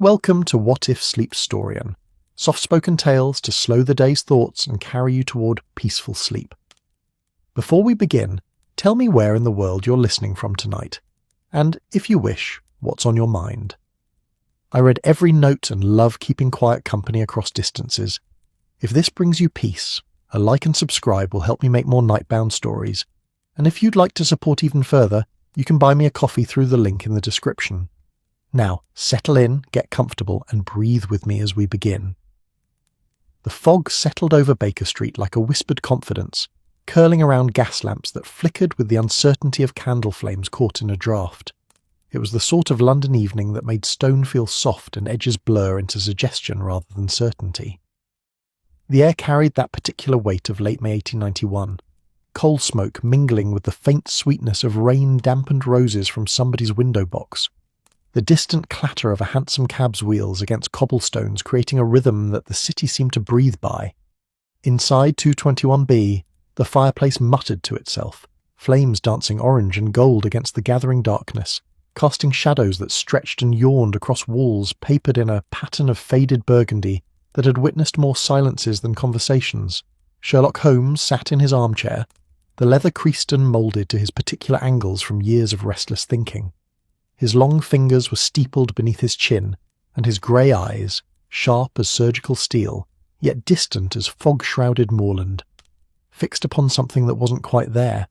Welcome to What If Sleepstorian, soft-spoken tales to slow the day's thoughts and carry you toward peaceful sleep. Before we begin, tell me where in the world you're listening from tonight, and, if you wish, what's on your mind. I read every note and love keeping quiet company across distances. If this brings you peace, a like and subscribe will help me make more nightbound stories, and if you'd like to support even further, you can buy me a coffee through the link in the description. Now, settle in, get comfortable, and breathe with me as we begin. The fog settled over Baker Street like a whispered confidence, curling around gas lamps that flickered with the uncertainty of candle flames caught in a draught. It was the sort of London evening that made stone feel soft and edges blur into suggestion rather than certainty. The air carried that particular weight of late May 1891, coal smoke mingling with the faint sweetness of rain-dampened roses from somebody's window box. The distant clatter of a hansom cab's wheels against cobblestones creating a rhythm that the city seemed to breathe by. Inside 221B, the fireplace muttered to itself, flames dancing orange and gold against the gathering darkness, casting shadows that stretched and yawned across walls papered in a pattern of faded burgundy that had witnessed more silences than conversations. Sherlock Holmes sat in his armchair, the leather creased and moulded to his particular angles from years of restless thinking. His long fingers were steepled beneath his chin, and his grey eyes, sharp as surgical steel, yet distant as fog-shrouded moorland, fixed upon something that wasn't quite there.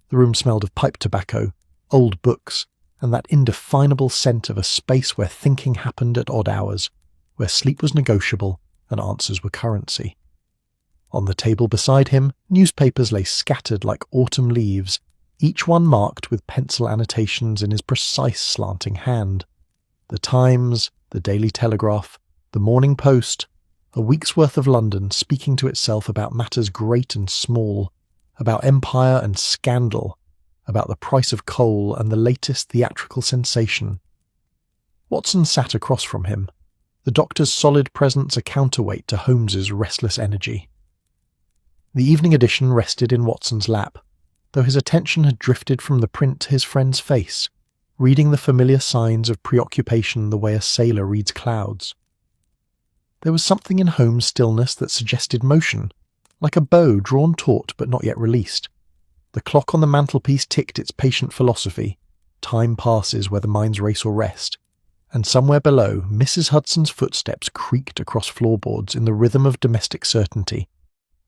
The room smelled of pipe tobacco, old books, and that indefinable scent of a space where thinking happened at odd hours, where sleep was negotiable and answers were currency. On the table beside him, newspapers lay scattered like autumn leaves, each one marked with pencil annotations in his precise slanting hand. The Times, the Daily Telegraph, the Morning Post, a week's worth of London speaking to itself about matters great and small, about empire and scandal, about the price of coal and the latest theatrical sensation. Watson sat across from him, the doctor's solid presence a counterweight to Holmes's restless energy. The evening edition rested in Watson's lap, though his attention had drifted from the print to his friend's face, reading the familiar signs of preoccupation the way a sailor reads clouds. There was something in Holmes' stillness that suggested motion, like a bow drawn taut but not yet released. The clock on the mantelpiece ticked its patient philosophy. Time passes whether minds race or rest. And somewhere below, Mrs. Hudson's footsteps creaked across floorboards in the rhythm of domestic certainty,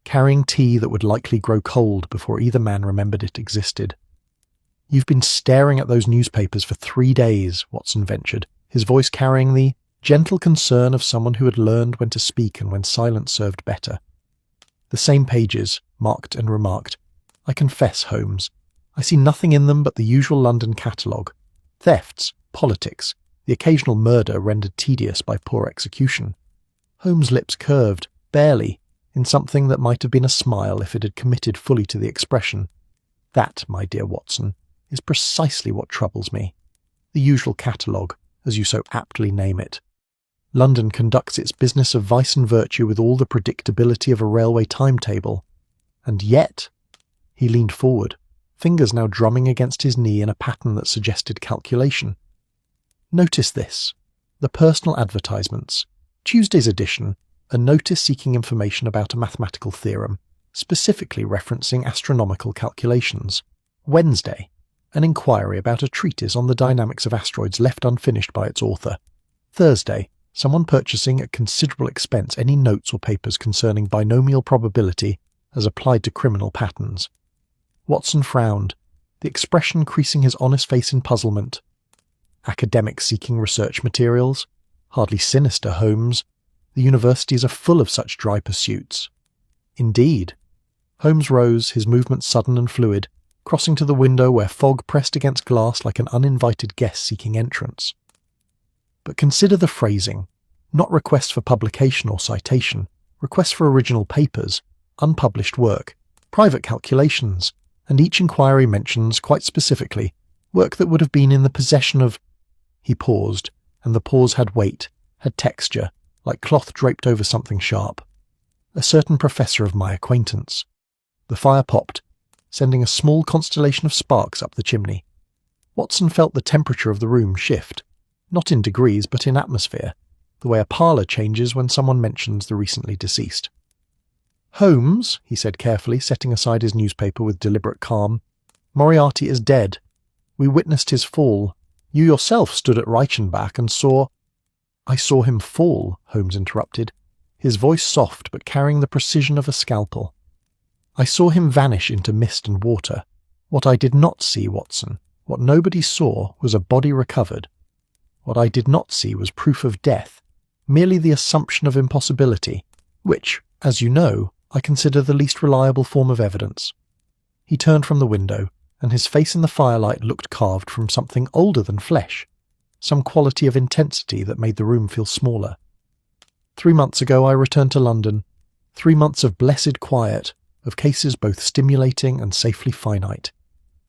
carrying tea that would likely grow cold before either man remembered it existed. "You've been staring at those newspapers for 3 days," Watson ventured, his voice carrying the gentle concern of someone who had learned when to speak and when silence served better. "The same pages, marked and remarked. I confess, Holmes, I see nothing in them but the usual London catalogue. Thefts, politics, the occasional murder rendered tedious by poor execution." Holmes' lips curved, barely, in something that might have been a smile if it had committed fully to the expression. "That, my dear Watson, is precisely what troubles me. The usual catalogue, as you so aptly name it. London conducts its business of vice and virtue with all the predictability of a railway timetable. And yet—" He leaned forward, fingers now drumming against his knee in a pattern that suggested calculation. "Notice this. The personal advertisements. Tuesday's edition, a notice seeking information about a mathematical theorem, specifically referencing astronomical calculations. Wednesday, an inquiry about a treatise on the dynamics of asteroids left unfinished by its author. Thursday, someone purchasing at considerable expense any notes or papers concerning binomial probability as applied to criminal patterns." Watson frowned, the expression creasing his honest face in puzzlement. "Academics seeking research materials? Hardly sinister, Holmes. The universities are full of such dry pursuits." "Indeed." Holmes rose, his movements sudden and fluid, crossing to the window where fog pressed against glass like an uninvited guest seeking entrance. "But consider the phrasing. Not request for publication or citation, request for original papers, unpublished work, private calculations, and each inquiry mentions, quite specifically, work that would have been in the possession of—" He paused, and the pause had weight, had texture, like cloth draped over something sharp. "A certain professor of my acquaintance." The fire popped, sending a small constellation of sparks up the chimney. Watson felt the temperature of the room shift, not in degrees but in atmosphere, the way a parlour changes when someone mentions the recently deceased. "Holmes," he said carefully, setting aside his newspaper with deliberate calm, "Moriarty is dead. We witnessed his fall. You yourself stood at Reichenbach and saw—" "I saw him fall," Holmes interrupted, his voice soft but carrying the precision of a scalpel. "I saw him vanish into mist and water. What I did not see, Watson, what nobody saw, was a body recovered. What I did not see was proof of death, merely the assumption of impossibility, which, as you know, I consider the least reliable form of evidence." He turned from the window, and his face in the firelight looked carved from something older than flesh, some quality of intensity that made the room feel smaller. 3 months ago I returned to London. 3 months of blessed quiet, of cases both stimulating and safely finite.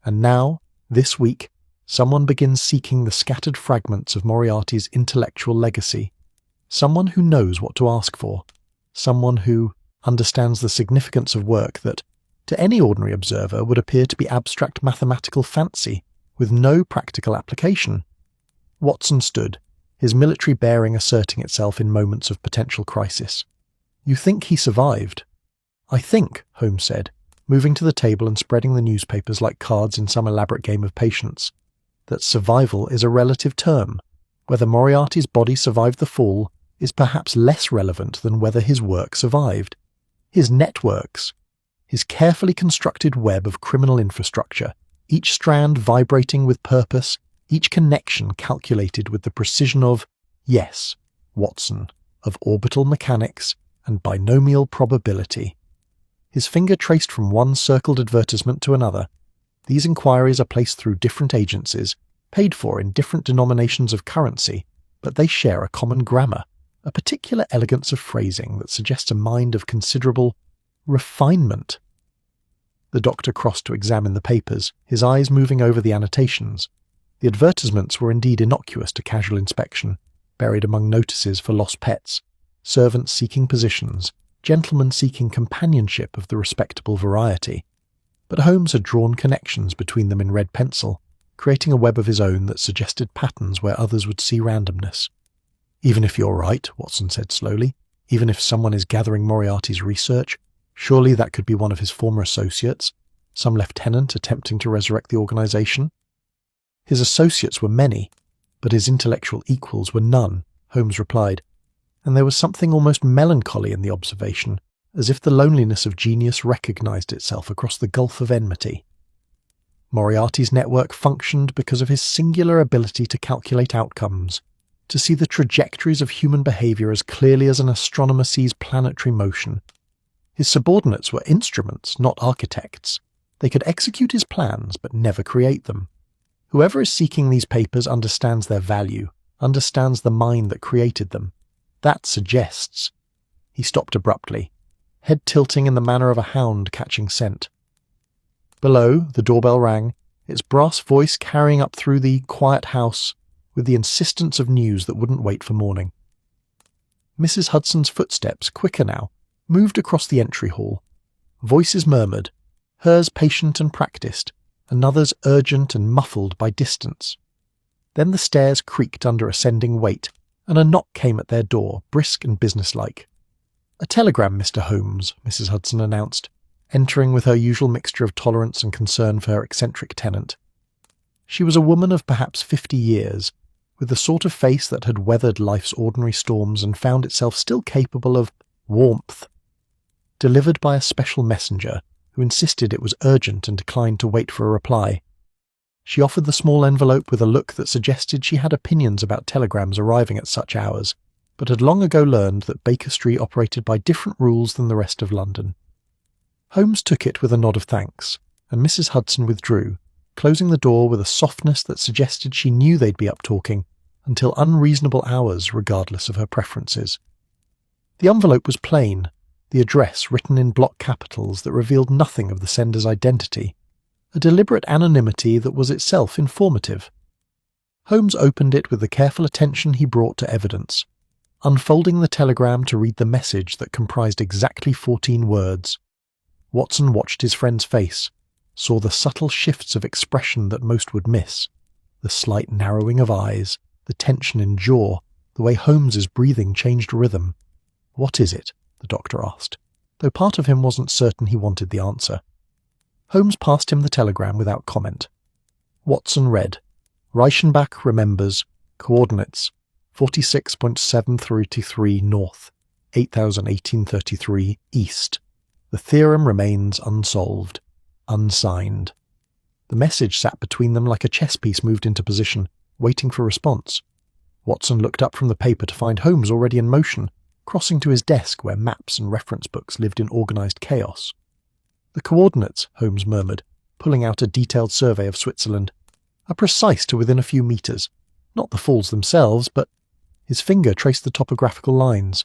And now, this week, someone begins seeking the scattered fragments of Moriarty's intellectual legacy. Someone who knows what to ask for. Someone who understands the significance of work that, to any ordinary observer, would appear to be abstract mathematical fancy, with no practical application. Watson stood, his military bearing asserting itself in moments of potential crisis. "You think he survived?" "I think," Holmes said, moving to the table and spreading the newspapers like cards in some elaborate game of patience, "that survival is a relative term. Whether Moriarty's body survived the fall is perhaps less relevant than whether his work survived. His networks, his carefully constructed web of criminal infrastructure, each strand vibrating with purpose, each connection calculated with the precision of, yes, Watson, of orbital mechanics and binomial probability." His finger traced from one circled advertisement to another. These inquiries are placed through different agencies, paid for in different denominations of currency, but they share a common grammar, a particular elegance of phrasing that suggests a mind of considerable refinement. The doctor crossed to examine the papers, his eyes moving over the annotations. The advertisements were indeed innocuous to casual inspection, buried among notices for lost pets, servants seeking positions, gentlemen seeking companionship of the respectable variety. But Holmes had drawn connections between them in red pencil, creating a web of his own that suggested patterns where others would see randomness. "Even if you're right," Watson said slowly, "even if someone is gathering Moriarty's research, surely that could be one of his former associates, some lieutenant attempting to resurrect the organization." "His associates were many, but his intellectual equals were none," Holmes replied, and there was something almost melancholy in the observation, as if the loneliness of genius recognized itself across the gulf of enmity. Moriarty's network functioned because of his singular ability to calculate outcomes, to see the trajectories of human behavior as clearly as an astronomer sees planetary motion. His subordinates were instruments, not architects. They could execute his plans, but never create them. Whoever is seeking these papers understands their value, understands the mind that created them. That suggests— He stopped abruptly, head tilting in the manner of a hound catching scent. Below, the doorbell rang, its brass voice carrying up through the quiet house with the insistence of news that wouldn't wait for morning. Mrs. Hudson's footsteps, quicker now, moved across the entry hall. Voices murmured, hers patient and practiced, another's urgent and muffled by distance. Then the stairs creaked under ascending weight, and a knock came at their door, brisk and businesslike. "A telegram, Mr. Holmes," Mrs. Hudson announced, entering with her usual mixture of tolerance and concern for her eccentric tenant. She was a woman of perhaps 50 years, with the sort of face that had weathered life's ordinary storms and found itself still capable of warmth. Delivered by a special messenger, who insisted it was urgent and declined to wait for a reply. She offered the small envelope with a look that suggested she had opinions about telegrams arriving at such hours, but had long ago learned that Baker Street operated by different rules than the rest of London. Holmes took it with a nod of thanks, and Mrs. Hudson withdrew, closing the door with a softness that suggested she knew they'd be up talking until unreasonable hours regardless of her preferences. The envelope was plain, the address written in block capitals that revealed nothing of the sender's identity, a deliberate anonymity that was itself informative. Holmes opened it with the careful attention he brought to evidence, unfolding the telegram to read the message that comprised exactly 14 words. Watson watched his friend's face, saw the subtle shifts of expression that most would miss, the slight narrowing of eyes, the tension in jaw, The way Holmes's breathing changed rhythm. "What is it?" the doctor asked, though part of him wasn't certain he wanted the answer. Holmes passed him the telegram without comment. Watson read, "Reichenbach remembers, coordinates 46.733 north, 8,1833 east. The theorem remains unsolved, unsigned." The message sat between them like a chess piece moved into position, waiting for response. Watson looked up from the paper to find Holmes already in motion, crossing to his desk where maps and reference books lived in organised chaos. "The coordinates," Holmes murmured, pulling out a detailed survey of Switzerland, "are precise to within a few metres. Not the falls themselves, but—" His finger traced the topographical lines.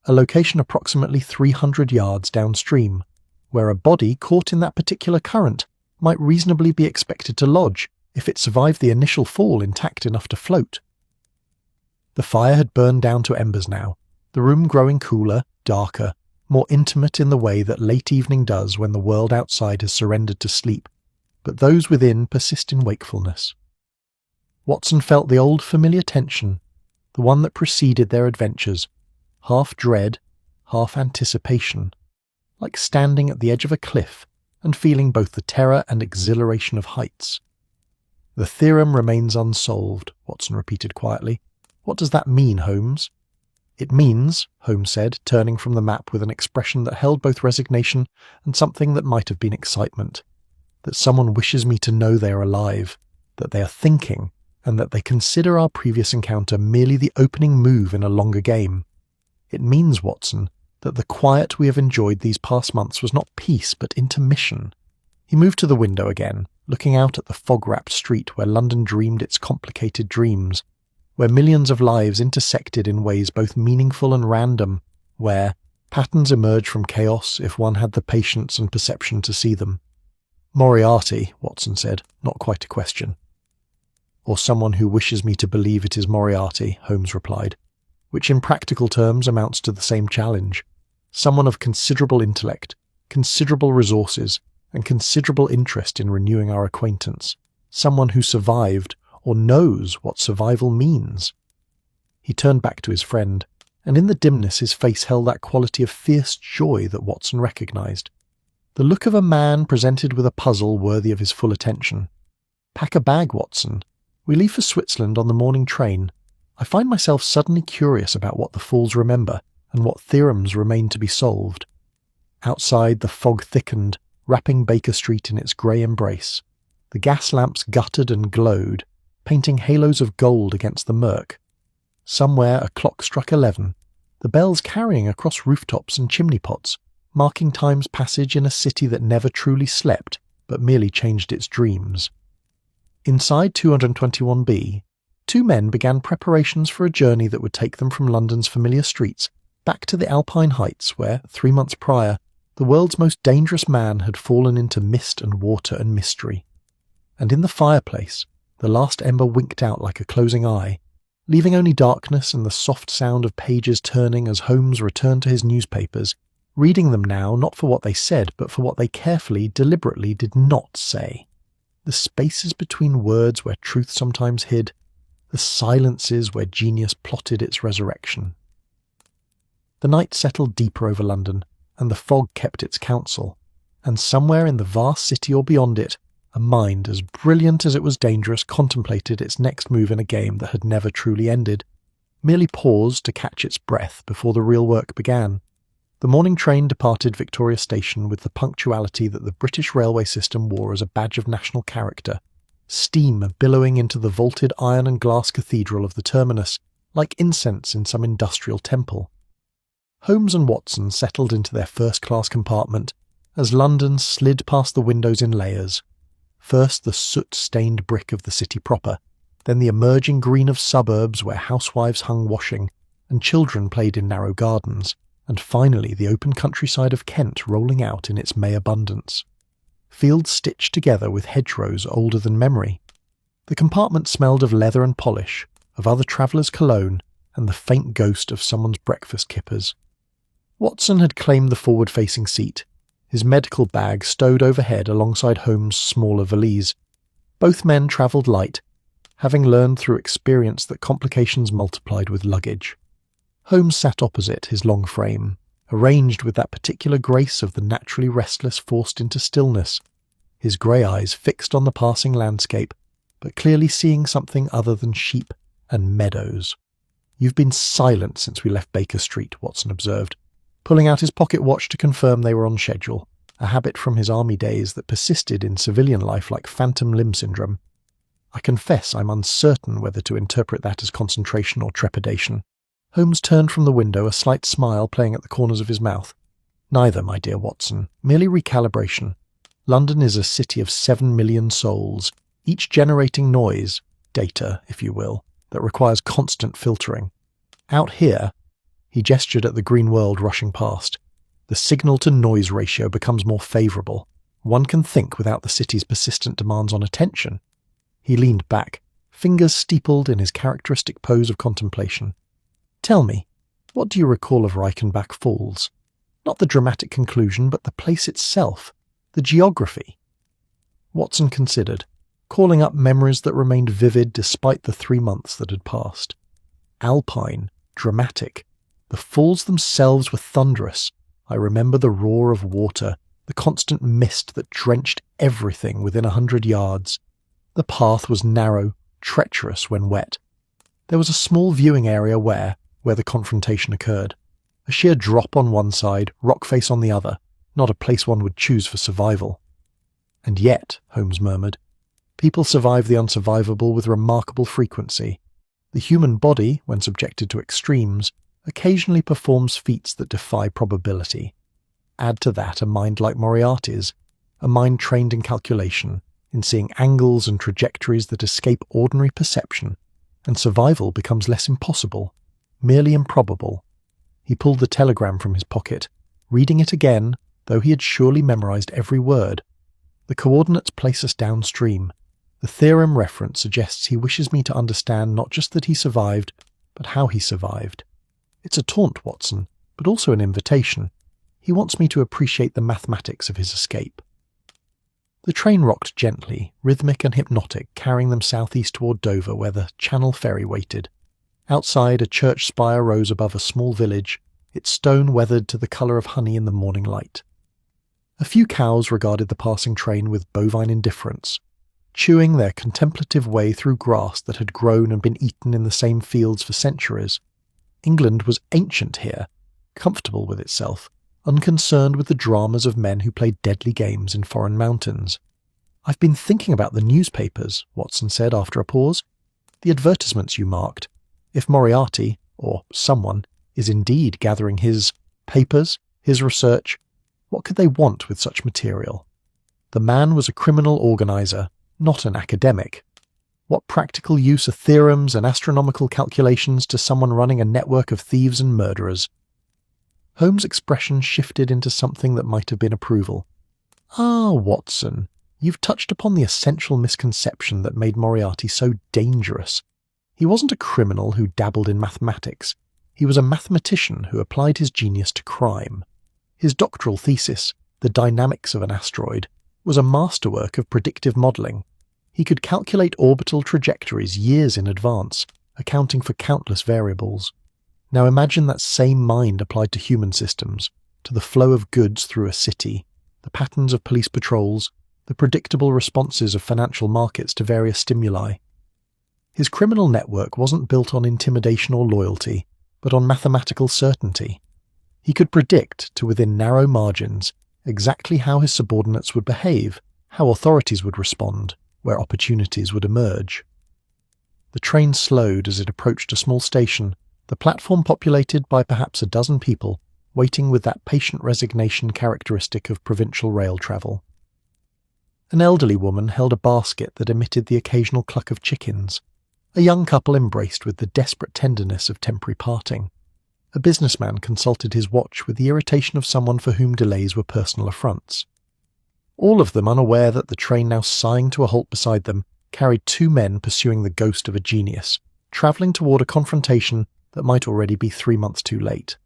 A location approximately 300 yards downstream, where a body caught in that particular current might reasonably be expected to lodge if it survived the initial fall intact enough to float. The fire had burned down to embers now, the room growing cooler, darker, more intimate in the way that late evening does when the world outside has surrendered to sleep, but those within persist in wakefulness. Watson felt the old familiar tension, the one that preceded their adventures, half dread, half anticipation, like standing at the edge of a cliff and feeling both the terror and exhilaration of heights. "The theorem remains unsolved," Watson repeated quietly. "What does that mean, Holmes?" "It means," Holmes said, turning from the map with an expression that held both resignation and something that might have been excitement, "that someone wishes me to know they are alive, that they are thinking, and that they consider our previous encounter merely the opening move in a longer game. It means, Watson, that the quiet we have enjoyed these past months was not peace but intermission." He moved to the window again, looking out at the fog-wrapped street where London dreamed its complicated dreams, where millions of lives intersected in ways both meaningful and random, where patterns emerge from chaos if one had the patience and perception to see them. "Moriarty," Watson said, not quite a question. "Or someone who wishes me to believe it is Moriarty," Holmes replied, which in practical terms amounts to the same challenge. Someone of considerable intellect, considerable resources, and considerable interest in renewing our acquaintance. Someone who survived, or knows what survival means. He turned back to his friend, and in the dimness his face held that quality of fierce joy that Watson recognised. The look of a man presented with a puzzle worthy of his full attention. "Pack a bag, Watson. We leave for Switzerland on the morning train. I find myself suddenly curious about what the Falls remember, and what theorems remain to be solved." Outside, the fog thickened, wrapping Baker Street in its grey embrace. The gas lamps guttered and glowed, painting halos of gold against the murk. Somewhere a clock struck 11, the bells carrying across rooftops and chimney pots, marking time's passage in a city that never truly slept, but merely changed its dreams. Inside 221B, two men began preparations for a journey that would take them from London's familiar streets back to the Alpine heights where, 3 months prior, the world's most dangerous man had fallen into mist and water and mystery. And in the fireplace, the last ember winked out like a closing eye, leaving only darkness and the soft sound of pages turning as Holmes returned to his newspapers, reading them now not for what they said but for what they carefully, deliberately did not say. The spaces between words where truth sometimes hid, the silences where genius plotted its resurrection. The night settled deeper over London, and the fog kept its counsel, and somewhere in the vast city or beyond it, a mind as brilliant as it was dangerous contemplated its next move in a game that had never truly ended, merely paused to catch its breath before the real work began. The morning train departed Victoria Station with the punctuality that the British railway system wore as a badge of national character, steam billowing into the vaulted iron and glass cathedral of the terminus like incense in some industrial temple. Holmes and Watson settled into their first-class compartment as London slid past the windows in layers. First the soot-stained brick of the city proper, then the emerging green of suburbs where housewives hung washing and children played in narrow gardens, and finally the open countryside of Kent rolling out in its May abundance. Fields stitched together with hedgerows older than memory. The compartment smelled of leather and polish, of other travellers' cologne, and the faint ghost of someone's breakfast kippers. Watson had claimed the forward-facing seat, his medical bag stowed overhead alongside Holmes' smaller valise. Both men travelled light, having learned through experience that complications multiplied with luggage. Holmes sat opposite his long frame, arranged with that particular grace of the naturally restless forced into stillness, his grey eyes fixed on the passing landscape, but clearly seeing something other than sheep and meadows. "You've been silent since we left Baker Street," Watson observed, pulling out his pocket watch to confirm they were on schedule, a habit from his army days that persisted in civilian life like phantom limb syndrome. "I confess I'm uncertain whether to interpret that as concentration or trepidation." Holmes turned from the window, a slight smile playing at the corners of his mouth. "Neither, my dear Watson, merely recalibration. London is a city of 7 million souls, each generating noise, data, if you will, that requires constant filtering. Out here," he gestured at the green world rushing past, "the signal-to-noise ratio becomes more favourable. One can think without the city's persistent demands on attention." He leaned back, fingers steepled in his characteristic pose of contemplation. "Tell me, what do you recall of Reichenbach Falls? Not the dramatic conclusion, but the place itself, the geography." Watson considered, calling up memories that remained vivid despite the 3 months that had passed. Alpine, dramatic. The falls themselves were thunderous. I remember the roar of water, the constant mist that drenched everything within 100 yards. The path was narrow, treacherous when wet. There was a small viewing area where the confrontation occurred. A sheer drop on one side, rock face on the other, not a place one would choose for survival. "And yet," Holmes murmured, "people survive the unsurvivable with remarkable frequency. The human body, when subjected to extremes, occasionally performs feats that defy probability. Add to that a mind like Moriarty's, a mind trained in calculation, in seeing angles and trajectories that escape ordinary perception, and survival becomes less impossible, merely improbable." He pulled the telegram from his pocket, reading it again, though he had surely memorized every word. "The coordinates place us downstream. The theorem reference suggests he wishes me to understand not just that he survived, but how he survived. It's a taunt, Watson, but also an invitation. He wants me to appreciate the mathematics of his escape." The train rocked gently, rhythmic and hypnotic, carrying them southeast toward Dover, where the Channel ferry waited. Outside, a church spire rose above a small village, its stone weathered to the colour of honey in the morning light. A few cows regarded the passing train with bovine indifference, chewing their contemplative way through grass that had grown and been eaten in the same fields for centuries. England was ancient here, comfortable with itself, unconcerned with the dramas of men who played deadly games in foreign mountains. "I've been thinking about the newspapers," Watson said after a pause. "The advertisements you marked. If Moriarty, or someone, is indeed gathering his papers, his research, what could they want with such material? The man was a criminal organizer, not an academic. What practical use are theorems and astronomical calculations to someone running a network of thieves and murderers?" Holmes' expression shifted into something that might have been approval. "Ah, Watson, you've touched upon the essential misconception that made Moriarty so dangerous. He wasn't a criminal who dabbled in mathematics. He was a mathematician who applied his genius to crime. His doctoral thesis, The Dynamics of an Asteroid, was a masterwork of predictive modelling. He could calculate orbital trajectories years in advance, accounting for countless variables. Now imagine that same mind applied to human systems, to the flow of goods through a city, the patterns of police patrols, the predictable responses of financial markets to various stimuli. His criminal network wasn't built on intimidation or loyalty, but on mathematical certainty. He could predict, to within narrow margins, exactly how his subordinates would behave, how authorities would respond, where opportunities would emerge. The train slowed as it approached a small station, the platform populated by perhaps a dozen people, waiting with that patient resignation characteristic of provincial rail travel. An elderly woman held a basket that emitted the occasional cluck of chickens. A young couple embraced with the desperate tenderness of temporary parting. A businessman consulted his watch with the irritation of someone for whom delays were personal affronts. All of them unaware that the train now sighing to a halt beside them carried 2 men pursuing the ghost of a genius, travelling toward a confrontation that might already be 3 months too late.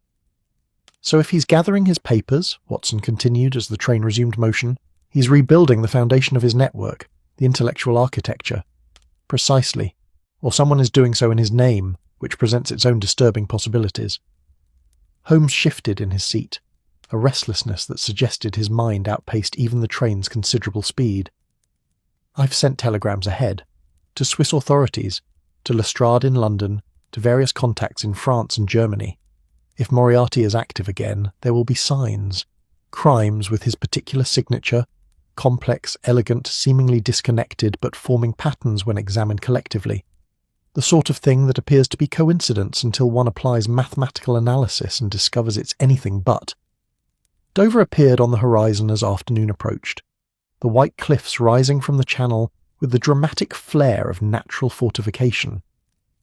"So if he's gathering his papers," Watson continued as the train resumed motion, "he's rebuilding the foundation of his network, the intellectual architecture." "Precisely. or someone is doing so in his name, which presents its own disturbing possibilities. Holmes shifted in his seat, a restlessness that suggested his mind outpaced even the train's considerable speed. "I've sent telegrams ahead, to Swiss authorities, to Lestrade in London, to various contacts in France and Germany. If Moriarty is active again, there will be signs. Crimes with his particular signature, complex, elegant, seemingly disconnected but forming patterns when examined collectively. The sort of thing that appears to be coincidence until one applies mathematical analysis and discovers it's anything but." Dover appeared on the horizon as afternoon approached, the white cliffs rising from the channel with the dramatic flair of natural fortification.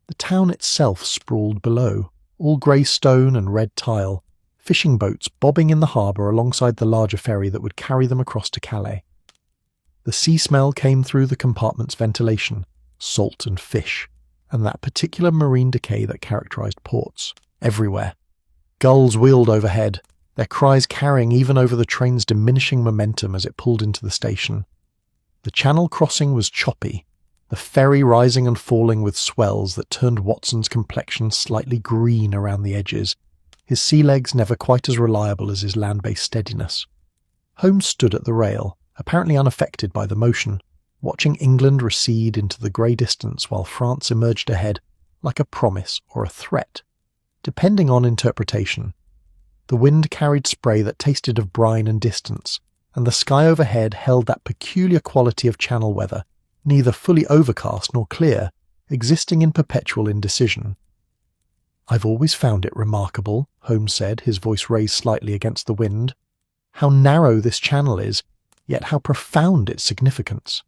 The town itself sprawled below, all grey stone and red tile, fishing boats bobbing in the harbour alongside the larger ferry that would carry them across to Calais. The sea smell came through the compartment's ventilation, salt and fish, and that particular marine decay that characterised ports. Everywhere. Gulls wheeled overhead, their cries carrying even over the train's diminishing momentum as it pulled into the station. The channel crossing was choppy, the ferry rising and falling with swells that turned Watson's complexion slightly green around the edges, his sea legs never quite as reliable as his land-based steadiness. Holmes stood at the rail, apparently unaffected by the motion, watching England recede into the grey distance while France emerged ahead, like a promise or a threat, depending on interpretation. The wind carried spray that tasted of brine and distance, and the sky overhead held that peculiar quality of channel weather, neither fully overcast nor clear, existing in perpetual indecision. "I've always found it remarkable," Holmes said, his voice raised slightly against the wind, "how narrow this channel is, yet how profound its significance.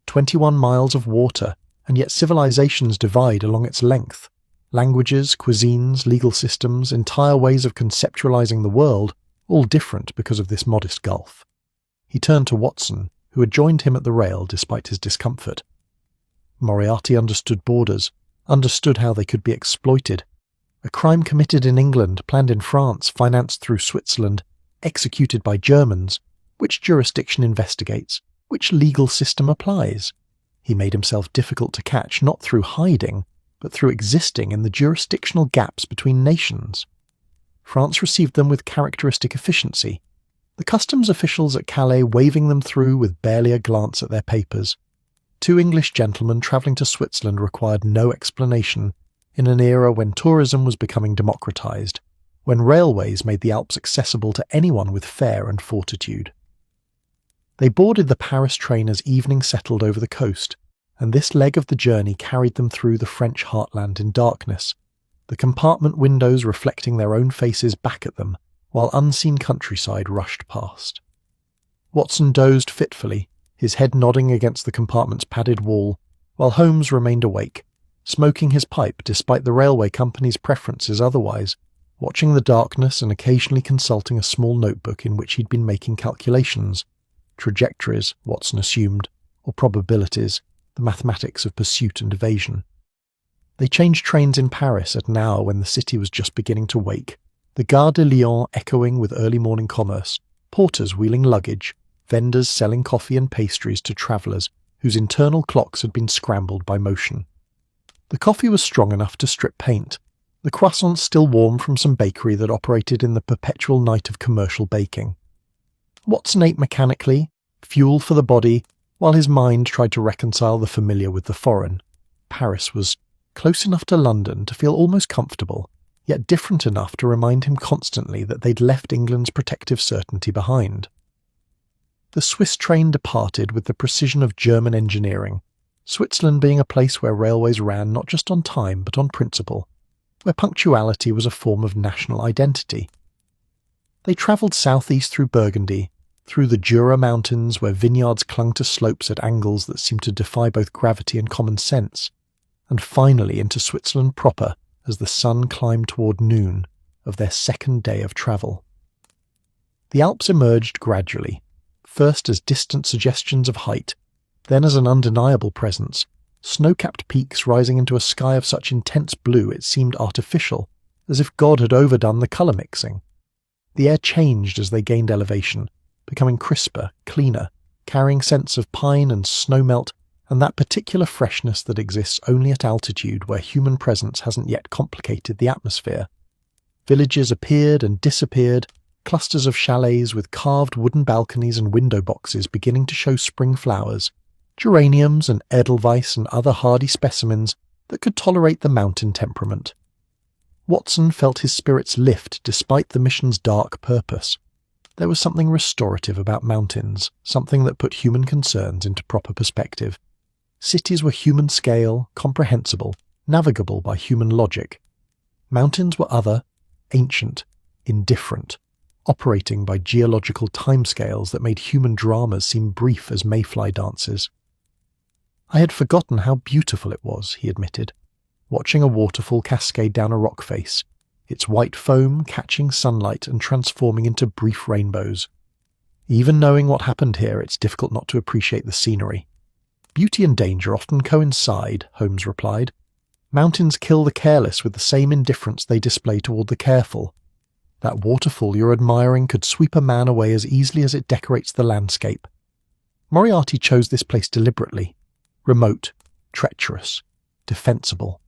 21 miles of water, and yet civilizations divide along its length. Languages, cuisines, legal systems, entire ways of conceptualizing the world, all different because of this modest gulf." He turned to Watson, who had joined him at the rail despite his discomfort. Moriarty understood borders, understood how they could be exploited. A crime committed in England, planned in France, financed through Switzerland, executed by Germans. Which jurisdiction investigates? Which legal system applies? He made himself difficult to catch not through hiding, but through existing in the jurisdictional gaps between nations. France received them with characteristic efficiency, the customs officials at Calais waving them through with barely a glance at their papers. 2 English gentlemen travelling to Switzerland required no explanation, in an era when tourism was becoming democratised, when railways made the Alps accessible to anyone with fare and fortitude. They boarded the Paris train as evening settled over the coast, and this leg of the journey carried them through the French heartland in darkness, the compartment windows reflecting their own faces back at them, while unseen countryside rushed past. Watson dozed fitfully, his head nodding against the compartment's padded wall, while Holmes remained awake, smoking his pipe despite the railway company's preferences otherwise, watching the darkness and occasionally consulting a small notebook in which he'd been making calculations, trajectories, Watson assumed, or probabilities, the mathematics of pursuit and evasion. They changed trains in Paris at an hour when the city was just beginning to wake, the Gare de Lyon echoing with early morning commerce, porters wheeling luggage, vendors selling coffee and pastries to travellers whose internal clocks had been scrambled by motion. The coffee was strong enough to strip paint, the croissants still warm from some bakery that operated in the perpetual night of commercial baking. Watson ate mechanically, fuel for the body, while his mind tried to reconcile the familiar with the foreign. Paris was close enough to London to feel almost comfortable, yet different enough to remind him constantly that they'd left England's protective certainty behind. The Swiss train departed with the precision of German engineering, Switzerland being a place where railways ran not just on time but on principle, where punctuality was a form of national identity. They travelled southeast through Burgundy, through the Jura Mountains where vineyards clung to slopes at angles that seemed to defy both gravity and common sense, and finally into Switzerland proper as the sun climbed toward noon of their second day of travel. The Alps emerged gradually, first as distant suggestions of height, then as an undeniable presence, snow-capped peaks rising into a sky of such intense blue it seemed artificial, as if God had overdone the colour mixing. The air changed as they gained elevation, becoming crisper, cleaner, carrying scents of pine and snowmelt and that particular freshness that exists only at altitude where human presence hasn't yet complicated the atmosphere. Villages appeared and disappeared, clusters of chalets with carved wooden balconies and window boxes beginning to show spring flowers, geraniums and edelweiss and other hardy specimens that could tolerate the mountain temperament. Watson felt his spirits lift despite the mission's dark purpose. There was something restorative about mountains, something that put human concerns into proper perspective. Cities were human scale, comprehensible, navigable by human logic. Mountains were other, ancient, indifferent, operating by geological timescales that made human dramas seem brief as mayfly dances. I had forgotten how beautiful it was, he admitted, watching a waterfall cascade down a rock face, its white foam catching sunlight and transforming into brief rainbows. Even knowing what happened here, it's difficult not to appreciate the scenery. Beauty and danger often coincide, Holmes replied. Mountains kill the careless with the same indifference they display toward the careful. That waterfall you're admiring could sweep a man away as easily as it decorates the landscape. Moriarty chose this place deliberately. Remote, treacherous, defensible.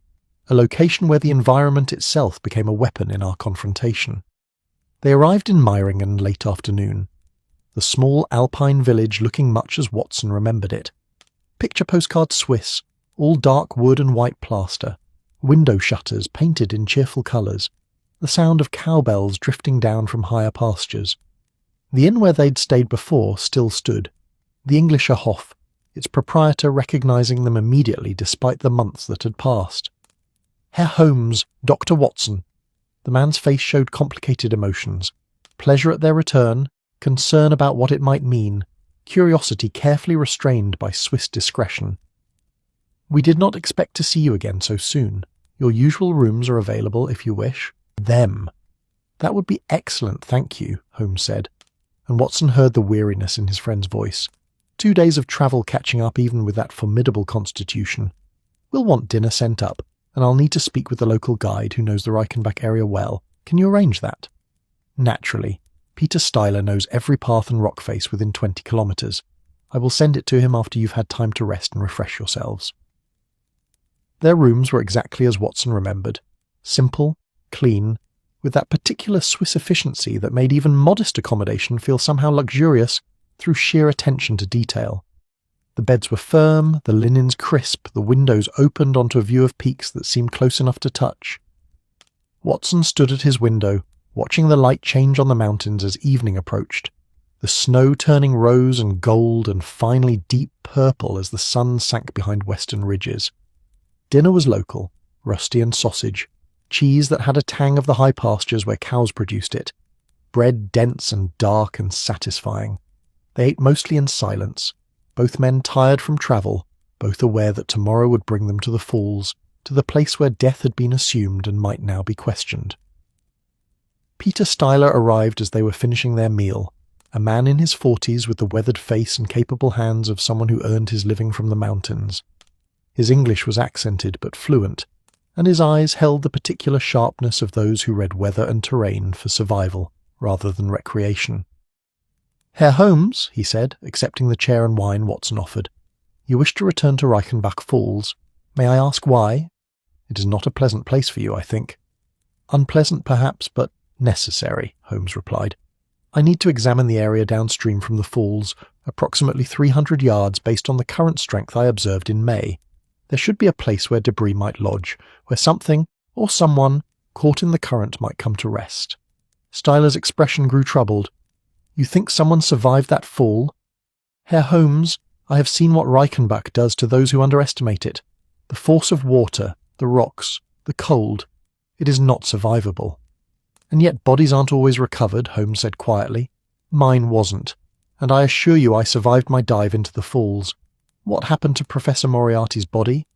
A location where the environment itself became a weapon in our confrontation. They arrived in Meiringen late afternoon. The small alpine village looking much as Watson remembered it. Picture postcard Swiss, all dark wood and white plaster, window shutters painted in cheerful colours, the sound of cowbells drifting down from higher pastures. The inn where they'd stayed before still stood, the Englischer Hof, its proprietor recognising them immediately despite the months that had passed. Herr Holmes, Dr. Watson. The man's face showed complicated emotions. Pleasure at their return, concern about what it might mean, curiosity carefully restrained by Swiss discretion. We did not expect to see you again so soon. Your usual rooms are available if you wish. Them. That would be excellent, thank you, Holmes said, and Watson heard the weariness in his friend's voice. 2 days of travel catching up even with that formidable constitution. We'll want dinner sent up, and I'll need to speak with the local guide who knows the Reichenbach area well. Can you arrange that? Naturally. Peter Steiler knows every path and rock face within 20 kilometres. I will send it to him after you've had time to rest and refresh yourselves. Their rooms were exactly as Watson remembered. Simple, clean, with that particular Swiss efficiency that made even modest accommodation feel somehow luxurious through sheer attention to detail. The beds were firm, the linens crisp, the windows opened onto a view of peaks that seemed close enough to touch. Watson stood at his window, watching the light change on the mountains as evening approached, the snow turning rose and gold and finally deep purple as the sun sank behind western ridges. Dinner was local, rusty and sausage, cheese that had a tang of the high pastures where cows produced it, bread dense and dark and satisfying. They ate mostly in silence, both men tired from travel, both aware that tomorrow would bring them to the falls, to the place where death had been assumed and might now be questioned. Peter Steiler arrived as they were finishing their meal, a man in his 40s with the weathered face and capable hands of someone who earned his living from the mountains. His English was accented but fluent, and his eyes held the particular sharpness of those who read weather and terrain for survival rather than recreation. Herr Holmes, he said, accepting the chair and wine Watson offered, you wish to return to Reichenbach Falls. May I ask why? It is not a pleasant place for you, I think. Unpleasant, perhaps, but necessary, Holmes replied. I need to examine the area downstream from the falls, approximately 300 yards based on the current strength I observed in May. There should be a place where debris might lodge, where something, or someone, caught in the current might come to rest. Steiler's expression grew troubled. You think someone survived that fall? Herr Holmes, I have seen what Reichenbach does to those who underestimate it. The force of water, the rocks, the cold. It is not survivable. And yet bodies aren't always recovered, Holmes said quietly. Mine wasn't, and I assure you I survived my dive into the falls. What happened to Professor Moriarty's body?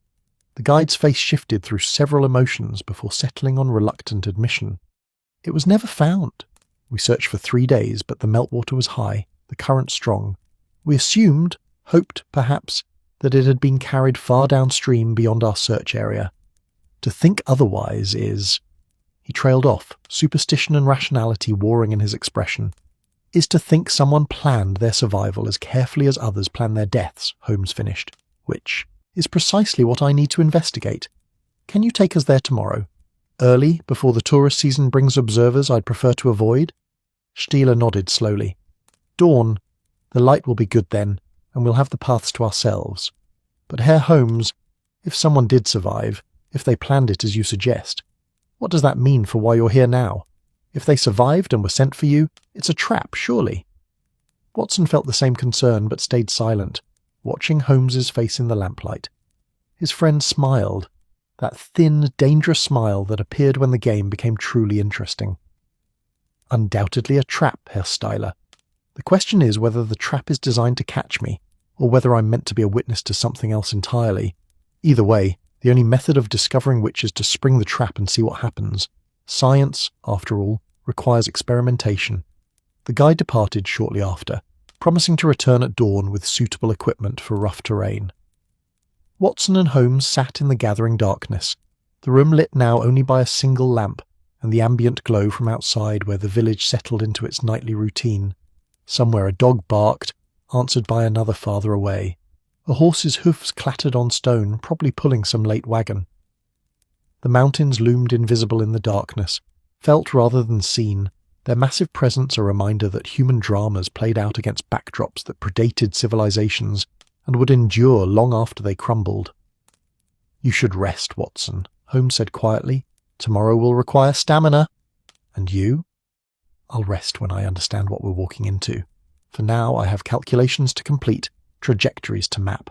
The guide's face shifted through several emotions before settling on reluctant admission. It was never found. We searched for 3 days, but the meltwater was high, the current strong. We assumed, hoped perhaps, that it had been carried far downstream beyond our search area. To think otherwise is... He trailed off, superstition and rationality warring in his expression. Is to think someone planned their survival as carefully as others plan their deaths, Holmes finished. which is precisely what I need to investigate. Can you take us there tomorrow? Early, before the tourist season brings observers I'd prefer to avoid? Stieler nodded slowly. Dawn. The light will be good then, and we'll have the paths to ourselves. But Herr Holmes, if someone did survive, if they planned it as you suggest, what does that mean for why you're here now? If they survived and were sent for you, it's a trap, surely. Watson felt the same concern but stayed silent, watching Holmes's face in the lamplight. His friend smiled, that thin, dangerous smile that appeared when the game became truly interesting. Undoubtedly a trap, Herr Stieler. The question is whether the trap is designed to catch me, or whether I'm meant to be a witness to something else entirely. Either way, the only method of discovering which is to spring the trap and see what happens. Science, after all, requires experimentation. The guy departed shortly after, promising to return at dawn with suitable equipment for rough terrain. Watson and Holmes sat in the gathering darkness, the room lit now only by a single lamp and the ambient glow from outside where the village settled into its nightly routine. Somewhere a dog barked, answered by another farther away. A horse's hoofs clattered on stone, probably pulling some late wagon. The mountains loomed invisible in the darkness, felt rather than seen, their massive presence a reminder that human dramas played out against backdrops that predated civilizations and would endure long after they crumbled. You should rest, Watson, Holmes said quietly. Tomorrow will require stamina. And you? I'll rest when I understand what we're walking into. For now I have calculations to complete, trajectories to map.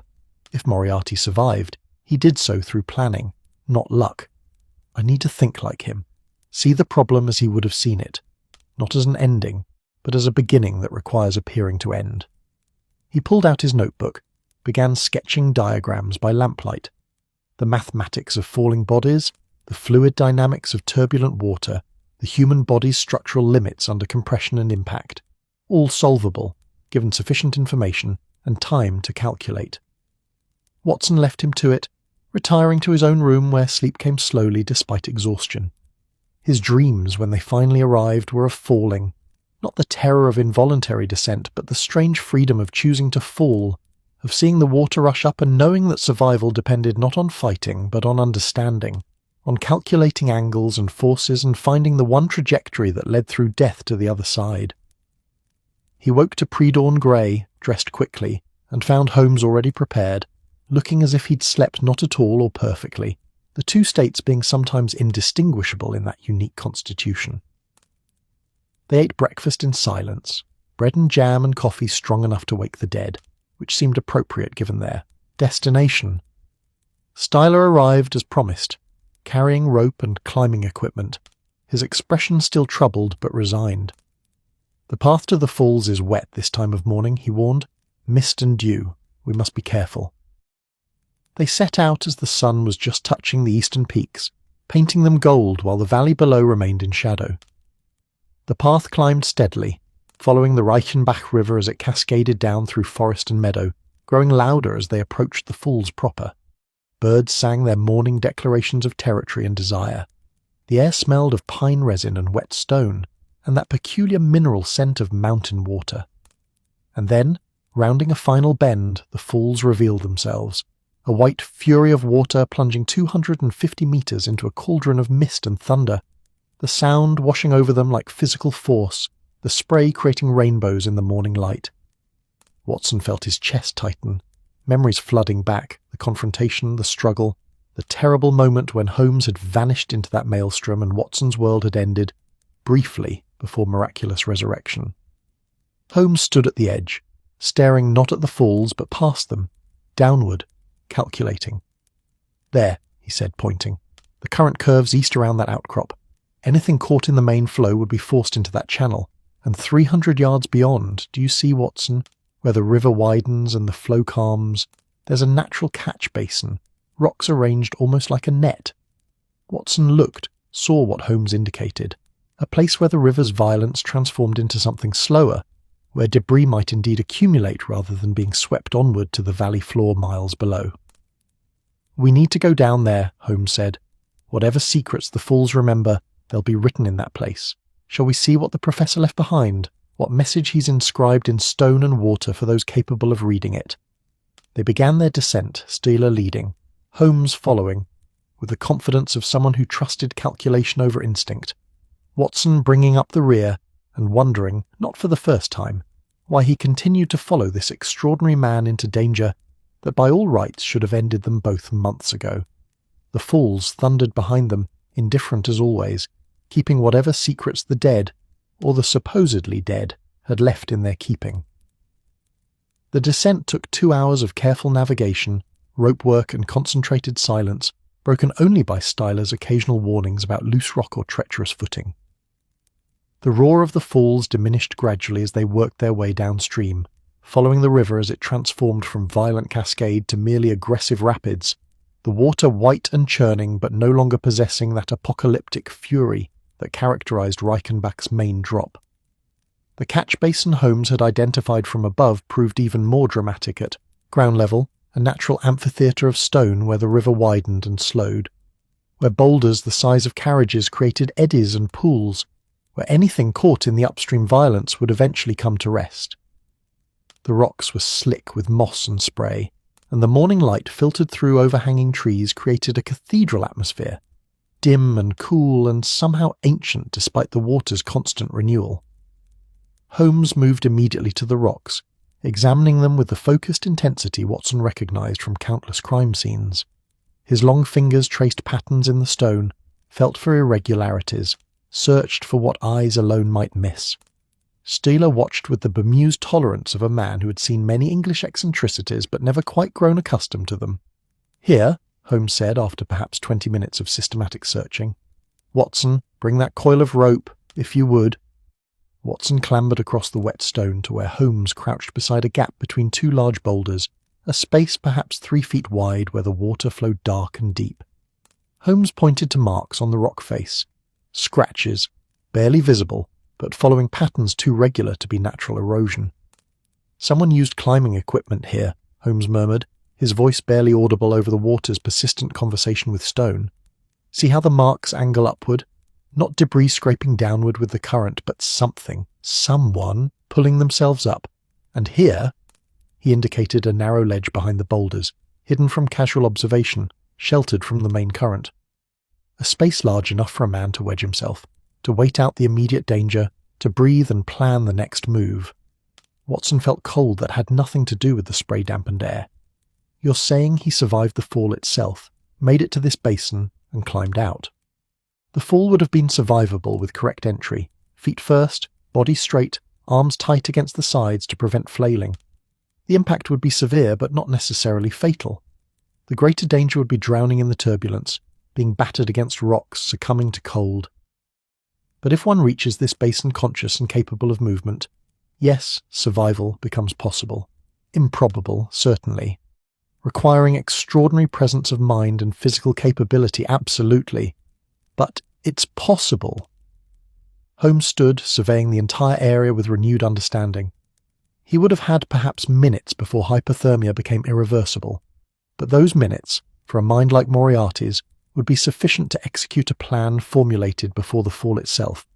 If Moriarty survived, he did so through planning, not luck. I need to think like him, see the problem as he would have seen it, not as an ending, but as a beginning that requires appearing to end. He pulled out his notebook, began sketching diagrams by lamplight. The mathematics of falling bodies, the fluid dynamics of turbulent water, the human body's structural limits under compression and impact, all solvable, given sufficient information and time to calculate. Watson left him to it, retiring to his own room where sleep came slowly despite exhaustion. His dreams, when they finally arrived, were of falling, not the terror of involuntary descent, but the strange freedom of choosing to fall, of seeing the water rush up and knowing that survival depended not on fighting, but on understanding, on calculating angles and forces and finding the one trajectory that led through death to the other side. He woke to pre-dawn grey, dressed quickly, and found Holmes already prepared, looking as if he'd slept not at all or perfectly, the two states being sometimes indistinguishable in that unique constitution. They ate breakfast in silence, bread and jam and coffee strong enough to wake the dead, which seemed appropriate given their destination. Stieler arrived as promised, carrying rope and climbing equipment, his expression still troubled but resigned. The path to the falls is wet this time of morning, he warned. Mist and dew. We must be careful. They set out as the sun was just touching the eastern peaks, painting them gold while the valley below remained in shadow. The path climbed steadily, following the Reichenbach River as it cascaded down through forest and meadow, growing louder as they approached the falls proper. Birds sang their morning declarations of territory and desire. The air smelled of pine resin and wet stone, and that peculiar mineral scent of mountain water. And then, rounding a final bend, the falls revealed themselves, a white fury of water plunging 250 meters into a cauldron of mist and thunder, the sound washing over them like physical force, the spray creating rainbows in the morning light. Watson felt his chest tighten, memories flooding back, the confrontation, the struggle, the terrible moment when Holmes had vanished into that maelstrom and Watson's world had ended, briefly before miraculous resurrection. Holmes stood at the edge, staring not at the falls but past them, downward, calculating. There, he said, pointing. The current curves east around that outcrop. Anything caught in the main flow would be forced into that channel, and 300 yards beyond, do you see, Watson, where the river widens and the flow calms, there's a natural catch basin, rocks arranged almost like a net. Watson looked, saw what Holmes indicated, a place where the river's violence transformed into something slower, where debris might indeed accumulate rather than being swept onward to the valley floor miles below. We need to go down there, Holmes said. Whatever secrets the falls remember, they'll be written in that place. Shall we see what the professor left behind, what message he's inscribed in stone and water for those capable of reading it? They began their descent, Steele leading, Holmes following, with the confidence of someone who trusted calculation over instinct, Watson bringing up the rear and wondering, not for the first time, why he continued to follow this extraordinary man into danger that by all rights should have ended them both months ago. The fools thundered behind them, indifferent as always, keeping whatever secrets the dead, or the supposedly dead, had left in their keeping. The descent took 2 hours of careful navigation, rope work and concentrated silence, broken only by Styler's occasional warnings about loose rock or treacherous footing. The roar of the falls diminished gradually as they worked their way downstream, following the river as it transformed from violent cascade to merely aggressive rapids, the water white and churning but no longer possessing that apocalyptic fury that characterized Reichenbach's main drop. The catch basin Holmes had identified from above proved even more dramatic at ground level, a natural amphitheatre of stone where the river widened and slowed, where boulders the size of carriages created eddies and pools, where anything caught in the upstream violence would eventually come to rest. The rocks were slick with moss and spray, and the morning light filtered through overhanging trees created a cathedral atmosphere, dim and cool and somehow ancient despite the water's constant renewal. Holmes moved immediately to the rocks, examining them with the focused intensity Watson recognized from countless crime scenes. His long fingers traced patterns in the stone, felt for irregularities, searched for what eyes alone might miss. Steele watched with the bemused tolerance of a man who had seen many English eccentricities but never quite grown accustomed to them. "Here," Holmes said after perhaps 20 minutes of systematic searching. "Watson, bring that coil of rope, if you would." Watson clambered across the wet stone to where Holmes crouched beside a gap between 2 large boulders, a space perhaps 3 feet wide where the water flowed dark and deep. Holmes pointed to marks on the rock face, scratches, barely visible, but following patterns too regular to be natural erosion. "Someone used climbing equipment here," Holmes murmured, his voice barely audible over the water's persistent conversation with stone. "See how the marks angle upward? Not debris scraping downward with the current, but something, someone, pulling themselves up. And here," he indicated a narrow ledge behind the boulders, hidden from casual observation, sheltered from the main current. A space large enough for a man to wedge himself, to wait out the immediate danger, to breathe and plan the next move. Watson felt cold that had nothing to do with the spray-dampened air. "You're saying he survived the fall itself, made it to this basin, and climbed out?" The fall would have been survivable with correct entry, feet first, body straight, arms tight against the sides to prevent flailing. The impact would be severe but not necessarily fatal. The greater danger would be drowning in the turbulence, being battered against rocks, succumbing to cold. But if one reaches this basin conscious and capable of movement, yes, survival becomes possible. Improbable, certainly. Requiring extraordinary presence of mind and physical capability, absolutely. But it's possible. Holmes stood, surveying the entire area with renewed understanding. He would have had perhaps minutes before hypothermia became irreversible, but those minutes, for a mind like Moriarty's, would be sufficient to execute a plan formulated before the fall itself.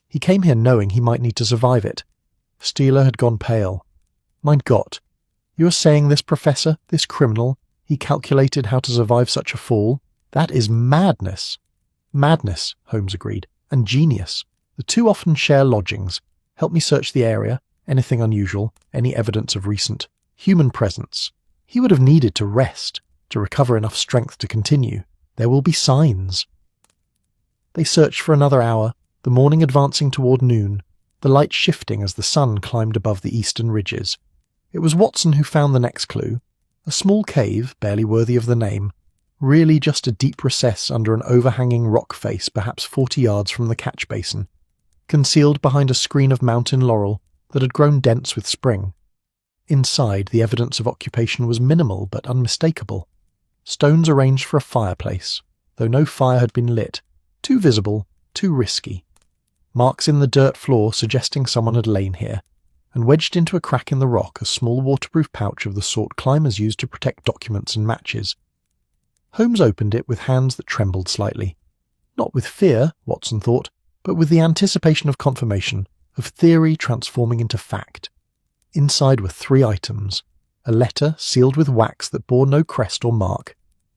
He came here knowing he might need to survive it. Steele had gone pale. "Mein Gott, you are saying this professor, this criminal, he calculated how to survive such a fall? That is madness." "Madness," Holmes agreed, "and genius. The two often share lodgings. Help me search the area, anything unusual, any evidence of recent human presence. He would have needed to rest, to recover enough strength to continue. There will be signs." They searched for another hour, the morning advancing toward noon, the light shifting as the sun climbed above the eastern ridges. It was Watson who found the next clue, a small cave, barely worthy of the name, really just a deep recess under an overhanging rock face perhaps 40 yards from the catch basin, concealed behind a screen of mountain laurel that had grown dense with spring. Inside, the evidence of occupation was minimal but unmistakable. Stones arranged for a fireplace, though no fire had been lit, too visible, too risky. Marks in the dirt floor suggesting someone had lain here, and wedged into a crack in the rock a small waterproof pouch of the sort climbers use to protect documents and matches. Holmes opened it with hands that trembled slightly. Not with fear, Watson thought, but with the anticipation of confirmation, of theory transforming into fact. Inside were 3 items: a letter sealed with wax that bore no crest or mark,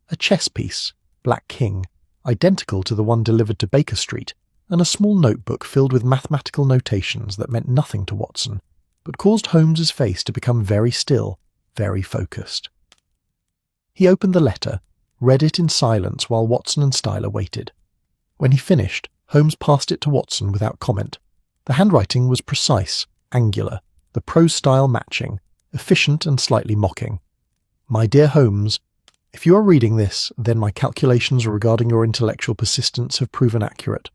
a chess piece, Black King, identical to the one delivered to Baker Street, and a small notebook filled with mathematical notations that meant nothing to Watson, but caused Holmes's face to become very still, very focused. He opened the letter, read it in silence while Watson and Styler waited. When he finished, Holmes passed it to Watson without comment. The handwriting was precise, angular, the prose style matching, efficient and slightly mocking. My dear Holmes, if you are reading this, then my calculations regarding your intellectual persistence have proven accurate.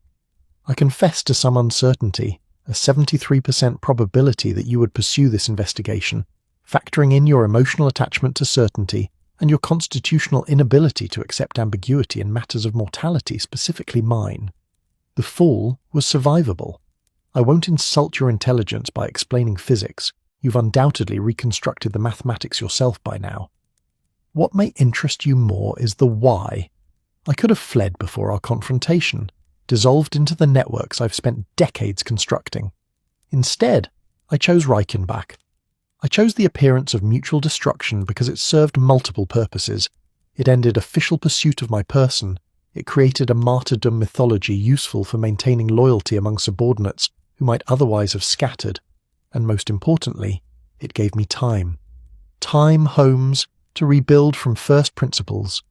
I confess to some uncertainty, a 73% probability that you would pursue this investigation, factoring in your emotional attachment to certainty and your constitutional inability to accept ambiguity in matters of mortality, specifically mine. The Fool was survivable. I won't insult your intelligence by explaining physics. You've undoubtedly reconstructed the mathematics yourself by now. What may interest you more is the why. I could have fled before our confrontation, dissolved into the networks I've spent decades constructing. Instead, I chose Reichenbach. I chose the appearance of mutual destruction because it served multiple purposes. It ended official pursuit of my person. It created a martyrdom mythology useful for maintaining loyalty among subordinates who might otherwise have scattered. And most importantly, it gave me time. Time, Holmes, to rebuild from first principles.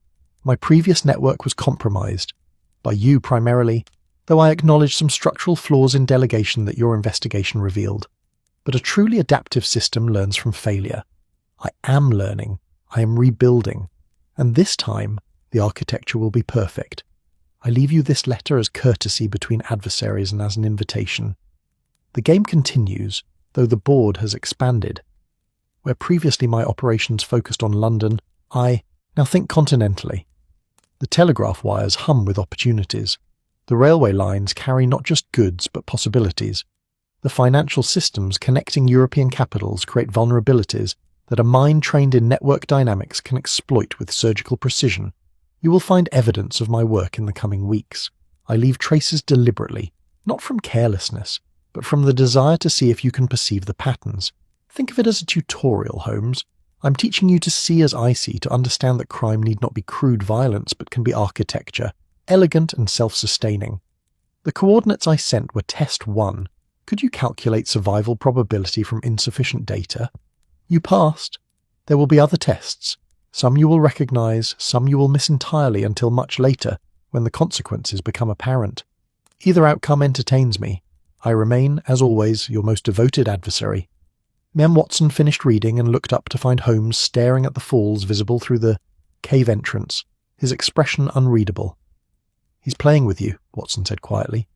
My previous network was compromised. By you primarily, though I acknowledge some structural flaws in delegation that your investigation revealed. But a truly adaptive system learns from failure. I am learning, I am rebuilding, and this time the architecture will be perfect. I leave you this letter as courtesy between adversaries and as an invitation. The game continues, though the board has expanded. Where previously my operations focused on London, I now think continentally. The telegraph wires hum with opportunities. The railway lines carry not just goods but possibilities. The financial systems connecting European capitals create vulnerabilities that a mind trained in network dynamics can exploit with surgical precision. You will find evidence of my work in the coming weeks. I leave traces deliberately, not from carelessness, but from the desire to see if you can perceive the patterns. Think of it as a tutorial, Holmes. I'm teaching you to see as I see, to understand that crime need not be crude violence but can be architecture, elegant and self-sustaining. The coordinates I sent were test 1. Could you calculate survival probability from insufficient data? You passed. There will be other tests. Some you will recognize, some you will miss entirely until much later, when the consequences become apparent. Either outcome entertains me. I remain, as always, your most devoted adversary. Mem Watson finished reading and looked up to find Holmes staring at the falls visible through the cave entrance, his expression unreadable. He's playing with you, Watson said quietly.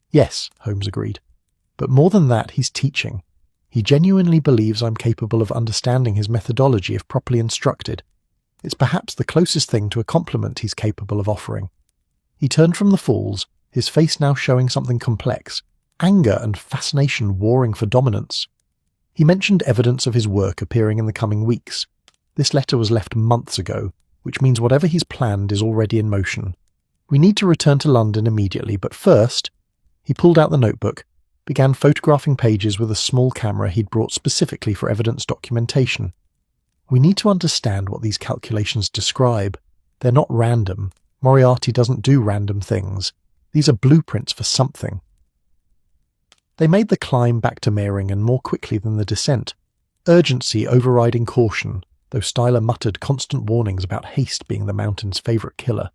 Yes, Holmes agreed. But more than that, he's teaching. He genuinely believes I'm capable of understanding his methodology if properly instructed. It's perhaps the closest thing to a compliment he's capable of offering. He turned from the falls, his face now showing something complex, anger and fascination warring for dominance. He mentioned evidence of his work appearing in the coming weeks. This letter was left months ago, which means whatever he's planned is already in motion. We need to return to London immediately, but first, he pulled out the notebook, began photographing pages with a small camera he'd brought specifically for evidence documentation. We need to understand what these calculations describe. They're not random. Moriarty doesn't do random things. These are blueprints for something. They made the climb back to Meiringen more quickly than the descent, urgency overriding caution, though Styler muttered constant warnings about haste being the mountain's favourite killer.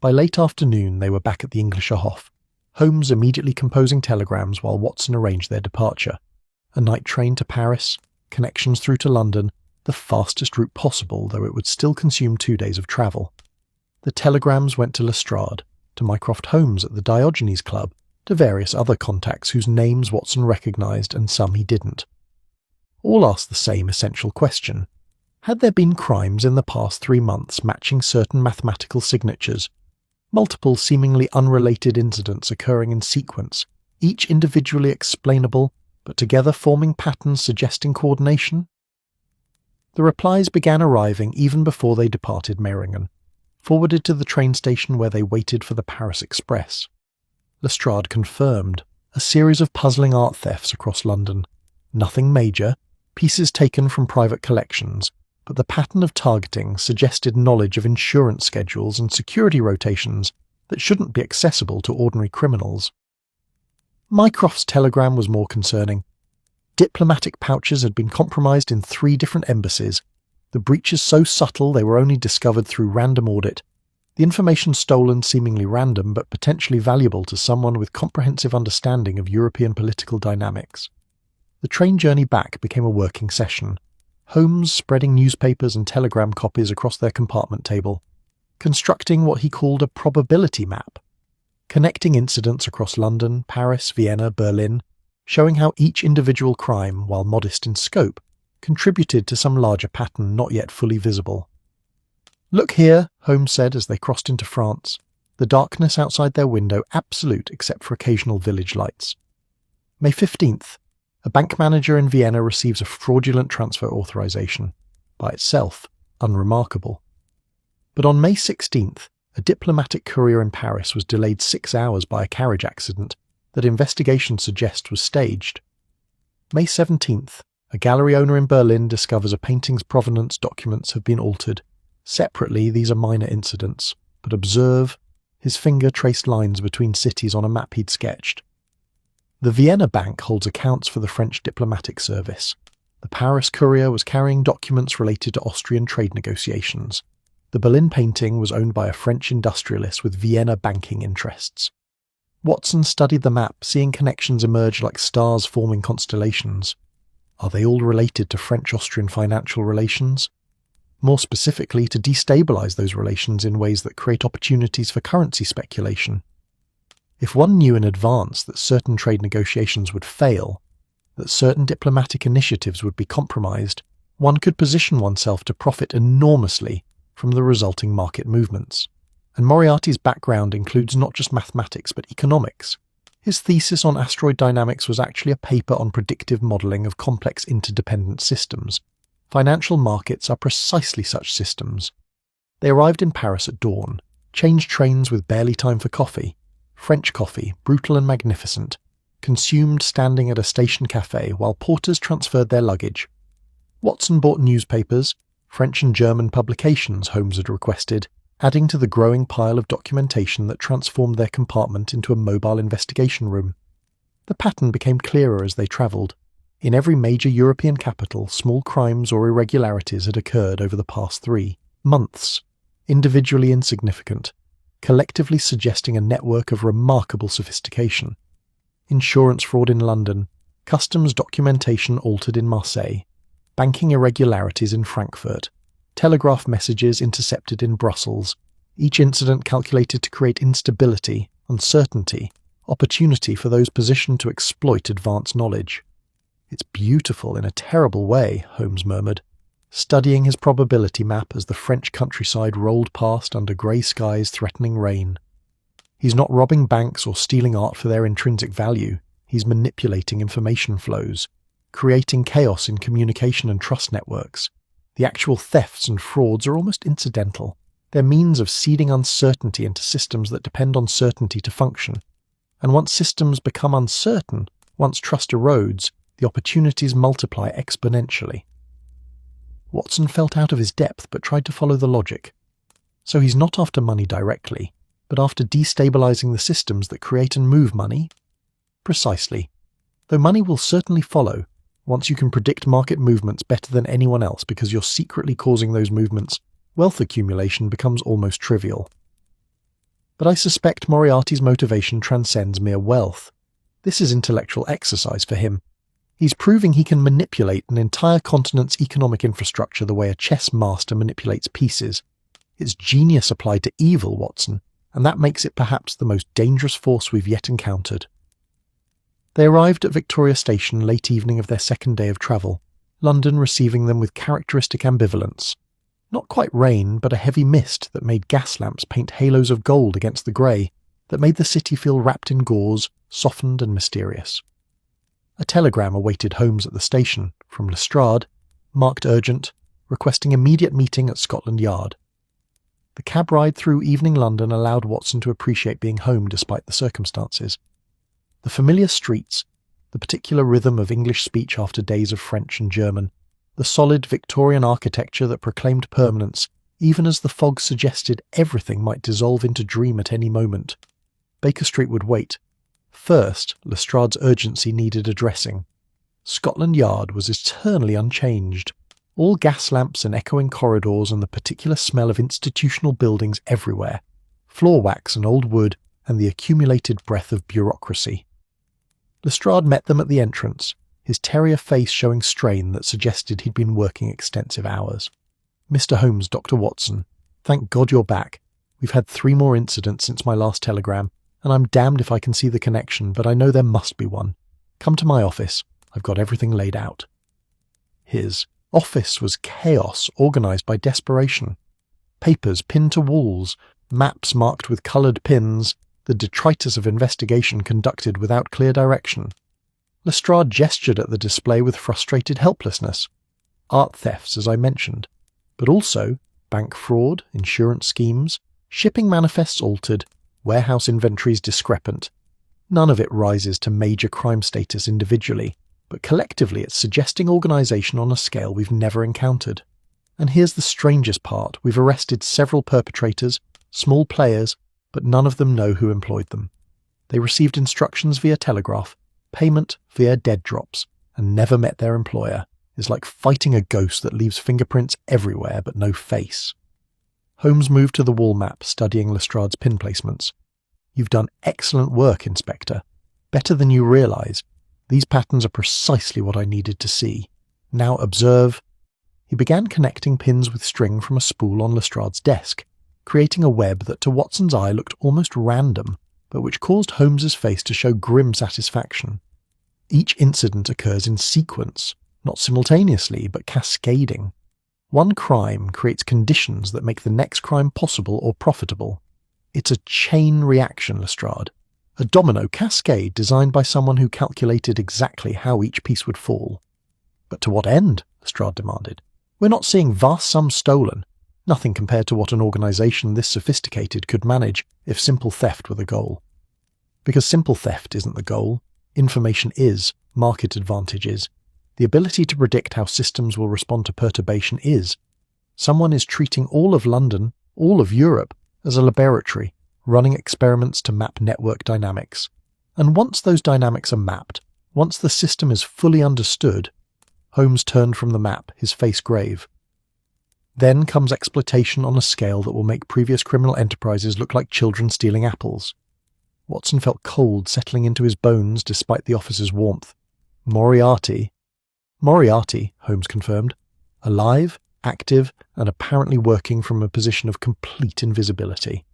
By late afternoon they were back at the Englischer Hof, Holmes immediately composing telegrams while Watson arranged their departure. A night train to Paris, connections through to London, the fastest route possible, though it would still consume 2 days of travel. The telegrams went to Lestrade, to Mycroft Holmes at the Diogenes Club, to various other contacts whose names Watson recognised and some he didn't. All asked the same essential question. Had there been crimes in the past 3 months matching certain mathematical signatures? Multiple seemingly unrelated incidents occurring in sequence, each individually explainable, but together forming patterns suggesting coordination? The replies began arriving even before they departed Meiringen, forwarded to the train station where they waited for the Paris Express. Lestrade confirmed a series of puzzling art thefts across London. Nothing major, pieces taken from private collections, but the pattern of targeting suggested knowledge of insurance schedules and security rotations that shouldn't be accessible to ordinary criminals. Mycroft's telegram was more concerning. Diplomatic pouches had been compromised in 3 different embassies, the breaches so subtle they were only discovered through random audit, the information stolen seemingly random but potentially valuable to someone with comprehensive understanding of European political dynamics. The train journey back became a working session, Holmes spreading newspapers and telegram copies across their compartment table, constructing what he called a probability map, connecting incidents across London, Paris, Vienna, Berlin, showing how each individual crime, while modest in scope, contributed to some larger pattern not yet fully visible. "Look here," Holmes said as they crossed into France, the darkness outside their window absolute except for occasional village lights. May 15th, a bank manager in Vienna receives a fraudulent transfer authorization, by itself unremarkable. But on May 16th, a diplomatic courier in Paris was delayed 6 hours by a carriage accident that investigations suggest was staged. May 17th, a gallery owner in Berlin discovers a painting's provenance documents have been altered. Separately, these are minor incidents, but observe, his finger traced lines between cities on a map he'd sketched. The Vienna bank holds accounts for the French diplomatic service. The Paris courier was carrying documents related to Austrian trade negotiations. The Berlin painting was owned by a French industrialist with Vienna banking interests. Watson studied the map, seeing connections emerge like stars forming constellations. Are they all related to French-Austrian financial relations? More specifically, to destabilize those relations in ways that create opportunities for currency speculation. If one knew in advance that certain trade negotiations would fail, that certain diplomatic initiatives would be compromised, one could position oneself to profit enormously from the resulting market movements. And Moriarty's background includes not just mathematics but economics. His thesis on asteroid dynamics was actually a paper on predictive modelling of complex interdependent systems. Financial markets are precisely such systems. They arrived in Paris at dawn, changed trains with barely time for coffee, French coffee, brutal and magnificent, consumed standing at a station cafe while porters transferred their luggage. Watson bought newspapers, French and German publications Holmes had requested, adding to the growing pile of documentation that transformed their compartment into a mobile investigation room. The pattern became clearer as they travelled. In every major European capital, small crimes or irregularities had occurred over the past 3 months, individually insignificant, collectively suggesting a network of remarkable sophistication. Insurance fraud in London, customs documentation altered in Marseille, banking irregularities in Frankfurt, telegraph messages intercepted in Brussels, each incident calculated to create instability, uncertainty, opportunity for those positioned to exploit advanced knowledge. "It's beautiful in a terrible way," Holmes murmured, studying his probability map as the French countryside rolled past under grey skies threatening rain. He's not robbing banks or stealing art for their intrinsic value. He's manipulating information flows, creating chaos in communication and trust networks. The actual thefts and frauds are almost incidental. They're means of seeding uncertainty into systems that depend on certainty to function. And once systems become uncertain, once trust erodes, the opportunities multiply exponentially. Watson felt out of his depth but tried to follow the logic. So he's not after money directly, but after destabilizing the systems that create and move money? Precisely. Though money will certainly follow, once you can predict market movements better than anyone else because you're secretly causing those movements, wealth accumulation becomes almost trivial. But I suspect Moriarty's motivation transcends mere wealth. This is intellectual exercise for him. He's proving he can manipulate an entire continent's economic infrastructure the way a chess master manipulates pieces. It's genius applied to evil, Watson, and that makes it perhaps the most dangerous force we've yet encountered. They arrived at Victoria Station late evening of their second day of travel, London receiving them with characteristic ambivalence. Not quite rain, but a heavy mist that made gas lamps paint halos of gold against the grey, that made the city feel wrapped in gauze, softened and mysterious. A telegram awaited Holmes at the station, from Lestrade, marked urgent, requesting immediate meeting at Scotland Yard. The cab ride through evening London allowed Watson to appreciate being home despite the circumstances. The familiar streets, the particular rhythm of English speech after days of French and German, the solid Victorian architecture that proclaimed permanence, even as the fog suggested everything might dissolve into dream at any moment. Baker Street would wait. First, Lestrade's urgency needed addressing. Scotland Yard was eternally unchanged. All gas lamps and echoing corridors and the particular smell of institutional buildings everywhere, floor wax and old wood and the accumulated breath of bureaucracy. Lestrade met them at the entrance, his terrier face showing strain that suggested he'd been working extensive hours. "Mr. Holmes, Dr. Watson, thank God you're back. We've had 3 more incidents since my last telegram, and I'm damned if I can see the connection, but I know there must be one. Come to my office. I've got everything laid out." His office was chaos organised by desperation. Papers pinned to walls, maps marked with coloured pins, the detritus of investigation conducted without clear direction. Lestrade gestured at the display with frustrated helplessness. Art thefts, as I mentioned, but also bank fraud, insurance schemes, shipping manifests altered, warehouse inventories discrepant. None of it rises to major crime status individually, but collectively it's suggesting organisation on a scale we've never encountered. And here's the strangest part: we've arrested several perpetrators, small players, but none of them know who employed them. They received instructions via telegraph, payment via dead drops, and never met their employer. It's like fighting a ghost that leaves fingerprints everywhere but no face. Holmes moved to the wall map, studying Lestrade's pin placements. "You've done excellent work, Inspector. Better than you realise. These patterns are precisely what I needed to see. Now observe." He began connecting pins with string from a spool on Lestrade's desk, creating a web that to Watson's eye looked almost random, but which caused Holmes's face to show grim satisfaction. Each incident occurs in sequence, not simultaneously, but cascading. One crime creates conditions that make the next crime possible or profitable. It's a chain reaction, Lestrade. A domino cascade designed by someone who calculated exactly how each piece would fall. "But to what end?" Lestrade demanded. "We're not seeing vast sums stolen. Nothing compared to what an organisation this sophisticated could manage if simple theft were the goal. Because simple theft isn't the goal. Information is, market advantage is. The ability to predict how systems will respond to perturbation is. Someone is treating all of London, all of Europe, as a laboratory, running experiments to map network dynamics. And once those dynamics are mapped, once the system is fully understood," Holmes turned from the map, his face grave. "Then comes exploitation on a scale that will make previous criminal enterprises look like children stealing apples." Watson felt cold settling into his bones despite the officer's warmth. "Moriarty," Holmes confirmed. "Alive, active, and apparently working from a position of complete invisibility.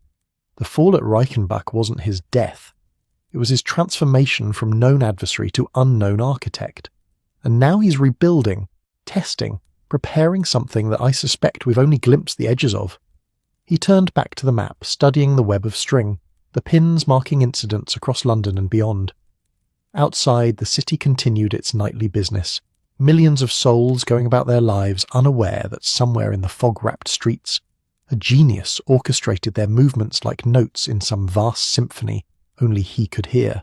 The fall at Reichenbach wasn't his death. It was his transformation from known adversary to unknown architect. And now he's rebuilding, testing, preparing something that I suspect we've only glimpsed the edges of." He turned back to the map, studying the web of string, the pins marking incidents across London and beyond. Outside, the city continued its nightly business. Millions of souls going about their lives unaware that somewhere in the fog-wrapped streets, a genius orchestrated their movements like notes in some vast symphony only he could hear.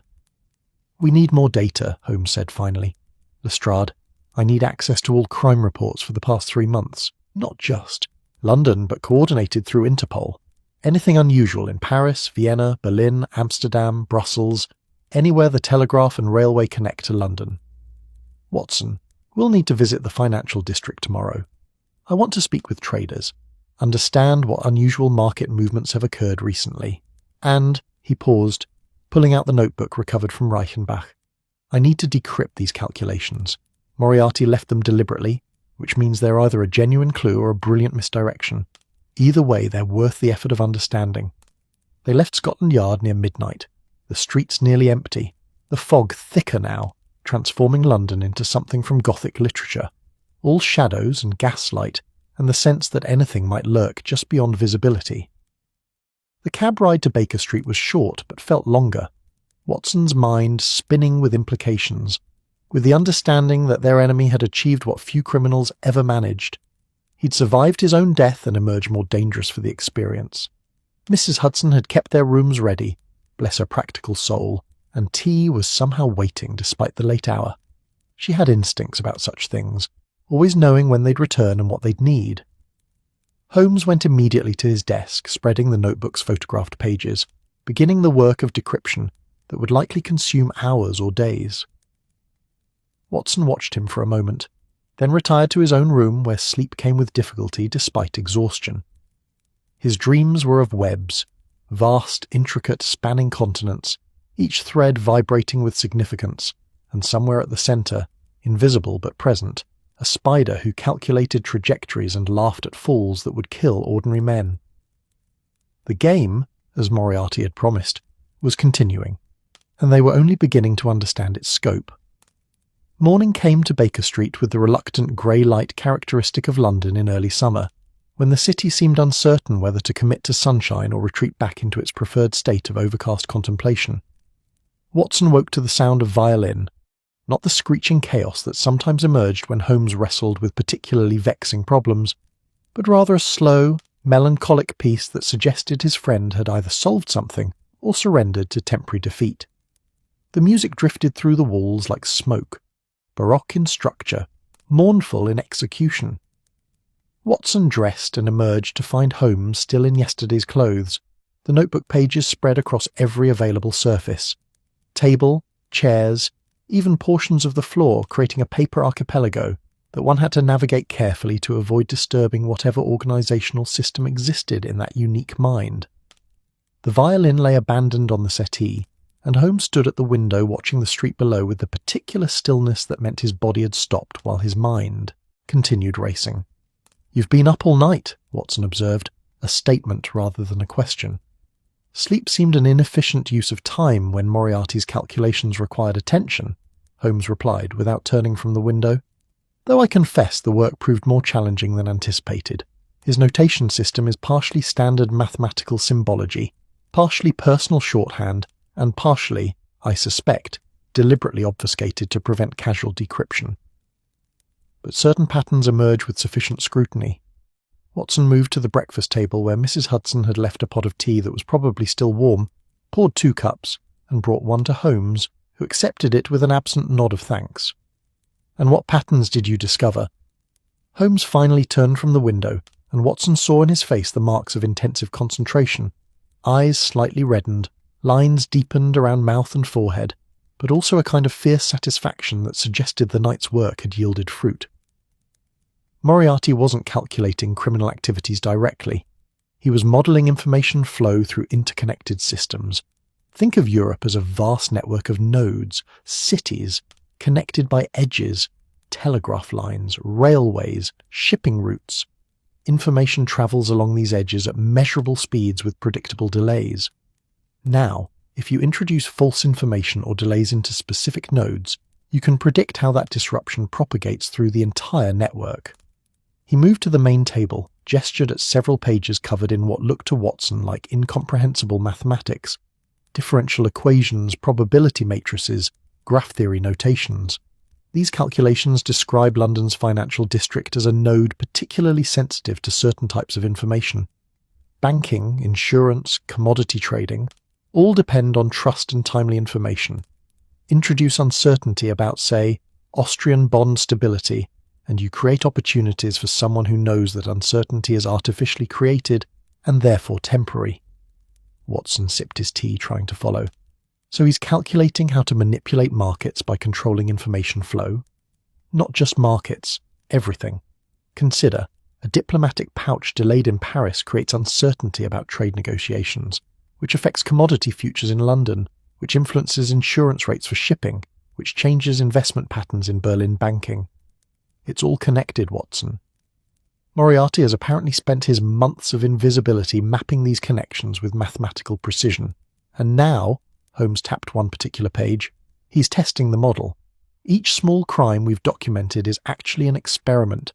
"We need more data," Holmes said finally. "Lestrade, I need access to all crime reports for the past 3 months. Not just London, but coordinated through Interpol. Anything unusual in Paris, Vienna, Berlin, Amsterdam, Brussels, anywhere the telegraph and railway connect to London. Watson, we'll need to visit the financial district tomorrow. I want to speak with traders, understand what unusual market movements have occurred recently. And," he paused, pulling out the notebook recovered from Reichenbach, "I need to decrypt these calculations. Moriarty left them deliberately, which means they're either a genuine clue or a brilliant misdirection. Either way, they're worth the effort of understanding." They left Scotland Yard near midnight, the streets nearly empty, the fog thicker now, transforming London into something from Gothic literature, all shadows and gaslight, and the sense that anything might lurk just beyond visibility. The cab ride to Baker Street was short, but felt longer, Watson's mind spinning with implications, with the understanding that their enemy had achieved what few criminals ever managed. He'd survived his own death and emerged more dangerous for the experience. Mrs. Hudson had kept their rooms ready, bless her practical soul, and tea was somehow waiting despite the late hour. She had instincts about such things, always knowing when they'd return and what they'd need. Holmes went immediately to his desk, spreading the notebook's photographed pages, beginning the work of decryption that would likely consume hours or days. Watson watched him for a moment, then retired to his own room where sleep came with difficulty despite exhaustion. His dreams were of webs, vast, intricate, spanning continents, each thread vibrating with significance, and somewhere at the centre, invisible but present, a spider who calculated trajectories and laughed at falls that would kill ordinary men. The game, as Moriarty had promised, was continuing, and they were only beginning to understand its scope. Morning came to Baker Street with the reluctant grey light characteristic of London in early summer, when the city seemed uncertain whether to commit to sunshine or retreat back into its preferred state of overcast contemplation. Watson woke to the sound of violin, not the screeching chaos that sometimes emerged when Holmes wrestled with particularly vexing problems, but rather a slow, melancholic piece that suggested his friend had either solved something or surrendered to temporary defeat. The music drifted through the walls like smoke, baroque in structure, mournful in execution. Watson dressed and emerged to find Holmes still in yesterday's clothes, the notebook pages spread across every available surface. Table, chairs, even portions of the floor creating a paper archipelago that one had to navigate carefully to avoid disturbing whatever organisational system existed in that unique mind. The violin lay abandoned on the settee, and Holmes stood at the window watching the street below with the particular stillness that meant his body had stopped while his mind continued racing. "You've been up all night," Watson observed, a statement rather than a question. Sleep seemed an inefficient use of time when Moriarty's calculations required attention, Holmes replied without turning from the window. Though I confess the work proved more challenging than anticipated. His notation system is partially standard mathematical symbology, partially personal shorthand, and partially, I suspect, deliberately obfuscated to prevent casual decryption. But certain patterns emerge with sufficient scrutiny. Watson moved to the breakfast table where Mrs. Hudson had left a pot of tea that was probably still warm, poured 2 cups, and brought one to Holmes, who accepted it with an absent nod of thanks. "And what patterns did you discover?" Holmes finally turned from the window, and Watson saw in his face the marks of intensive concentration. Eyes slightly reddened, lines deepened around mouth and forehead, but also a kind of fierce satisfaction that suggested the night's work had yielded fruit. Moriarty wasn't calculating criminal activities directly. He was modelling information flow through interconnected systems. Think of Europe as a vast network of nodes, cities, connected by edges, telegraph lines, railways, shipping routes. Information travels along these edges at measurable speeds with predictable delays. Now, if you introduce false information or delays into specific nodes, you can predict how that disruption propagates through the entire network. He moved to the main table, gestured at several pages covered in what looked to Watson like incomprehensible mathematics, differential equations, probability matrices, graph theory notations. These calculations describe London's financial district as a node particularly sensitive to certain types of information. Banking, insurance, commodity trading, all depend on trust and timely information. Introduce uncertainty about, say, Austrian bond stability, and you create opportunities for someone who knows that uncertainty is artificially created and therefore temporary. Watson sipped his tea, trying to follow. So he's calculating how to manipulate markets by controlling information flow? Not just markets, everything. Consider, a diplomatic pouch delayed in Paris creates uncertainty about trade negotiations, which affects commodity futures in London, which influences insurance rates for shipping, which changes investment patterns in Berlin banking. It's all connected, Watson. Moriarty has apparently spent his months of invisibility mapping these connections with mathematical precision, and now, Holmes tapped one particular page, he's testing the model. Each small crime we've documented is actually an experiment.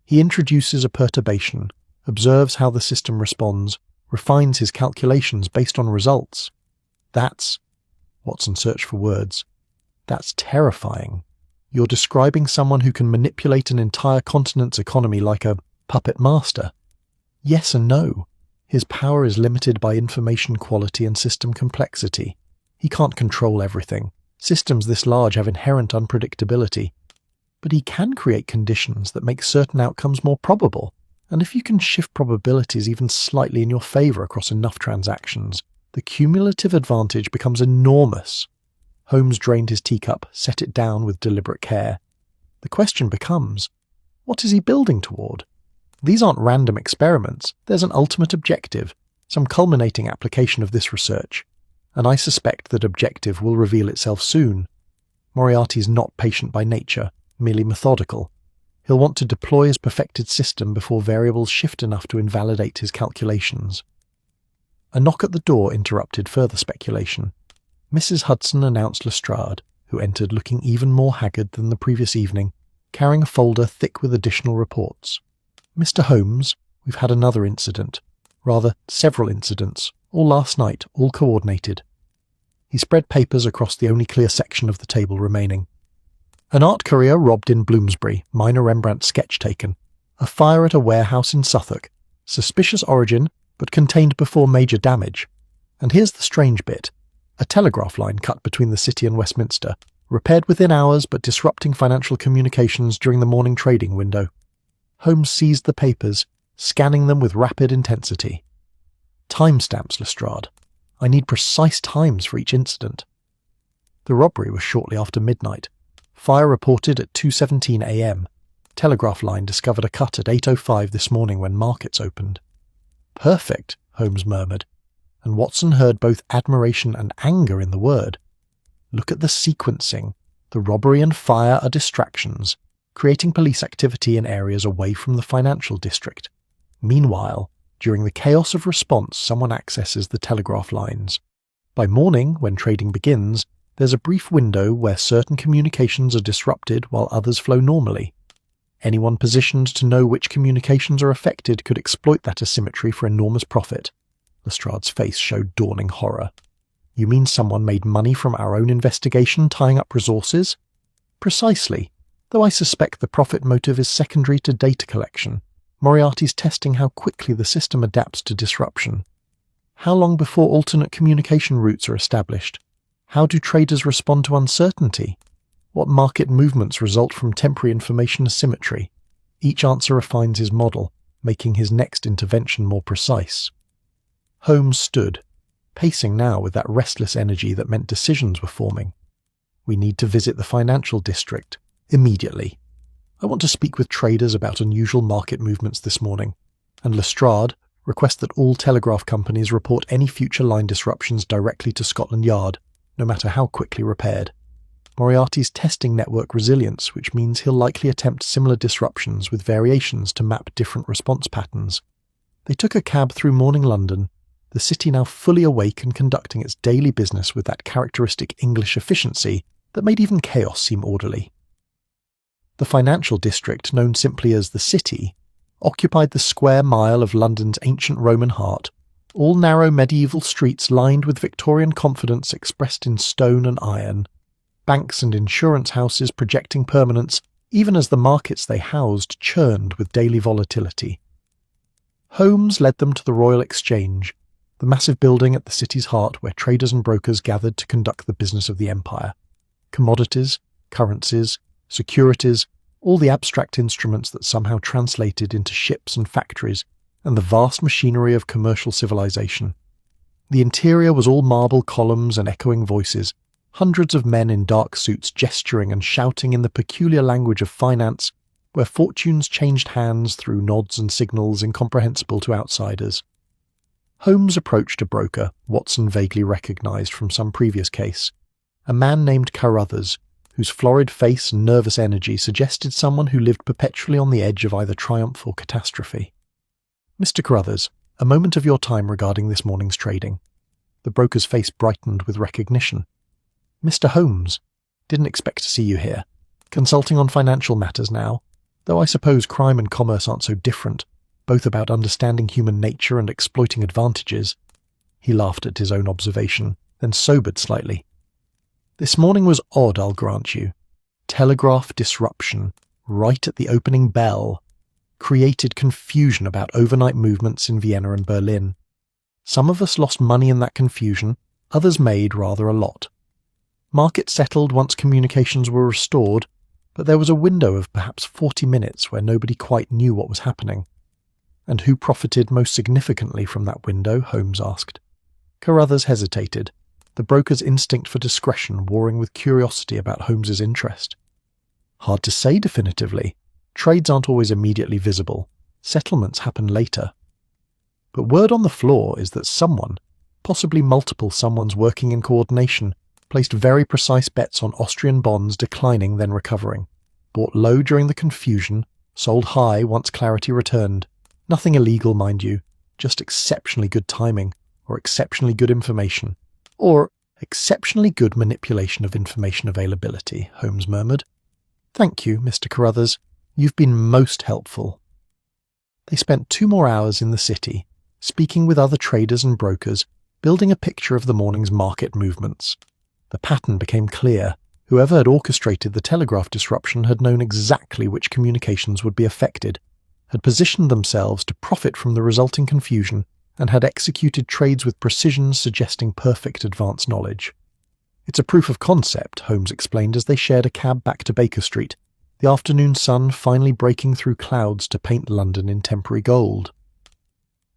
He introduces a perturbation, observes how the system responds, refines his calculations based on results. That's, Watson searched for words, that's terrifying. You're describing someone who can manipulate an entire continent's economy like a puppet master. Yes and no. His power is limited by information quality and system complexity. He can't control everything. Systems this large have inherent unpredictability. But he can create conditions that make certain outcomes more probable, and if you can shift probabilities even slightly in your favour across enough transactions, the cumulative advantage becomes enormous. Holmes drained his teacup, set it down with deliberate care. The question becomes, what is he building toward? These aren't random experiments. There's an ultimate objective, some culminating application of this research, and I suspect that objective will reveal itself soon. Moriarty's not patient by nature, merely methodical. He'll want to deploy his perfected system before variables shift enough to invalidate his calculations. A knock at the door interrupted further speculation. Mrs. Hudson announced Lestrade, who entered looking even more haggard than the previous evening, carrying a folder thick with additional reports. "Mr. Holmes, we've had another incident. Rather, several incidents, all last night, all coordinated." He spread papers across the only clear section of the table remaining. An art courier robbed in Bloomsbury, minor Rembrandt sketch taken. A fire at a warehouse in Suffolk. Suspicious origin, but contained before major damage. And here's the strange bit. A telegraph line cut between the city and Westminster, repaired within hours but disrupting financial communications during the morning trading window. Holmes seized the papers, scanning them with rapid intensity. "Timestamps, Lestrade. I need precise times for each incident." The robbery was shortly after midnight. Fire reported at 2:17 a.m. Telegraph line discovered a cut at 8:05 this morning when markets opened. "Perfect," Holmes murmured, and Watson heard both admiration and anger in the word. "Look at the sequencing. The robbery and fire are distractions, creating police activity in areas away from the financial district. Meanwhile, during the chaos of response, someone accesses the telegraph lines. By morning, when trading begins, there's a brief window where certain communications are disrupted while others flow normally. Anyone positioned to know which communications are affected could exploit that asymmetry for enormous profit." Lestrade's face showed dawning horror. "You mean someone made money from our own investigation tying up resources?" "Precisely, though I suspect the profit motive is secondary to data collection. Moriarty's testing how quickly the system adapts to disruption. How long before alternate communication routes are established? How do traders respond to uncertainty? What market movements result from temporary information asymmetry? Each answer refines his model, making his next intervention more precise." Holmes stood, pacing now with that restless energy that meant decisions were forming. "We need to visit the financial district, immediately. I want to speak with traders about unusual market movements this morning, and Lestrade, request that all telegraph companies report any future line disruptions directly to Scotland Yard, no matter how quickly repaired. Moriarty's testing network resilience, which means he'll likely attempt similar disruptions with variations to map different response patterns." They took a cab through morning London, the city now fully awake and conducting its daily business with that characteristic English efficiency that made even chaos seem orderly. The financial district, known simply as the City, occupied the square mile of London's ancient Roman heart, all narrow medieval streets lined with Victorian confidence expressed in stone and iron, banks and insurance houses projecting permanence even as the markets they housed churned with daily volatility. Holmes led them to the Royal Exchange, the massive building at the city's heart where traders and brokers gathered to conduct the business of the empire. Commodities, currencies, securities, all the abstract instruments that somehow translated into ships and factories, and the vast machinery of commercial civilization. The interior was all marble columns and echoing voices, hundreds of men in dark suits gesturing and shouting in the peculiar language of finance, where fortunes changed hands through nods and signals incomprehensible to outsiders. Holmes approached a broker Watson vaguely recognised from some previous case, a man named Carruthers, whose florid face and nervous energy suggested someone who lived perpetually on the edge of either triumph or catastrophe. "Mr. Carruthers, a moment of your time regarding this morning's trading." The broker's face brightened with recognition. "Mr. Holmes, didn't expect to see you here. Consulting on financial matters now, though I suppose crime and commerce aren't so different, both about understanding human nature and exploiting advantages." He laughed at his own observation, then sobered slightly. "This morning was odd, I'll grant you. Telegraph disruption, right at the opening bell, created confusion about overnight movements in Vienna and Berlin. Some of us lost money in that confusion, Others made rather a lot. Markets settled once communications were restored, but there was a window of perhaps 40 minutes where nobody quite knew what was happening. And who profited most significantly from that window? Holmes asked. Carruthers hesitated, the broker's instinct for discretion warring with curiosity about Holmes's interest. Hard to say definitively. Trades aren't always immediately visible. Settlements happen later. But word on the floor is that someone, possibly multiple someones working in coordination, placed very precise bets on Austrian bonds declining then recovering, bought low during the confusion, sold high once clarity returned. Nothing illegal, mind you, just exceptionally good timing, or exceptionally good information, or exceptionally good manipulation of information availability, Holmes murmured. Thank you, Mr. Carruthers. You've been most helpful. They spent 2 more hours in the city, speaking with other traders and brokers, building a picture of the morning's market movements. The pattern became clear. Whoever had orchestrated the telegraph disruption had known exactly which communications would be affected, had positioned themselves to profit from the resulting confusion, and had executed trades with precision suggesting perfect advance knowledge. It's a proof of concept, Holmes explained as they shared a cab back to Baker Street, the afternoon sun finally breaking through clouds to paint London in temporary gold.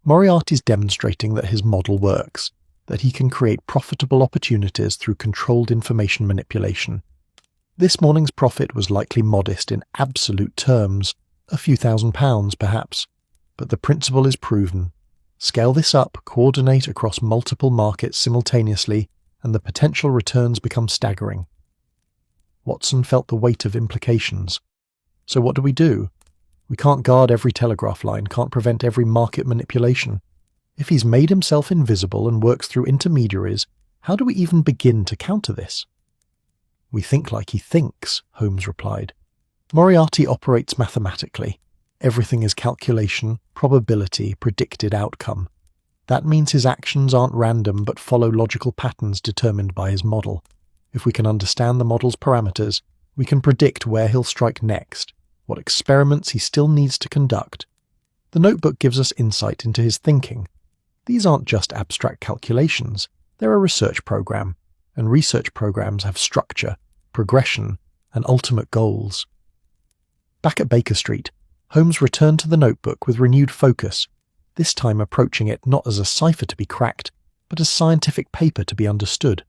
Moriarty's demonstrating that his model works, that he can create profitable opportunities through controlled information manipulation. This morning's profit was likely modest in absolute terms, a few £1,000s perhaps, but the principle is proven. Scale this up, coordinate across multiple markets simultaneously, and the potential returns become staggering. Watson felt the weight of implications. So what do? We can't guard every telegraph line, can't prevent every market manipulation. If he's made himself invisible and works through intermediaries, how do we even begin to counter this? We think like he thinks, Holmes replied. Moriarty operates mathematically. Everything is calculation, probability, predicted outcome. That means his actions aren't random but follow logical patterns determined by his model. If we can understand the model's parameters, we can predict where he'll strike next, what experiments he still needs to conduct. The notebook gives us insight into his thinking. These aren't just abstract calculations, they're a research program, and research programs have structure, progression, and ultimate goals. Back at Baker Street, Holmes returned to the notebook with renewed focus, this time approaching it not as a cipher to be cracked, but as scientific paper to be understood.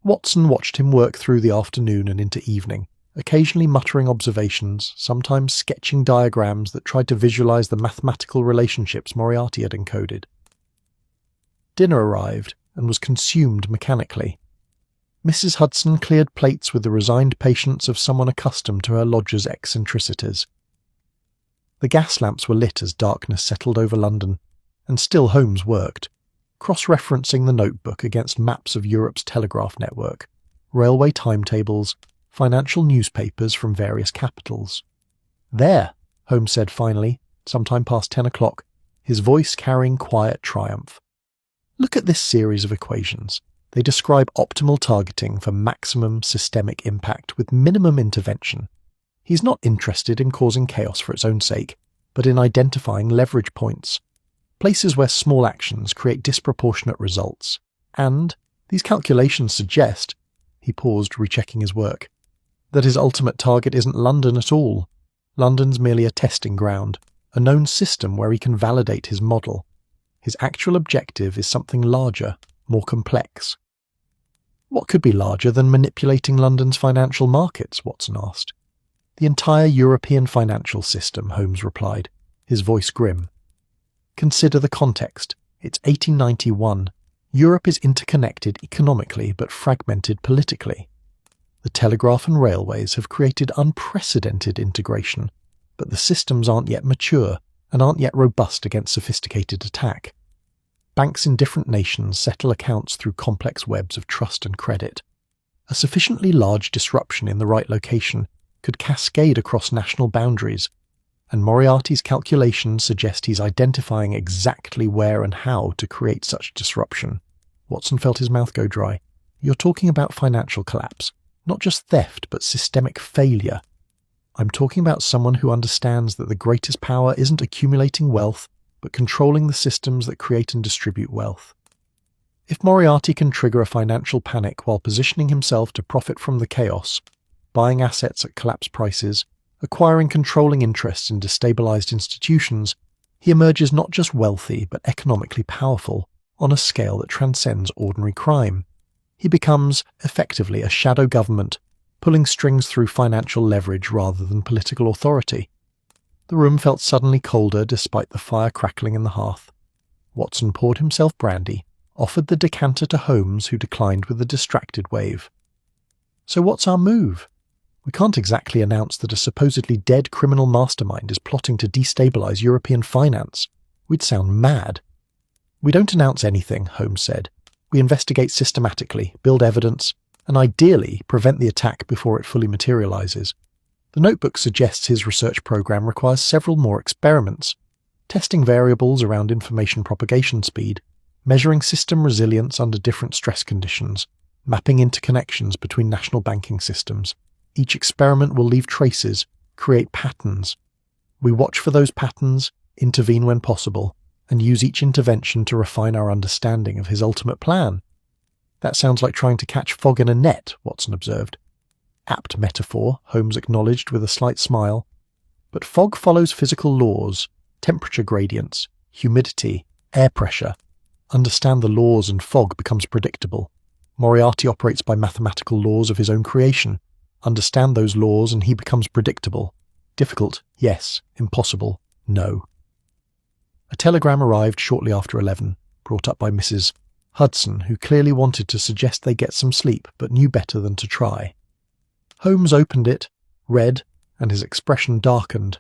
Watson watched him work through the afternoon and into evening, occasionally muttering observations, sometimes sketching diagrams that tried to visualize the mathematical relationships Moriarty had encoded. Dinner arrived and was consumed mechanically. Mrs. Hudson cleared plates with the resigned patience of someone accustomed to her lodger's eccentricities. The gas lamps were lit as darkness settled over London, and still Holmes worked, cross-referencing the notebook against maps of Europe's telegraph network, railway timetables, financial newspapers from various capitals. There, Holmes said finally, sometime past 10 o'clock, his voice carrying quiet triumph. Look at this series of equations. They describe optimal targeting for maximum systemic impact with minimum intervention. He's not interested in causing chaos for its own sake, but in identifying leverage points, places where small actions create disproportionate results. And these calculations suggest, he paused, rechecking his work, that his ultimate target isn't London at all. London's merely a testing ground, a known system where he can validate his model. His actual objective is something larger, more complex. What could be larger than manipulating London's financial markets? Watson asked. The entire European financial system, Holmes replied, his voice grim. Consider the context. It's 1891. Europe is interconnected economically but fragmented politically. The telegraph and railways have created unprecedented integration, but the systems aren't yet mature and aren't yet robust against sophisticated attack. Banks in different nations settle accounts through complex webs of trust and credit. A sufficiently large disruption in the right location could cascade across national boundaries, and Moriarty's calculations suggest he's identifying exactly where and how to create such disruption. Watson felt his mouth go dry. You're talking about financial collapse, not just theft but systemic failure. I'm talking about someone who understands that the greatest power isn't accumulating wealth, but controlling the systems that create and distribute wealth. If Moriarty can trigger a financial panic while positioning himself to profit from the chaos, buying assets at collapsed prices, acquiring controlling interests in destabilized institutions, he emerges not just wealthy but economically powerful on a scale that transcends ordinary crime. He becomes, effectively, a shadow government, pulling strings through financial leverage rather than political authority. The room felt suddenly colder despite the fire crackling in the hearth. Watson poured himself brandy, offered the decanter to Holmes, who declined with a distracted wave. "So what's our move? We can't exactly announce that a supposedly dead criminal mastermind is plotting to destabilize European finance. We'd sound mad." "We don't announce anything," Holmes said. "We investigate systematically, build evidence, and ideally prevent the attack before it fully materializes. The notebook suggests his research program requires several more experiments, testing variables around information propagation speed, measuring system resilience under different stress conditions, mapping interconnections between national banking systems. Each experiment will leave traces, create patterns. We watch for those patterns, intervene when possible, and use each intervention to refine our understanding of his ultimate plan." "That sounds like trying to catch fog in a net," Watson observed. "Apt metaphor," Holmes acknowledged with a slight smile. "But fog follows physical laws, temperature gradients, humidity, air pressure. Understand the laws and fog becomes predictable. Moriarty operates by mathematical laws of his own creation. Understand those laws and he becomes predictable. Difficult, yes. Impossible, no." A telegram arrived shortly after 11, brought up by Mrs. Hudson, who clearly wanted to suggest they get some sleep, but knew better than to try. Holmes opened it, read, and his expression darkened.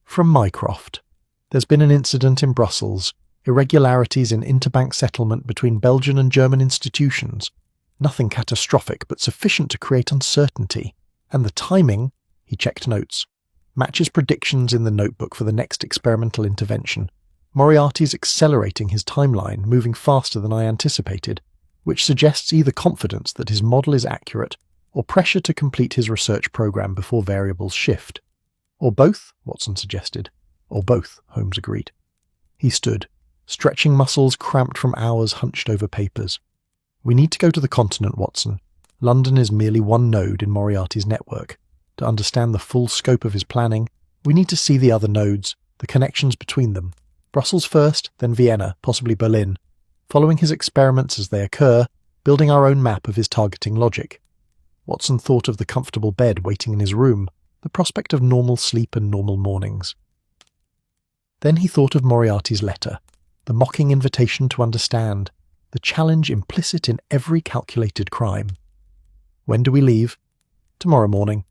"From Mycroft. There's been an incident in Brussels. Irregularities in interbank settlement between Belgian and German institutions. Nothing catastrophic, but sufficient to create uncertainty. And the timing," he checked notes, "matches predictions in the notebook for the next experimental intervention. Moriarty's accelerating his timeline, moving faster than I anticipated, which suggests either confidence that his model is accurate or pressure to complete his research program before variables shift." "Or both," Watson suggested. "Or both," Holmes agreed. He stood, stretching muscles cramped from hours hunched over papers. "We need to go to the continent, Watson. London is merely one node in Moriarty's network. To understand the full scope of his planning, we need to see the other nodes, the connections between them. Brussels first, then Vienna, possibly Berlin. Following his experiments as they occur, building our own map of his targeting logic." Watson thought of the comfortable bed waiting in his room, the prospect of normal sleep and normal mornings. Then he thought of Moriarty's letter, the mocking invitation to understand, the challenge implicit in every calculated crime. "When do we leave?" "Tomorrow morning.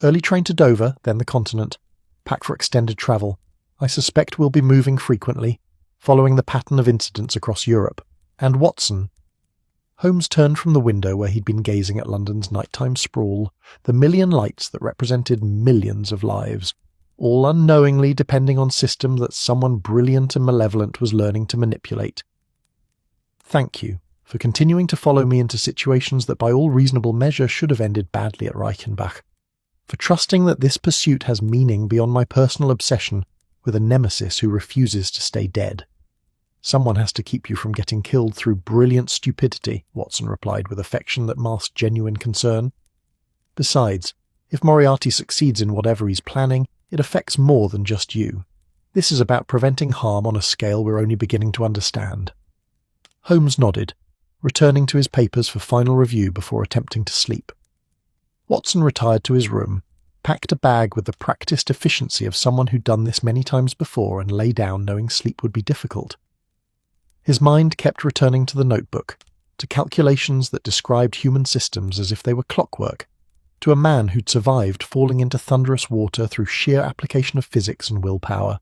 Early train to Dover, then the continent. Pack for extended travel. I suspect we'll be moving frequently, following the pattern of incidents across Europe. And Watson." Holmes turned from the window where he'd been gazing at London's nighttime sprawl, the million lights that represented millions of lives, all unknowingly depending on system that someone brilliant and malevolent was learning to manipulate. "Thank you for continuing to follow me into situations that by all reasonable measure should have ended badly at Reichenbach, for trusting that this pursuit has meaning beyond my personal obsession with a nemesis who refuses to stay dead." "Someone has to keep you from getting killed through brilliant stupidity," Watson replied with affection that masked genuine concern. "Besides, if Moriarty succeeds in whatever he's planning, it affects more than just you. This is about preventing harm on a scale we're only beginning to understand." Holmes nodded, returning to his papers for final review before attempting to sleep. Watson retired to his room, packed a bag with the practiced efficiency of someone who'd done this many times before, and lay down knowing sleep would be difficult. His mind kept returning to the notebook, to calculations that described human systems as if they were clockwork, to a man who'd survived falling into thunderous water through sheer application of physics and willpower.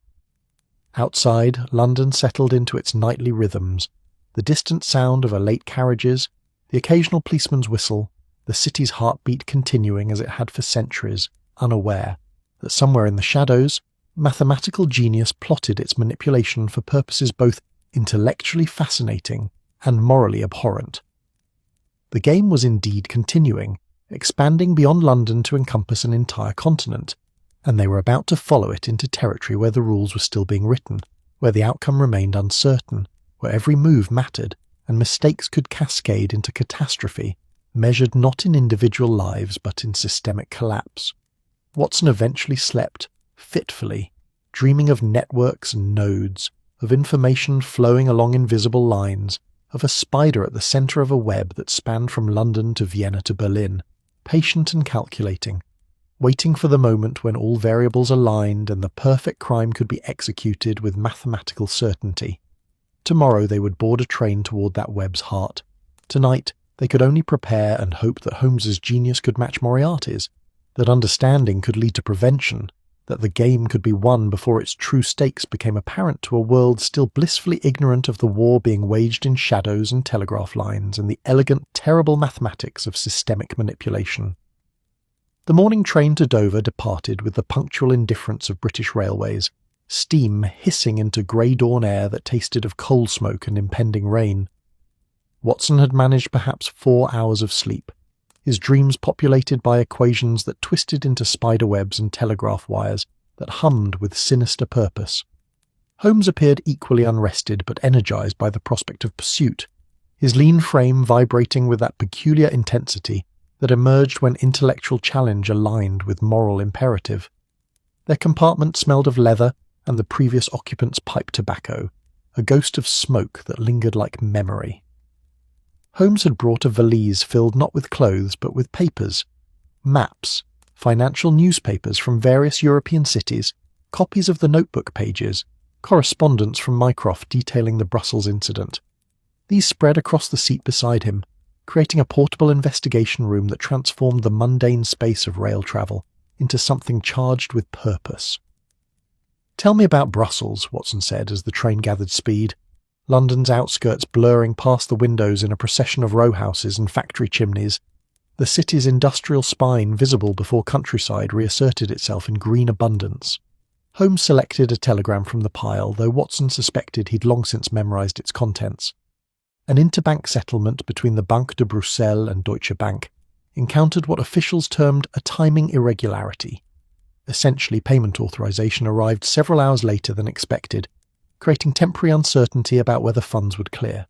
Outside, London settled into its nightly rhythms, the distant sound of elate carriages, the occasional policeman's whistle, the city's heartbeat continuing as it had for centuries, unaware that somewhere in the shadows, mathematical genius plotted its manipulation for purposes both intellectually fascinating and morally abhorrent. The game was indeed continuing, expanding beyond London to encompass an entire continent, and they were about to follow it into territory where the rules were still being written, where the outcome remained uncertain, where every move mattered, and mistakes could cascade into catastrophe, measured not in individual lives but in systemic collapse. Watson eventually slept, fitfully, dreaming of networks and nodes, of information flowing along invisible lines, of a spider at the centre of a web that spanned from London to Vienna to Berlin, patient and calculating, waiting for the moment when all variables aligned and the perfect crime could be executed with mathematical certainty. Tomorrow they would board a train toward that web's heart. Tonight they could only prepare and hope that Holmes's genius could match Moriarty's, that understanding could lead to prevention, that the game could be won before its true stakes became apparent to a world still blissfully ignorant of the war being waged in shadows and telegraph lines and the elegant, terrible mathematics of systemic manipulation. The morning train to Dover departed with the punctual indifference of British railways, steam hissing into grey dawn air that tasted of coal smoke and impending rain. Watson had managed perhaps 4 hours of sleep, his dreams populated by equations that twisted into spider webs and telegraph wires that hummed with sinister purpose. Holmes appeared equally unrested but energised by the prospect of pursuit, his lean frame vibrating with that peculiar intensity that emerged when intellectual challenge aligned with moral imperative. Their compartment smelled of leather and the previous occupant's pipe tobacco, a ghost of smoke that lingered like memory. Holmes had brought a valise filled not with clothes but with papers, maps, financial newspapers from various European cities, copies of the notebook pages, correspondence from Mycroft detailing the Brussels incident. These spread across the seat beside him, creating a portable investigation room that transformed the mundane space of rail travel into something charged with purpose. "Tell me about Brussels," Watson said as the train gathered speed, London's outskirts blurring past the windows in a procession of row houses and factory chimneys. The city's industrial spine, visible before countryside, reasserted itself in green abundance. Holmes selected a telegram from the pile, though Watson suspected he'd long since memorised its contents. An interbank settlement between the Banque de Bruxelles and Deutsche Bank encountered what officials termed a timing irregularity. Essentially, payment authorisation arrived several hours later than expected, creating temporary uncertainty about whether funds would clear.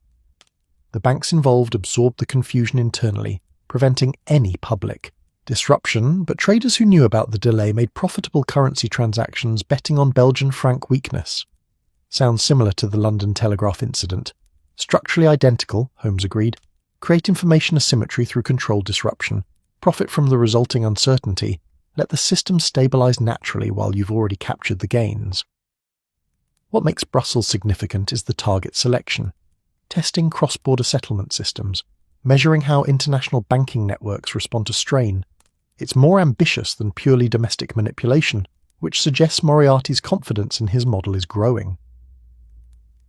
The banks involved absorbed the confusion internally, preventing any public disruption, but traders who knew about the delay made profitable currency transactions betting on Belgian franc weakness. Sounds similar to the London Telegraph incident. Structurally identical, Holmes agreed. Create information asymmetry through controlled disruption. Profit from the resulting uncertainty. Let the system stabilise naturally while you've already captured the gains. What makes Brussels significant is the target selection. Testing cross-border settlement systems. Measuring how international banking networks respond to strain. It's more ambitious than purely domestic manipulation, which suggests Moriarty's confidence in his model is growing.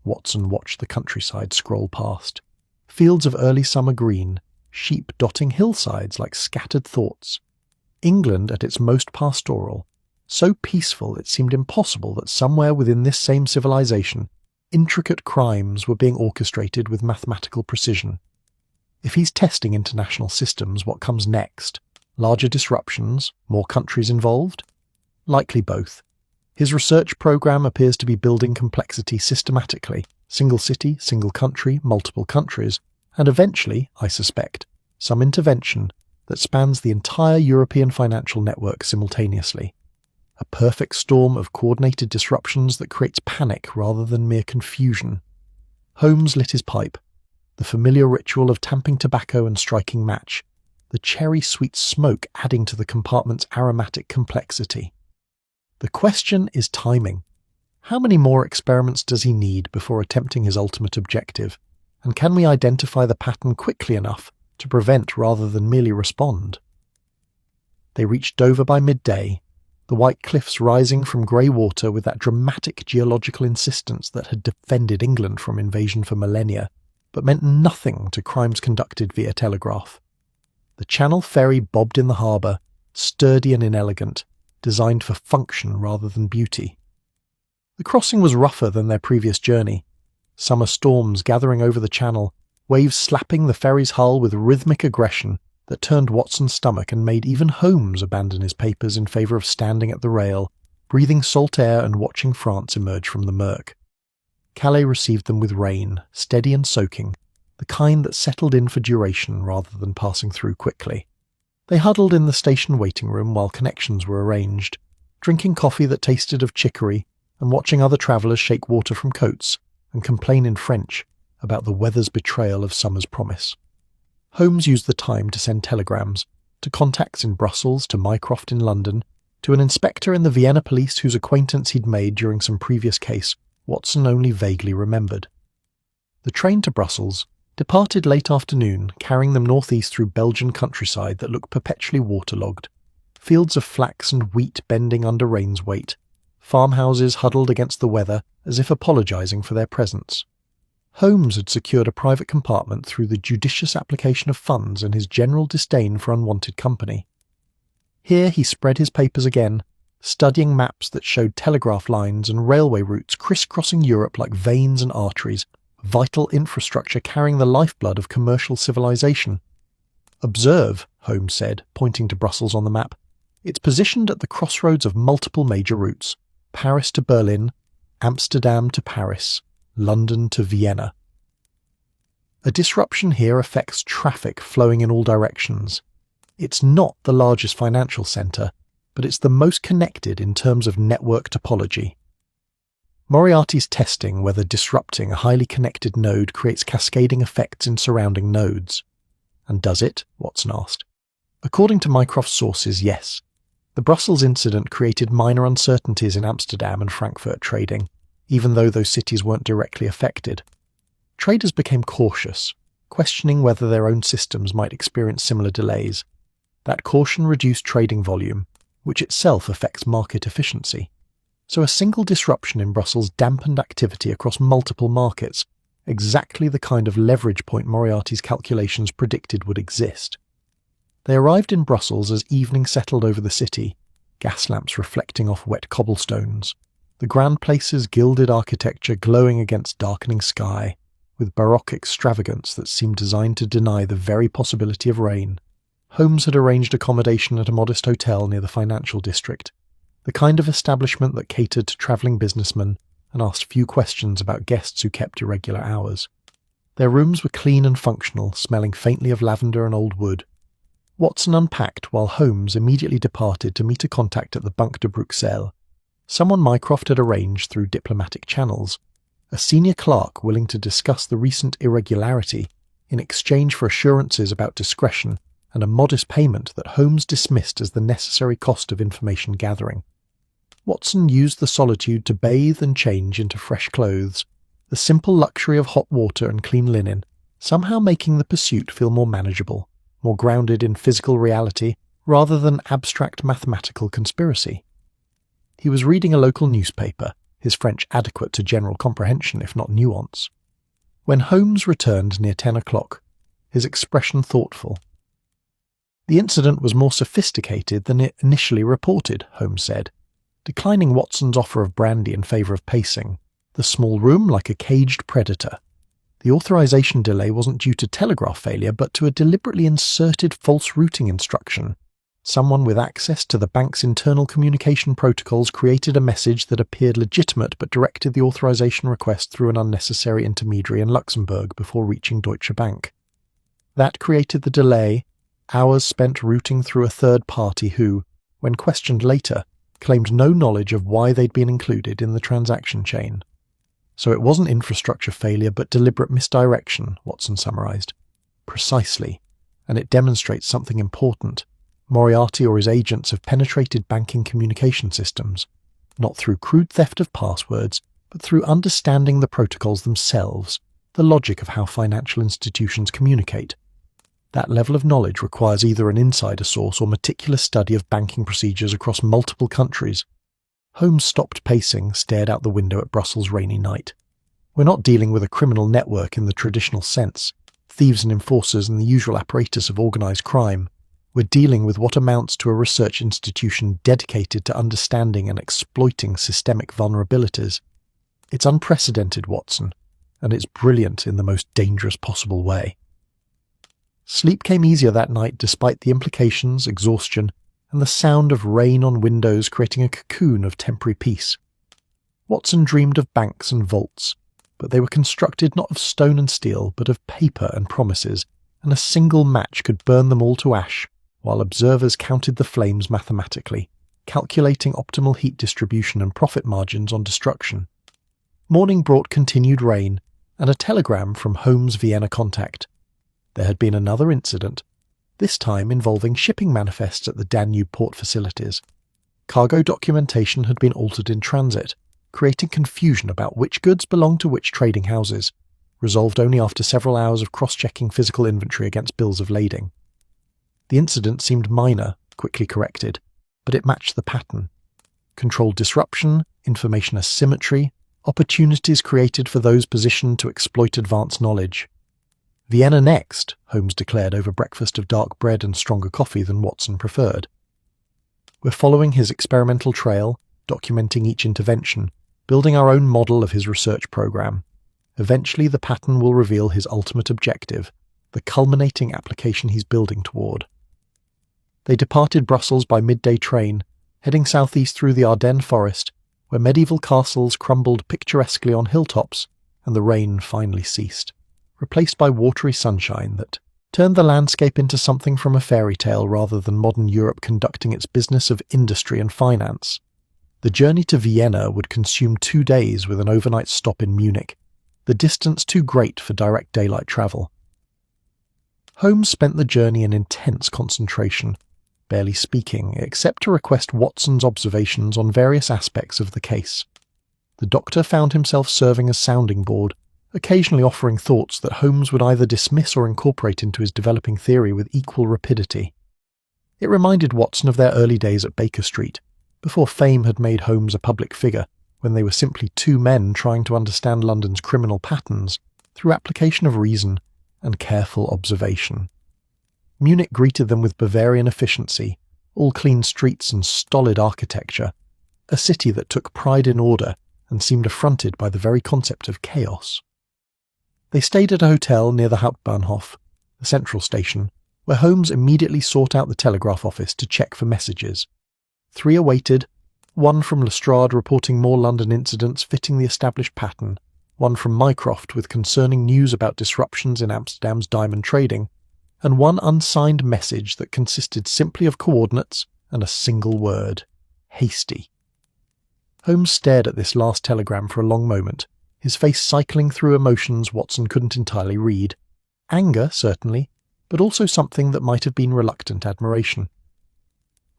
Watson watched the countryside scroll past. Fields of early summer green, sheep dotting hillsides like scattered thoughts. England at its most pastoral, so peaceful it seemed impossible that somewhere within this same civilization, intricate crimes were being orchestrated with mathematical precision. If he's testing international systems, what comes next? Larger disruptions? More countries involved? Likely both. His research program appears to be building complexity systematically, single city, single country, multiple countries, and eventually, I suspect, some intervention that spans the entire European financial network simultaneously. A perfect storm of coordinated disruptions that creates panic rather than mere confusion. Holmes lit his pipe, the familiar ritual of tamping tobacco and striking match, the cherry-sweet smoke adding to the compartment's aromatic complexity. The question is timing. How many more experiments does he need before attempting his ultimate objective? And can we identify the pattern quickly enough to prevent rather than merely respond? They reached Dover by midday, the white cliffs rising from grey water with that dramatic geological insistence that had defended England from invasion for millennia, but meant nothing to crimes conducted via telegraph. The Channel ferry bobbed in the harbour, sturdy and inelegant, designed for function rather than beauty. The crossing was rougher than their previous journey. Summer storms gathering over the channel, waves slapping the ferry's hull with rhythmic aggression that turned Watson's stomach and made even Holmes abandon his papers in favour of standing at the rail, breathing salt air and watching France emerge from the murk. Calais received them with rain, steady and soaking, the kind that settled in for duration rather than passing through quickly. They huddled in the station waiting room while connections were arranged, drinking coffee that tasted of chicory and watching other travellers shake water from coats and complain in French about the weather's betrayal of summer's promise. Holmes used the time to send telegrams to contacts in Brussels, to Mycroft in London, to an inspector in the Vienna police whose acquaintance he'd made during some previous case Watson only vaguely remembered. The train to Brussels departed late afternoon, carrying them northeast through Belgian countryside that looked perpetually waterlogged, fields of flax and wheat bending under rain's weight, farmhouses huddled against the weather as if apologising for their presence. Holmes had secured a private compartment through the judicious application of funds and his general disdain for unwanted company. Here he spread his papers again, studying maps that showed telegraph lines and railway routes crisscrossing Europe like veins and arteries, vital infrastructure carrying the lifeblood of commercial civilization. "Observe," Holmes said, pointing to Brussels on the map. "It's positioned at the crossroads of multiple major routes, Paris to Berlin, Amsterdam to Paris, London to Vienna. A disruption here affects traffic flowing in all directions. It's not the largest financial centre, but it's the most connected in terms of network topology." Moriarty's testing whether disrupting a highly connected node creates cascading effects in surrounding nodes. "And does it?" Watson asked. According to Mycroft's sources, yes. The Brussels incident created minor uncertainties in Amsterdam and Frankfurt trading, even though those cities weren't directly affected. Traders became cautious, questioning whether their own systems might experience similar delays. That caution reduced trading volume, which itself affects market efficiency. So a single disruption in Brussels dampened activity across multiple markets, exactly the kind of leverage point Moriarty's calculations predicted would exist. They arrived in Brussels as evening settled over the city, gas lamps reflecting off wet cobblestones, the grand place's gilded architecture glowing against darkening sky, with baroque extravagance that seemed designed to deny the very possibility of rain. Holmes had arranged accommodation at a modest hotel near the financial district, the kind of establishment that catered to travelling businessmen and asked few questions about guests who kept irregular hours. Their rooms were clean and functional, smelling faintly of lavender and old wood. Watson unpacked while Holmes immediately departed to meet a contact at the Banque de Bruxelles, someone Mycroft had arranged through diplomatic channels, a senior clerk willing to discuss the recent irregularity in exchange for assurances about discretion and a modest payment that Holmes dismissed as the necessary cost of information gathering. Watson used the solitude to bathe and change into fresh clothes, the simple luxury of hot water and clean linen, somehow making the pursuit feel more manageable, more grounded in physical reality rather than abstract mathematical conspiracy. He was reading a local newspaper, his French adequate to general comprehension if not nuance. When Holmes returned near 10 o'clock, his expression thoughtful. "The incident was more sophisticated than it initially reported," Holmes said, declining Watson's offer of brandy in favour of pacing, the small room like a caged predator. The authorization delay wasn't due to telegraph failure, but to a deliberately inserted false routing instruction. Someone with access to the bank's internal communication protocols created a message that appeared legitimate but directed the authorization request through an unnecessary intermediary in Luxembourg before reaching Deutsche Bank. That created the delay, hours spent routing through a third party who, when questioned later, claimed no knowledge of why they'd been included in the transaction chain. "So it wasn't infrastructure failure but deliberate misdirection," Watson summarized. "Precisely, and it demonstrates something important. Moriarty or his agents have penetrated banking communication systems, not through crude theft of passwords, but through understanding the protocols themselves, the logic of how financial institutions communicate. That level of knowledge requires either an insider source or meticulous study of banking procedures across multiple countries." Holmes stopped pacing, stared out the window at Brussels' rainy night. "We're not dealing with a criminal network in the traditional sense, thieves and enforcers and the usual apparatus of organised crime. We're dealing with what amounts to a research institution dedicated to understanding and exploiting systemic vulnerabilities. It's unprecedented, Watson, and it's brilliant in the most dangerous possible way." Sleep came easier that night despite the implications, exhaustion, and the sound of rain on windows creating a cocoon of temporary peace. Watson dreamed of banks and vaults, but they were constructed not of stone and steel, but of paper and promises, and a single match could burn them all to ash, while observers counted the flames mathematically, calculating optimal heat distribution and profit margins on destruction. Morning brought continued rain, and a telegram from Holmes' Vienna contact. There had been another incident, this time involving shipping manifests at the Danube port facilities. Cargo documentation had been altered in transit, creating confusion about which goods belonged to which trading houses, resolved only after several hours of cross-checking physical inventory against bills of lading. The incident seemed minor, quickly corrected, but it matched the pattern. Controlled disruption, information asymmetry, opportunities created for those positioned to exploit advanced knowledge. Vienna next, Holmes declared over breakfast of dark bread and stronger coffee than Watson preferred. We're following his experimental trail, documenting each intervention, building our own model of his research program. Eventually the pattern will reveal his ultimate objective, the culminating application he's building toward. They departed Brussels by midday train, heading southeast through the Ardennes forest, where medieval castles crumbled picturesquely on hilltops, and the rain finally ceased, replaced by watery sunshine that turned the landscape into something from a fairy tale rather than modern Europe conducting its business of industry and finance. The journey to Vienna would consume 2 days with an overnight stop in Munich, the distance too great for direct daylight travel. Holmes spent the journey in intense concentration, barely speaking except to request Watson's observations on various aspects of the case. The doctor found himself serving as sounding board, occasionally offering thoughts that Holmes would either dismiss or incorporate into his developing theory with equal rapidity. It reminded Watson of their early days at Baker Street, before fame had made Holmes a public figure, when they were simply two men trying to understand London's criminal patterns through application of reason and careful observation. Munich greeted them with Bavarian efficiency, all clean streets and stolid architecture, a city that took pride in order and seemed affronted by the very concept of chaos. They stayed at a hotel near the Hauptbahnhof, the central station, where Holmes immediately sought out the telegraph office to check for messages. 3 awaited, one from Lestrade reporting more London incidents fitting the established pattern, one from Mycroft with concerning news about disruptions in Amsterdam's diamond trading, and one unsigned message that consisted simply of coordinates and a single word: hasty. Holmes stared at this last telegram for a long moment, his face cycling through emotions Watson couldn't entirely read. Anger, certainly, but also something that might have been reluctant admiration.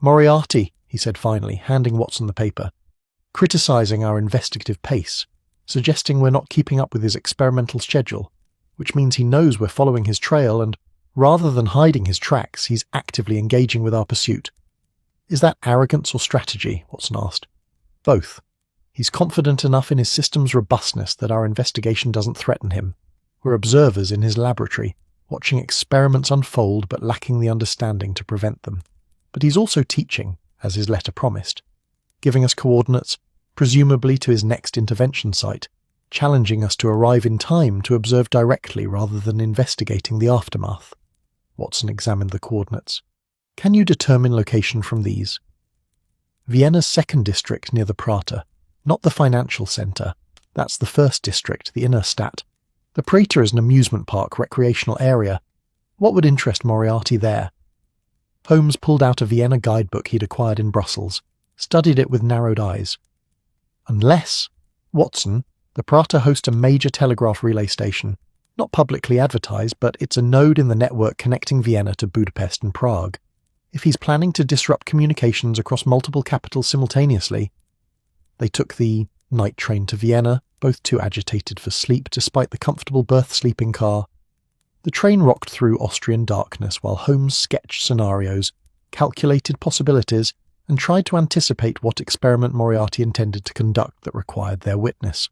"Moriarty," he said finally, handing Watson the paper, criticising our investigative pace, suggesting we're not keeping up with his experimental schedule, which means he knows we're following his trail and, rather than hiding his tracks, he's actively engaging with our pursuit. "Is that arrogance or strategy?" Watson asked. "Both. He's confident enough in his system's robustness that our investigation doesn't threaten him. We're observers in his laboratory, watching experiments unfold but lacking the understanding to prevent them. But he's also teaching, as his letter promised, giving us coordinates, presumably to his next intervention site, challenging us to arrive in time to observe directly rather than investigating the aftermath." Watson examined the coordinates. "Can you determine location from these?" "Vienna's second district near the Prater, not the financial centre. That's the first district, the inner Stadt. The Prater is an amusement park, recreational area. What would interest Moriarty there?" Holmes pulled out a Vienna guidebook he'd acquired in Brussels, studied it with narrowed eyes. "Unless, Watson, the Prater hosts a major telegraph relay station, not publicly advertised, but it's a node in the network connecting Vienna to Budapest and Prague. If he's planning to disrupt communications across multiple capitals simultaneously..." They took the night train to Vienna, both too agitated for sleep despite the comfortable berth-sleeping car. The train rocked through Austrian darkness while Holmes sketched scenarios, calculated possibilities, and tried to anticipate what experiment Moriarty intended to conduct that required their witness.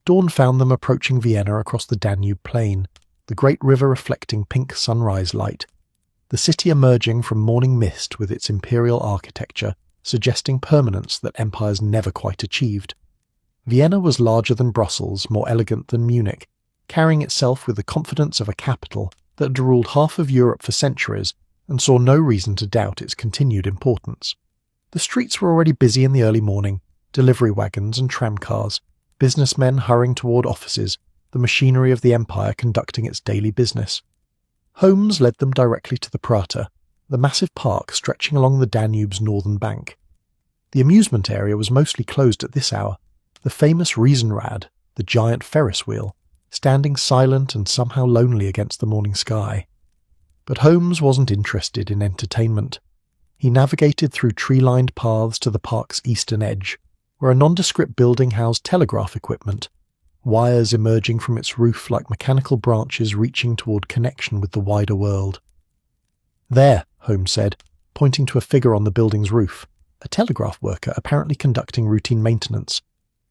Dawn found them approaching Vienna across the Danube plain, the great river reflecting pink sunrise light, the city emerging from morning mist with its imperial architecture, suggesting permanence that empires never quite achieved. Vienna was larger than Brussels, more elegant than Munich, carrying itself with the confidence of a capital that had ruled half of Europe for centuries and saw no reason to doubt its continued importance. The streets were already busy in the early morning, delivery wagons and tramcars, businessmen hurrying toward offices, the machinery of the empire conducting its daily business. Holmes led them directly to the Prater, the massive park stretching along the Danube's northern bank. The amusement area was mostly closed at this hour, the famous Riesenrad, the giant Ferris wheel, standing silent and somehow lonely against the morning sky. But Holmes wasn't interested in entertainment. He navigated through tree-lined paths to the park's eastern edge, where a nondescript building housed telegraph equipment, wires emerging from its roof like mechanical branches reaching toward connection with the wider world. "There," Holmes said, pointing to a figure on the building's roof, a telegraph worker apparently conducting routine maintenance,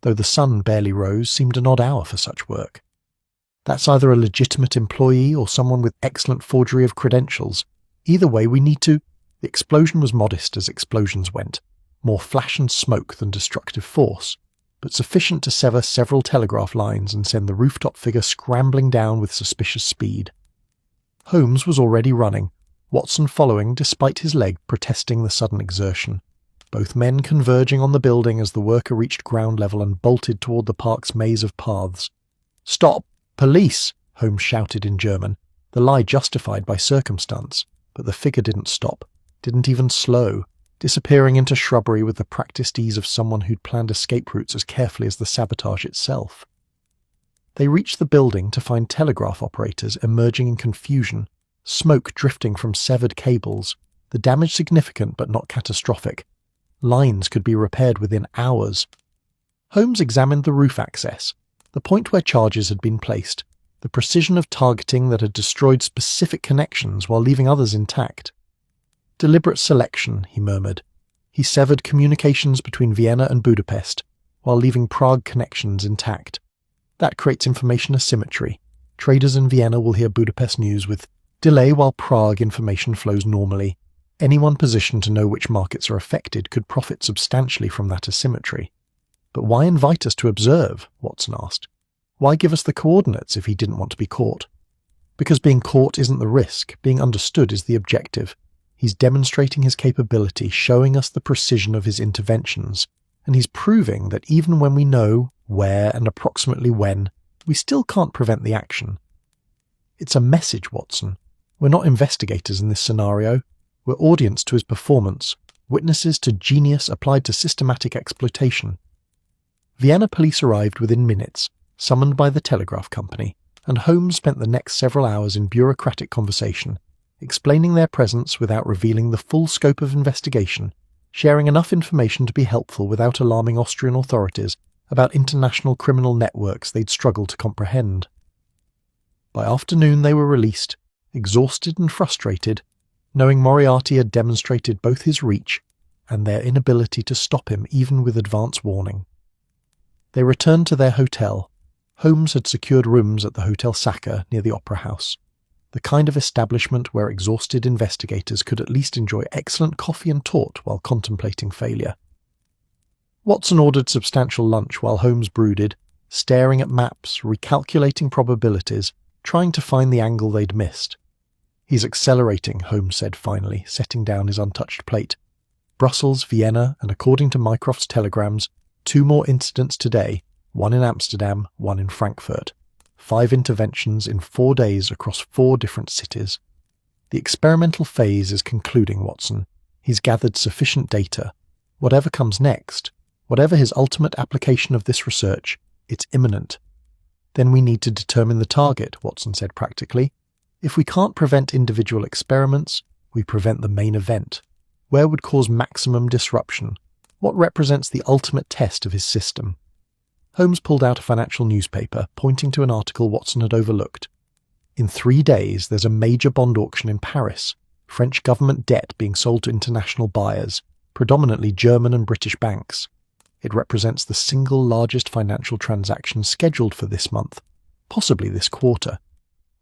though the sun barely rose seemed an odd hour for such work. "That's either a legitimate employee or someone with excellent forgery of credentials. Either way, we need to—" The explosion was modest as explosions went, more flash and smoke than destructive force, but sufficient to sever several telegraph lines and send the rooftop figure scrambling down with suspicious speed. Holmes was already running, Watson following despite his leg protesting the sudden exertion, both men converging on the building as the worker reached ground level and bolted toward the park's maze of paths. "Stop! Police!" Holmes shouted in German, the lie justified by circumstance, but the figure didn't stop, didn't even slow, disappearing into shrubbery with the practiced ease of someone who'd planned escape routes as carefully as the sabotage itself. They reached the building to find telegraph operators emerging in confusion, smoke drifting from severed cables, the damage significant but not catastrophic. Lines could be repaired within hours. Holmes examined the roof access, the point where charges had been placed, the precision of targeting that had destroyed specific connections while leaving others intact. "Deliberate selection," he murmured. He severed communications between Vienna and Budapest, while leaving Prague connections intact. That creates information asymmetry. Traders in Vienna will hear Budapest news with delay while Prague information flows normally. Anyone positioned to know which markets are affected could profit substantially from that asymmetry. "But why invite us to observe?" Watson asked. "Why give us the coordinates if he didn't want to be caught?" "Because being caught isn't the risk, being understood is the objective. He's demonstrating his capability, showing us the precision of his interventions, and he's proving that even when we know where and approximately when, we still can't prevent the action. It's a message, Watson. We're not investigators in this scenario. We're audience to his performance, witnesses to genius applied to systematic exploitation." Vienna police arrived within minutes, summoned by the telegraph company, and Holmes spent the next several hours in bureaucratic conversation, explaining their presence without revealing the full scope of investigation, sharing enough information to be helpful without alarming Austrian authorities about international criminal networks they'd struggle to comprehend. By afternoon they were released, exhausted and frustrated, knowing Moriarty had demonstrated both his reach and their inability to stop him even with advance warning. They returned to their hotel. Holmes had secured rooms at the Hotel Sacher near the Opera House, the kind of establishment where exhausted investigators could at least enjoy excellent coffee and taut while contemplating failure. Watson ordered substantial lunch while Holmes brooded, staring at maps, recalculating probabilities, trying to find the angle they'd missed. "He's accelerating," Holmes said finally, setting down his untouched plate. "Brussels, Vienna, and according to Mycroft's telegrams, 2 more incidents today, 1 in Amsterdam, 1 in Frankfurt. 5 interventions in 4 days across 4 different cities. The experimental phase is concluding, Watson. He's gathered sufficient data. Whatever comes next, whatever his ultimate application of this research, it's imminent." "Then we need to determine the target," Watson said practically. "If we can't prevent individual experiments, we prevent the main event. Where would cause maximum disruption? What represents the ultimate test of his system?" Holmes pulled out a financial newspaper, pointing to an article Watson had overlooked. "In 3 days there's a major bond auction in Paris, French government debt being sold to international buyers, predominantly German and British banks. It represents the single largest financial transaction scheduled for this month, possibly this quarter.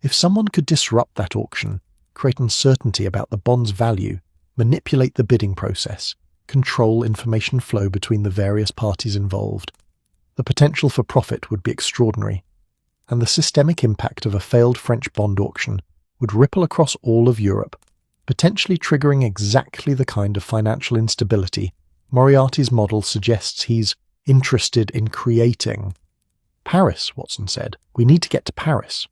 If someone could disrupt that auction, create uncertainty about the bond's value, manipulate the bidding process, control information flow between the various parties involved, the potential for profit would be extraordinary, and the systemic impact of a failed French bond auction would ripple across all of Europe, potentially triggering exactly the kind of financial instability Moriarty's model suggests he's interested in creating. Paris, Watson said. We need to get to Paris.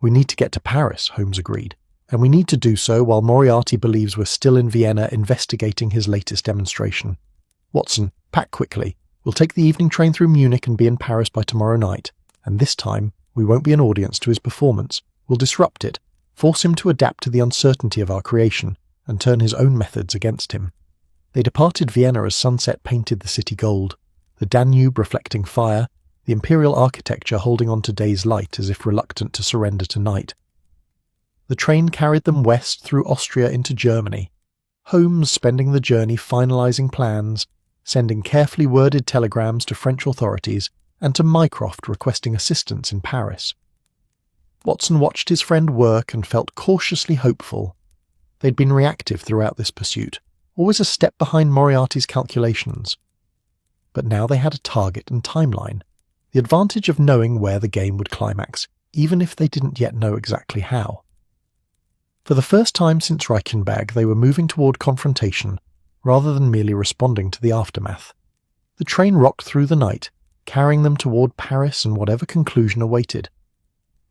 We need to get to Paris, Holmes agreed. And we need to do so while Moriarty believes we're still in Vienna investigating his latest demonstration. Watson, pack quickly. We'll take the evening train through Munich and be in Paris by tomorrow night. And this time, we won't be an audience to his performance. We'll disrupt it, force him to adapt to the uncertainty of our creation, and turn his own methods against him. They departed Vienna as sunset painted the city gold, the Danube reflecting fire, the imperial architecture holding on to day's light as if reluctant to surrender to night. The train carried them west through Austria into Germany, Holmes spending the journey finalising plans, sending carefully worded telegrams to French authorities, and to Mycroft requesting assistance in Paris. Watson watched his friend work and felt cautiously hopeful. They'd been reactive throughout this pursuit, always a step behind Moriarty's calculations. But now they had a target and timeline, the advantage of knowing where the game would climax, even if they didn't yet know exactly how. For the first time since Reichenbach, they were moving toward confrontation, rather than merely responding to the aftermath. The train rocked through the night, carrying them toward Paris and whatever conclusion awaited.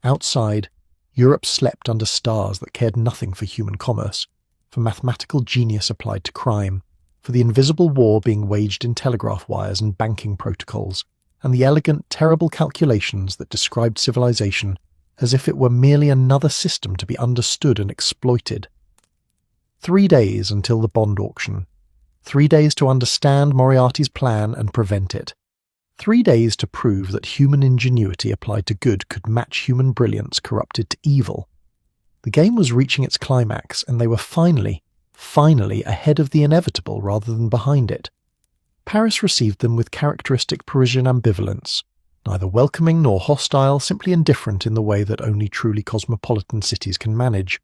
Outside, Europe slept under stars that cared nothing for human commerce, for mathematical genius applied to crime, for the invisible war being waged in telegraph wires and banking protocols, and the elegant, terrible calculations that described civilization as if it were merely another system to be understood and exploited. 3 days until the bond auction. 3 days to understand Moriarty's plan and prevent it. 3 days to prove that human ingenuity applied to good could match human brilliance corrupted to evil. The game was reaching its climax, and they were finally ahead of the inevitable rather than behind it. Paris received them with characteristic Parisian ambivalence, neither welcoming nor hostile, simply indifferent in the way that only truly cosmopolitan cities can manage,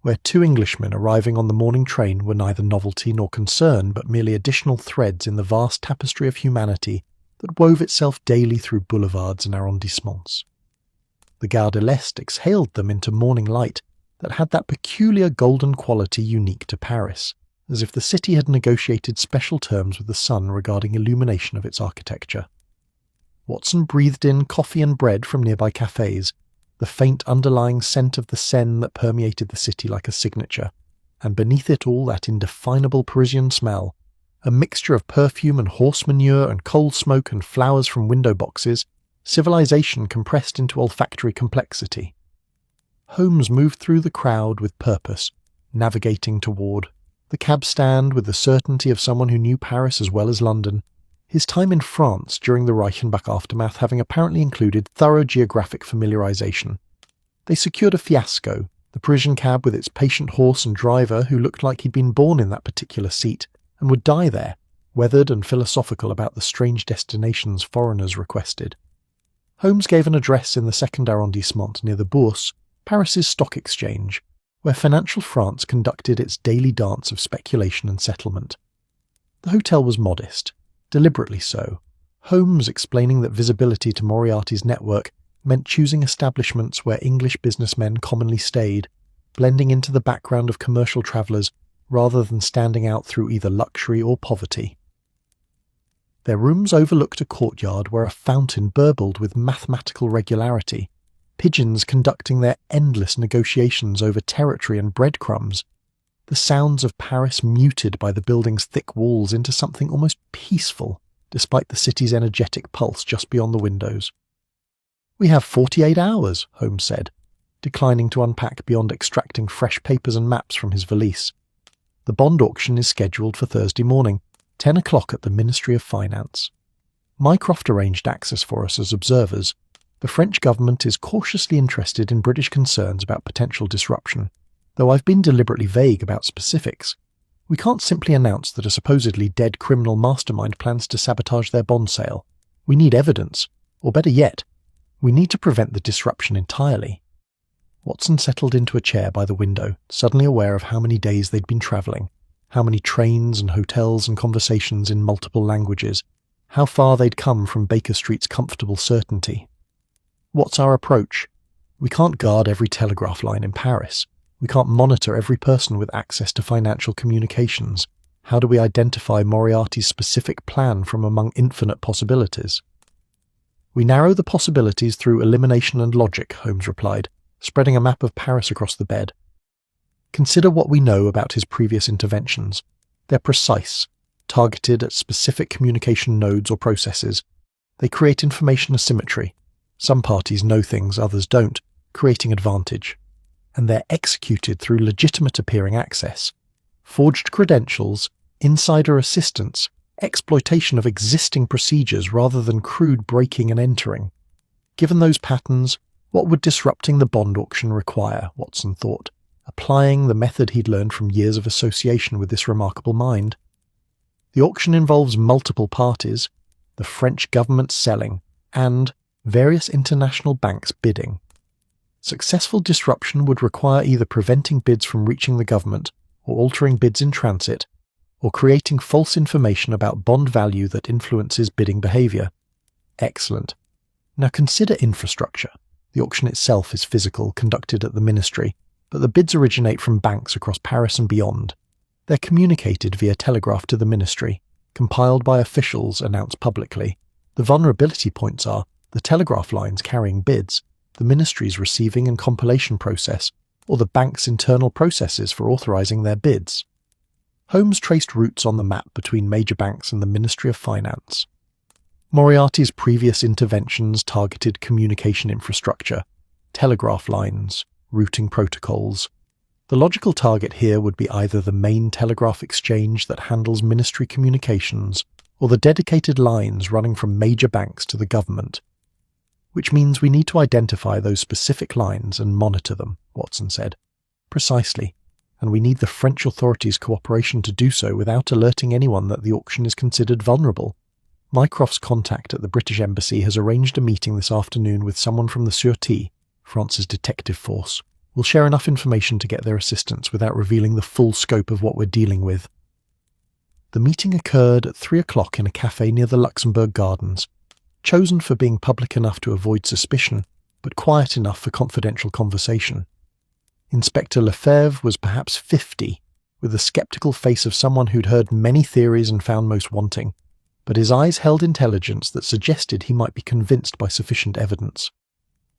where 2 Englishmen arriving on the morning train were neither novelty nor concern, but merely additional threads in the vast tapestry of humanity that wove itself daily through boulevards and arrondissements. The Gare de l'Est exhaled them into morning light that had that peculiar golden quality unique to Paris, as if the city had negotiated special terms with the sun regarding illumination of its architecture. Watson breathed in coffee and bread from nearby cafes, the faint underlying scent of the Seine that permeated the city like a signature, and beneath it all that indefinable Parisian smell, a mixture of perfume and horse manure and coal smoke and flowers from window boxes, civilization compressed into olfactory complexity. Holmes moved through the crowd with purpose, navigating toward the cab stand with the certainty of someone who knew Paris as well as London, his time in France during the Reichenbach aftermath having apparently included thorough geographic familiarization. They secured a fiasco, the Parisian cab with its patient horse and driver who looked like he'd been born in that particular seat and would die there, weathered and philosophical about the strange destinations foreigners requested. Holmes gave an address in the second arrondissement near the Bourse, Paris's stock exchange, where financial France conducted its daily dance of speculation and settlement. The hotel was modest, deliberately so, Holmes explaining that visibility to Moriarty's network meant choosing establishments where English businessmen commonly stayed, blending into the background of commercial travellers rather than standing out through either luxury or poverty. Their rooms overlooked a courtyard where a fountain burbled with mathematical regularity, pigeons conducting their endless negotiations over territory and breadcrumbs, the sounds of Paris muted by the building's thick walls into something almost peaceful, despite the city's energetic pulse just beyond the windows. "We have 48 hours, Holmes said, declining to unpack beyond extracting fresh papers and maps from his valise. "The bond auction is scheduled for Thursday morning, 10 o'clock at the Ministry of Finance. Mycroft arranged access for us as observers. The French government is cautiously interested in British concerns about potential disruption, though I've been deliberately vague about specifics. We can't simply announce that a supposedly dead criminal mastermind plans to sabotage their bond sale. We need evidence, or better yet, we need to prevent the disruption entirely." Watson settled into a chair by the window, suddenly aware of how many days they'd been travelling, how many trains and hotels and conversations in multiple languages, how far they'd come from Baker Street's comfortable certainty. "What's our approach? We can't guard every telegraph line in Paris. We can't monitor every person with access to financial communications. How do we identify Moriarty's specific plan from among infinite possibilities?" We narrow the possibilities through elimination and logic, Holmes replied, spreading a map of Paris across the bed. Consider what we know about his previous interventions. They're precise, targeted at specific communication nodes or processes. They create information asymmetry. Some parties know things others don't, creating advantage. And they're executed through legitimate appearing access. Forged credentials, insider assistance, exploitation of existing procedures rather than crude breaking and entering. Given those patterns, what would disrupting the bond auction require, Watson thought, applying the method he'd learned from years of association with this remarkable mind. The auction involves multiple parties, the French government selling, and various international banks bidding. Successful disruption would require either preventing bids from reaching the government, or altering bids in transit, or creating false information about bond value that influences bidding behaviour. Excellent. Now consider infrastructure. The auction itself is physical, conducted at the ministry, but the bids originate from banks across Paris and beyond. They're communicated via telegraph to the ministry, compiled by officials, announced publicly. The vulnerability points are the telegraph lines carrying bids, the ministry's receiving and compilation process, or the bank's internal processes for authorising their bids. Holmes traced routes on the map between major banks and the Ministry of Finance. Moriarty's previous interventions targeted communication infrastructure, telegraph lines, routing protocols. The logical target here would be either the main telegraph exchange that handles ministry communications, or the dedicated lines running from major banks to the government. Which means we need to identify those specific lines and monitor them, Watson said. Precisely. And we need the French authorities' cooperation to do so without alerting anyone that the auction is considered vulnerable. Mycroft's contact at the British Embassy has arranged a meeting this afternoon with someone from the Sûreté, France's detective force. We'll share enough information to get their assistance without revealing the full scope of what we're dealing with. The meeting occurred at 3 o'clock in a cafe near the Luxembourg Gardens, chosen for being public enough to avoid suspicion, but quiet enough for confidential conversation. Inspector Lefebvre was perhaps 50, with the sceptical face of someone who'd heard many theories and found most wanting, but his eyes held intelligence that suggested he might be convinced by sufficient evidence.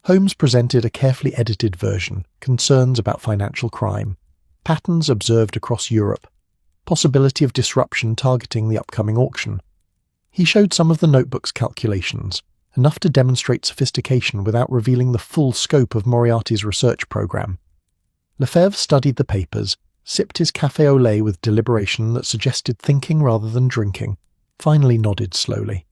Holmes presented a carefully edited version, concerns about financial crime, patterns observed across Europe, possibility of disruption targeting the upcoming auction. He showed some of the notebook's calculations, enough to demonstrate sophistication without revealing the full scope of Moriarty's research program. Lefebvre studied the papers, sipped his café au lait with deliberation that suggested thinking rather than drinking, finally nodded slowly.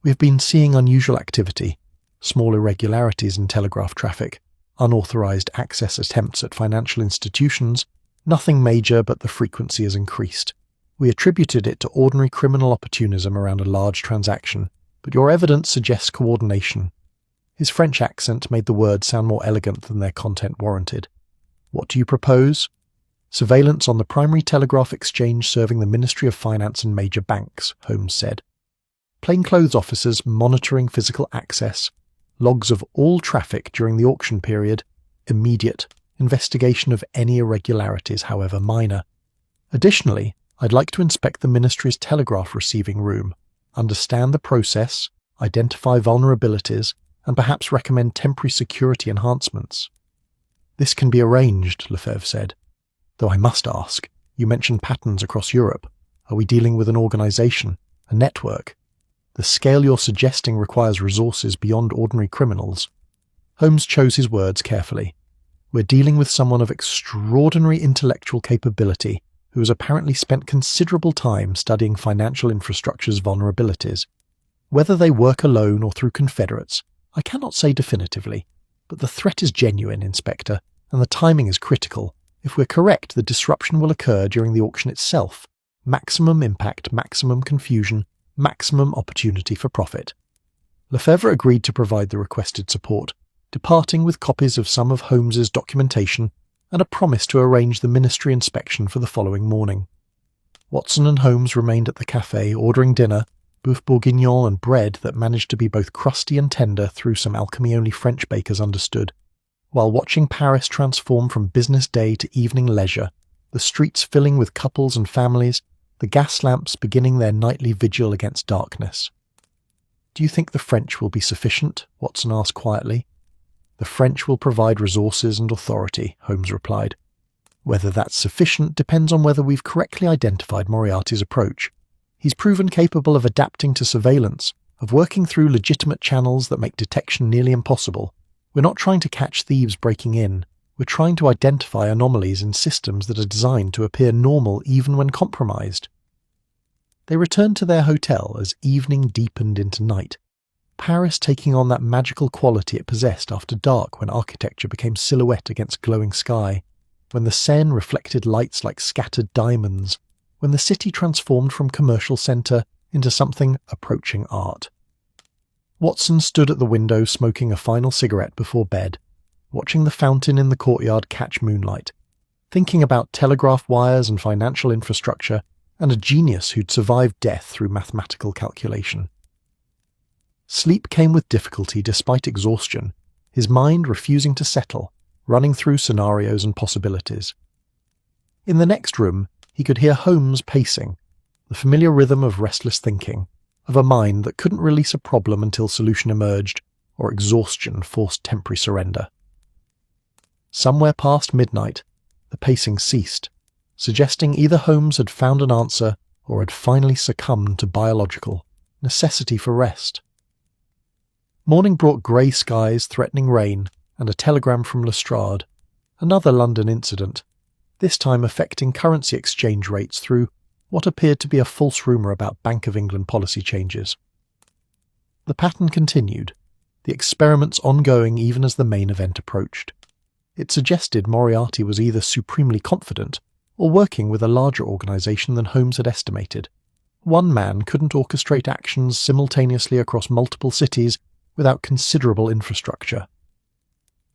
We have been seeing unusual activity, small irregularities in telegraph traffic, unauthorised access attempts at financial institutions, nothing major, but the frequency has increased. We attributed it to ordinary criminal opportunism around a large transaction, but your evidence suggests coordination. His French accent made the words sound more elegant than their content warranted. What do you propose? Surveillance on the primary telegraph exchange serving the Ministry of Finance and major banks, Holmes said. Plainclothes officers monitoring physical access, logs of all traffic during the auction period, immediate investigation of any irregularities, however minor. Additionally, I'd like to inspect the Ministry's telegraph receiving room, understand the process, identify vulnerabilities, and perhaps recommend temporary security enhancements. This can be arranged, Lefebvre said. Though I must ask, you mentioned patterns across Europe. Are we dealing with an organisation, a network? The scale you're suggesting requires resources beyond ordinary criminals. Holmes chose his words carefully. We're dealing with someone of extraordinary intellectual capability who has apparently spent considerable time studying financial infrastructure's vulnerabilities. Whether they work alone or through confederates, I cannot say definitively, but the threat is genuine, Inspector, and the timing is critical. If we're correct, the disruption will occur during the auction itself. Maximum impact, maximum confusion, maximum opportunity for profit. Lefebvre agreed to provide the requested support, departing with copies of some of Holmes's documentation and a promise to arrange the ministry inspection for the following morning. Watson and Holmes remained at the café ordering dinner, boeuf bourguignon and bread that managed to be both crusty and tender through some alchemy only French bakers understood, while watching Paris transform from business day to evening leisure, the streets filling with couples and families, the gas lamps beginning their nightly vigil against darkness. "Do you think the French will be sufficient?" Watson asked quietly. "The French will provide resources and authority," Holmes replied. "Whether that's sufficient depends on whether we've correctly identified Moriarty's approach. He's proven capable of adapting to surveillance, of working through legitimate channels that make detection nearly impossible. We're not trying to catch thieves breaking in. We're trying to identify anomalies in systems that are designed to appear normal even when compromised." They returned to their hotel as evening deepened into night, Paris taking on that magical quality it possessed after dark when architecture became silhouette against glowing sky, when the Seine reflected lights like scattered diamonds, when the city transformed from commercial centre into something approaching art. Watson stood at the window smoking a final cigarette before bed, watching the fountain in the courtyard catch moonlight, thinking about telegraph wires and financial infrastructure, and a genius who'd survived death through mathematical calculation. Sleep came with difficulty despite exhaustion, his mind refusing to settle, running through scenarios and possibilities. In the next room, he could hear Holmes pacing, the familiar rhythm of restless thinking, of a mind that couldn't release a problem until solution emerged, or exhaustion forced temporary surrender. Somewhere past midnight, the pacing ceased, suggesting either Holmes had found an answer or had finally succumbed to biological necessity for rest. Morning brought grey skies, threatening rain, and a telegram from Lestrade, another London incident, this time affecting currency exchange rates through what appeared to be a false rumour about Bank of England policy changes. The pattern continued, the experiments ongoing even as the main event approached. It suggested Moriarty was either supremely confident or working with a larger organisation than Holmes had estimated. One man couldn't orchestrate actions simultaneously across multiple cities without considerable infrastructure.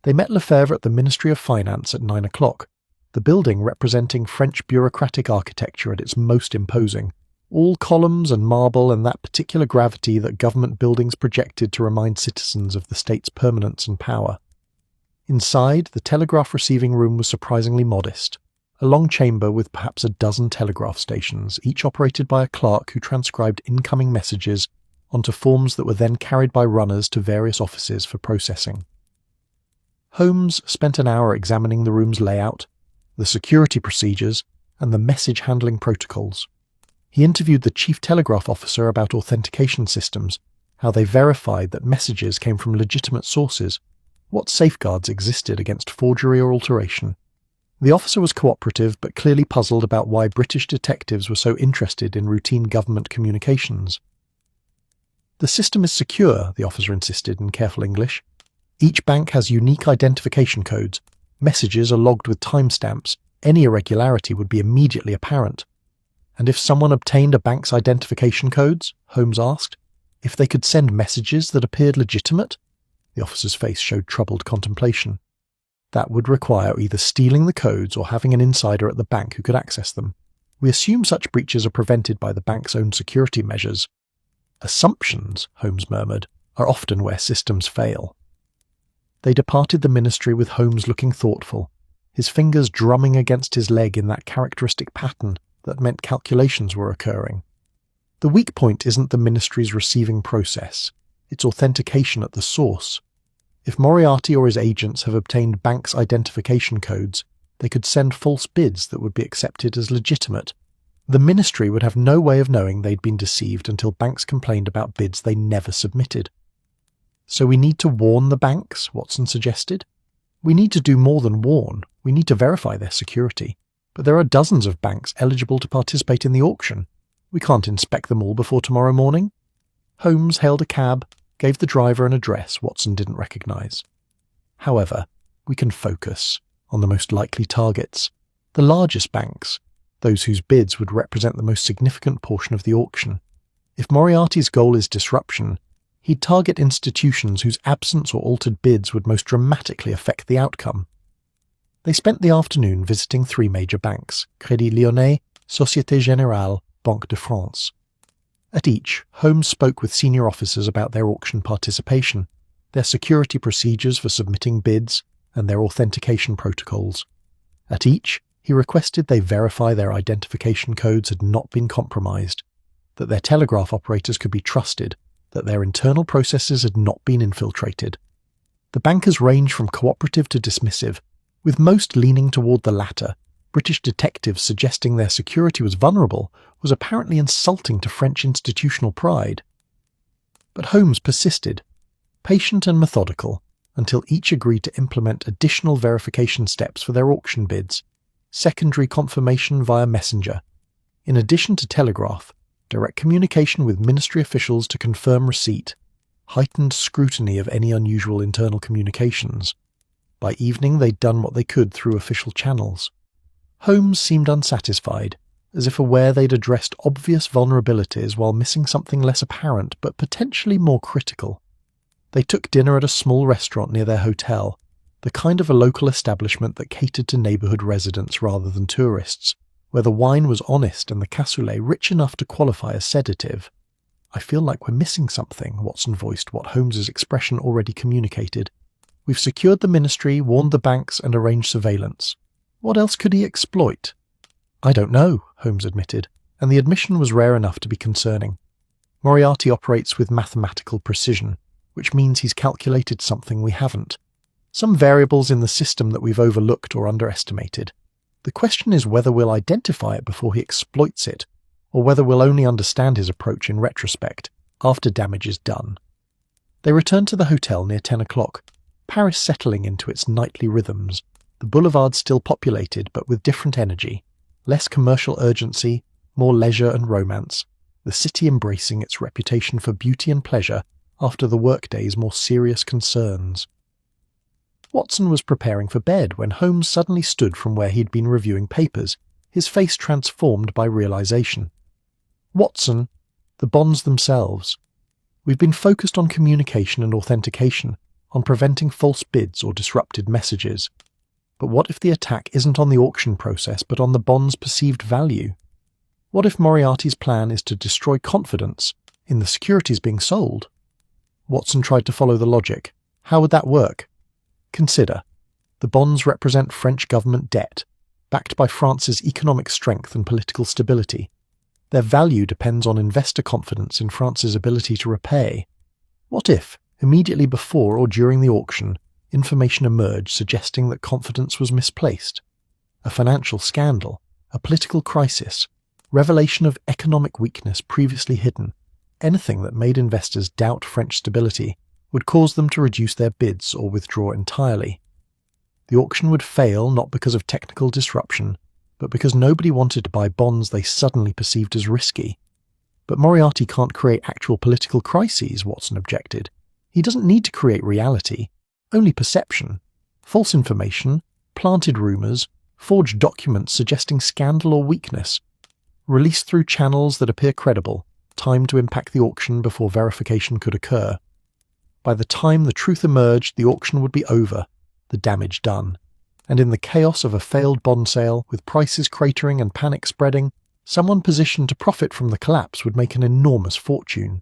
They met Lefebvre at the Ministry of Finance at 9 o'clock, the building representing French bureaucratic architecture at its most imposing, all columns and marble and that particular gravity that government buildings projected to remind citizens of the state's permanence and power. Inside, the telegraph receiving room was surprisingly modest, a long chamber with perhaps a dozen telegraph stations, each operated by a clerk who transcribed incoming messages onto forms that were then carried by runners to various offices for processing. Holmes spent an hour examining the room's layout, the security procedures, and the message handling protocols. He interviewed the chief telegraph officer about authentication systems, how they verified that messages came from legitimate sources, what safeguards existed against forgery or alteration. The officer was cooperative but clearly puzzled about why British detectives were so interested in routine government communications. "The system is secure," the officer insisted in careful English. "Each bank has unique identification codes. Messages are logged with timestamps. Any irregularity would be immediately apparent." "And if someone obtained a bank's identification codes?" Holmes asked. "If they could send messages that appeared legitimate?" The officer's face showed troubled contemplation. "That would require either stealing the codes or having an insider at the bank who could access them. We assume such breaches are prevented by the bank's own security measures." "Assumptions," Holmes murmured, "are often where systems fail." They departed the ministry with Holmes looking thoughtful, his fingers drumming against his leg in that characteristic pattern that meant calculations were occurring. The weak point isn't the ministry's receiving process, it's authentication at the source. If Moriarty or his agents have obtained banks' identification codes, they could send false bids that would be accepted as legitimate. The ministry would have no way of knowing they'd been deceived until banks complained about bids they never submitted. "So we need to warn the banks," Watson suggested. "We need to do more than warn, we need to verify their security. But there are dozens of banks eligible to participate in the auction. We can't inspect them all before tomorrow morning." Holmes hailed a cab, gave the driver an address Watson didn't recognise. "However, we can focus on the most likely targets, the largest banks, those whose bids would represent the most significant portion of the auction. If Moriarty's goal is disruption, he'd target institutions whose absence or altered bids would most dramatically affect the outcome." They spent the afternoon visiting 3 major banks, Crédit Lyonnais, Société Générale, Banque de France. At each, Holmes spoke with senior officers about their auction participation, their security procedures for submitting bids, and their authentication protocols. At each, he requested they verify their identification codes had not been compromised, that their telegraph operators could be trusted, that their internal processes had not been infiltrated. The bankers range from cooperative to dismissive, with most leaning toward the latter. British detectives suggesting their security was vulnerable was apparently insulting to French institutional pride. But Holmes persisted, patient and methodical, until each agreed to implement additional verification steps for their auction bids, secondary confirmation via messenger, in addition to telegraph, direct communication with ministry officials to confirm receipt, heightened scrutiny of any unusual internal communications. By evening they'd done what they could through official channels. Holmes seemed unsatisfied, as if aware they'd addressed obvious vulnerabilities while missing something less apparent but potentially more critical. They took dinner at a small restaurant near their hotel, the kind of a local establishment that catered to neighbourhood residents rather than tourists, where the wine was honest and the cassoulet rich enough to qualify as sedative. "I feel like we're missing something," Watson voiced what Holmes's expression already communicated. "We've secured the ministry, warned the banks, and arranged surveillance. What else could he exploit?" "I don't know," Holmes admitted, and the admission was rare enough to be concerning. "Moriarty operates with mathematical precision, which means he's calculated something we haven't. Some variables in the system that we've overlooked or underestimated. The question is whether we'll identify it before he exploits it, or whether we'll only understand his approach in retrospect, after damage is done." They returned to the hotel near 10 o'clock, Paris settling into its nightly rhythms, the boulevards still populated but with different energy, less commercial urgency, more leisure and romance, the city embracing its reputation for beauty and pleasure after the workday's more serious concerns. Watson was preparing for bed when Holmes suddenly stood from where he'd been reviewing papers, his face transformed by realization. "Watson, the bonds themselves. We've been focused on communication and authentication, on preventing false bids or disrupted messages. But what if the attack isn't on the auction process but on the bond's perceived value? What if Moriarty's plan is to destroy confidence in the securities being sold?" Watson tried to follow the logic. How would that work? Consider. The bonds represent French government debt, backed by France's economic strength and political stability. Their value depends on investor confidence in France's ability to repay. What if, immediately before or during the auction, information emerged suggesting that confidence was misplaced? A financial scandal, a political crisis, revelation of economic weakness previously hidden, anything that made investors doubt French stability would cause them to reduce their bids or withdraw entirely. The auction would fail not because of technical disruption, but because nobody wanted to buy bonds they suddenly perceived as risky. "But Moriarty can't create actual political crises," Watson objected. "He doesn't need to create reality, only perception. False information, planted rumours, forged documents suggesting scandal or weakness, released through channels that appear credible, timed to impact the auction before verification could occur. By the time the truth emerged, the auction would be over, the damage done. And in the chaos of a failed bond sale, with prices cratering and panic spreading, someone positioned to profit from the collapse would make an enormous fortune."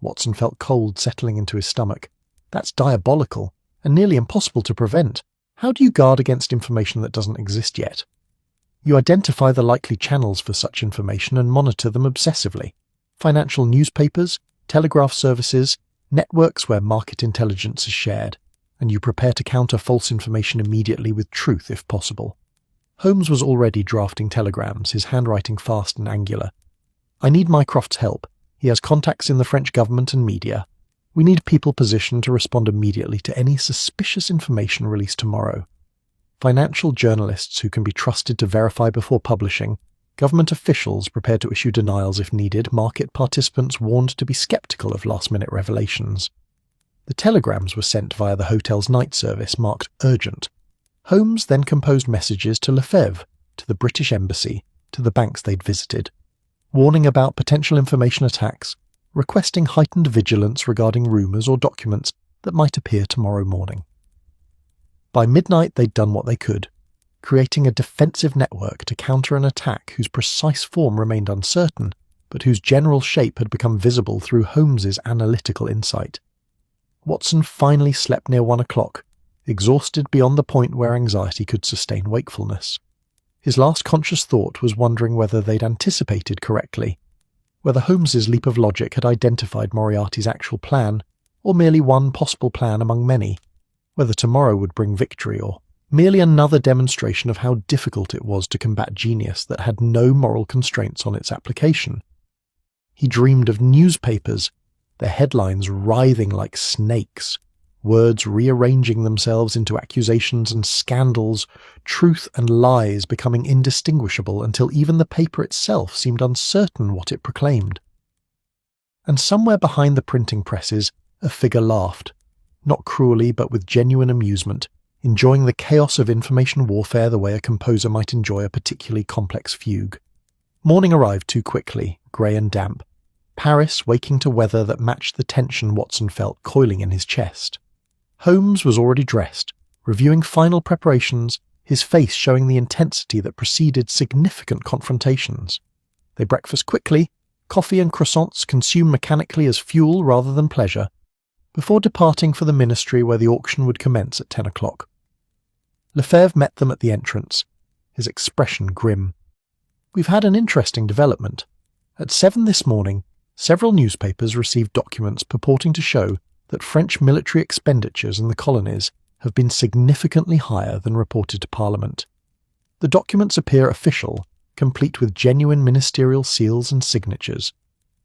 Watson felt cold settling into his stomach. "That's diabolical, and nearly impossible to prevent. How do you guard against information that doesn't exist yet?" "You identify the likely channels for such information and monitor them obsessively. Financial newspapers, telegraph services, networks where market intelligence is shared, and you prepare to counter false information immediately with truth if possible." Holmes was already drafting telegrams, his handwriting fast and angular. "I need Mycroft's help. He has contacts in the French government and media. We need people positioned to respond immediately to any suspicious information released tomorrow. Financial journalists who can be trusted to verify before publishing, government officials prepared to issue denials if needed, market participants warned to be skeptical of last-minute revelations." The telegrams were sent via the hotel's night service, marked urgent. Holmes then composed messages to Lefebvre, to the British Embassy, to the banks they'd visited, warning about potential information attacks, requesting heightened vigilance regarding rumours or documents that might appear tomorrow morning. By midnight they'd done what they could, creating a defensive network to counter an attack whose precise form remained uncertain, but whose general shape had become visible through Holmes's analytical insight. Watson finally slept near 1 o'clock, exhausted beyond the point where anxiety could sustain wakefulness. His last conscious thought was wondering whether they'd anticipated correctly, whether Holmes's leap of logic had identified Moriarty's actual plan, or merely one possible plan among many, whether tomorrow would bring victory or merely another demonstration of how difficult it was to combat genius that had no moral constraints on its application. He dreamed of newspapers, their headlines writhing like snakes, words rearranging themselves into accusations and scandals, truth and lies becoming indistinguishable until even the paper itself seemed uncertain what it proclaimed. And somewhere behind the printing presses, a figure laughed, not cruelly but with genuine amusement, enjoying the chaos of information warfare the way a composer might enjoy a particularly complex fugue. Morning arrived too quickly, grey and damp, Paris waking to weather that matched the tension Watson felt coiling in his chest. Holmes was already dressed, reviewing final preparations, his face showing the intensity that preceded significant confrontations. They breakfast quickly, coffee and croissants consumed mechanically as fuel rather than pleasure, before departing for the ministry where the auction would commence at 10 o'clock. Lefebvre met them at the entrance, his expression grim. "We've had an interesting development. At 7 this morning, several newspapers received documents purporting to show that French military expenditures in the colonies have been significantly higher than reported to Parliament. The documents appear official, complete with genuine ministerial seals and signatures.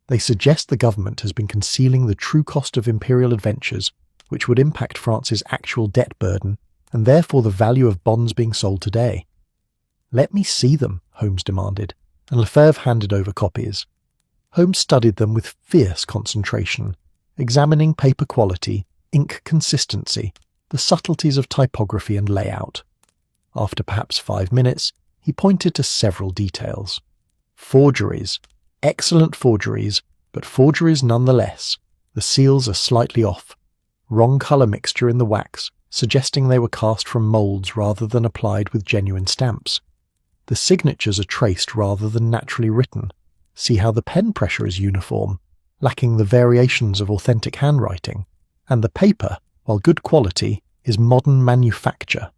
They suggest the government has been concealing the true cost of imperial adventures, which would impact France's actual debt burden, and therefore the value of bonds being sold today." "Let me see them," Holmes demanded, and Lefebvre handed over copies. Holmes studied them with fierce concentration, examining paper quality, ink consistency, the subtleties of typography and layout. After perhaps 5 minutes, he pointed to several details. Forgeries. Excellent forgeries, but forgeries nonetheless. The seals are slightly off. Wrong colour mixture in the wax, suggesting they were cast from moulds rather than applied with genuine stamps. The signatures are traced rather than naturally written. See how the pen pressure is uniform, lacking the variations of authentic handwriting, and the paper, while good quality, is modern manufacture.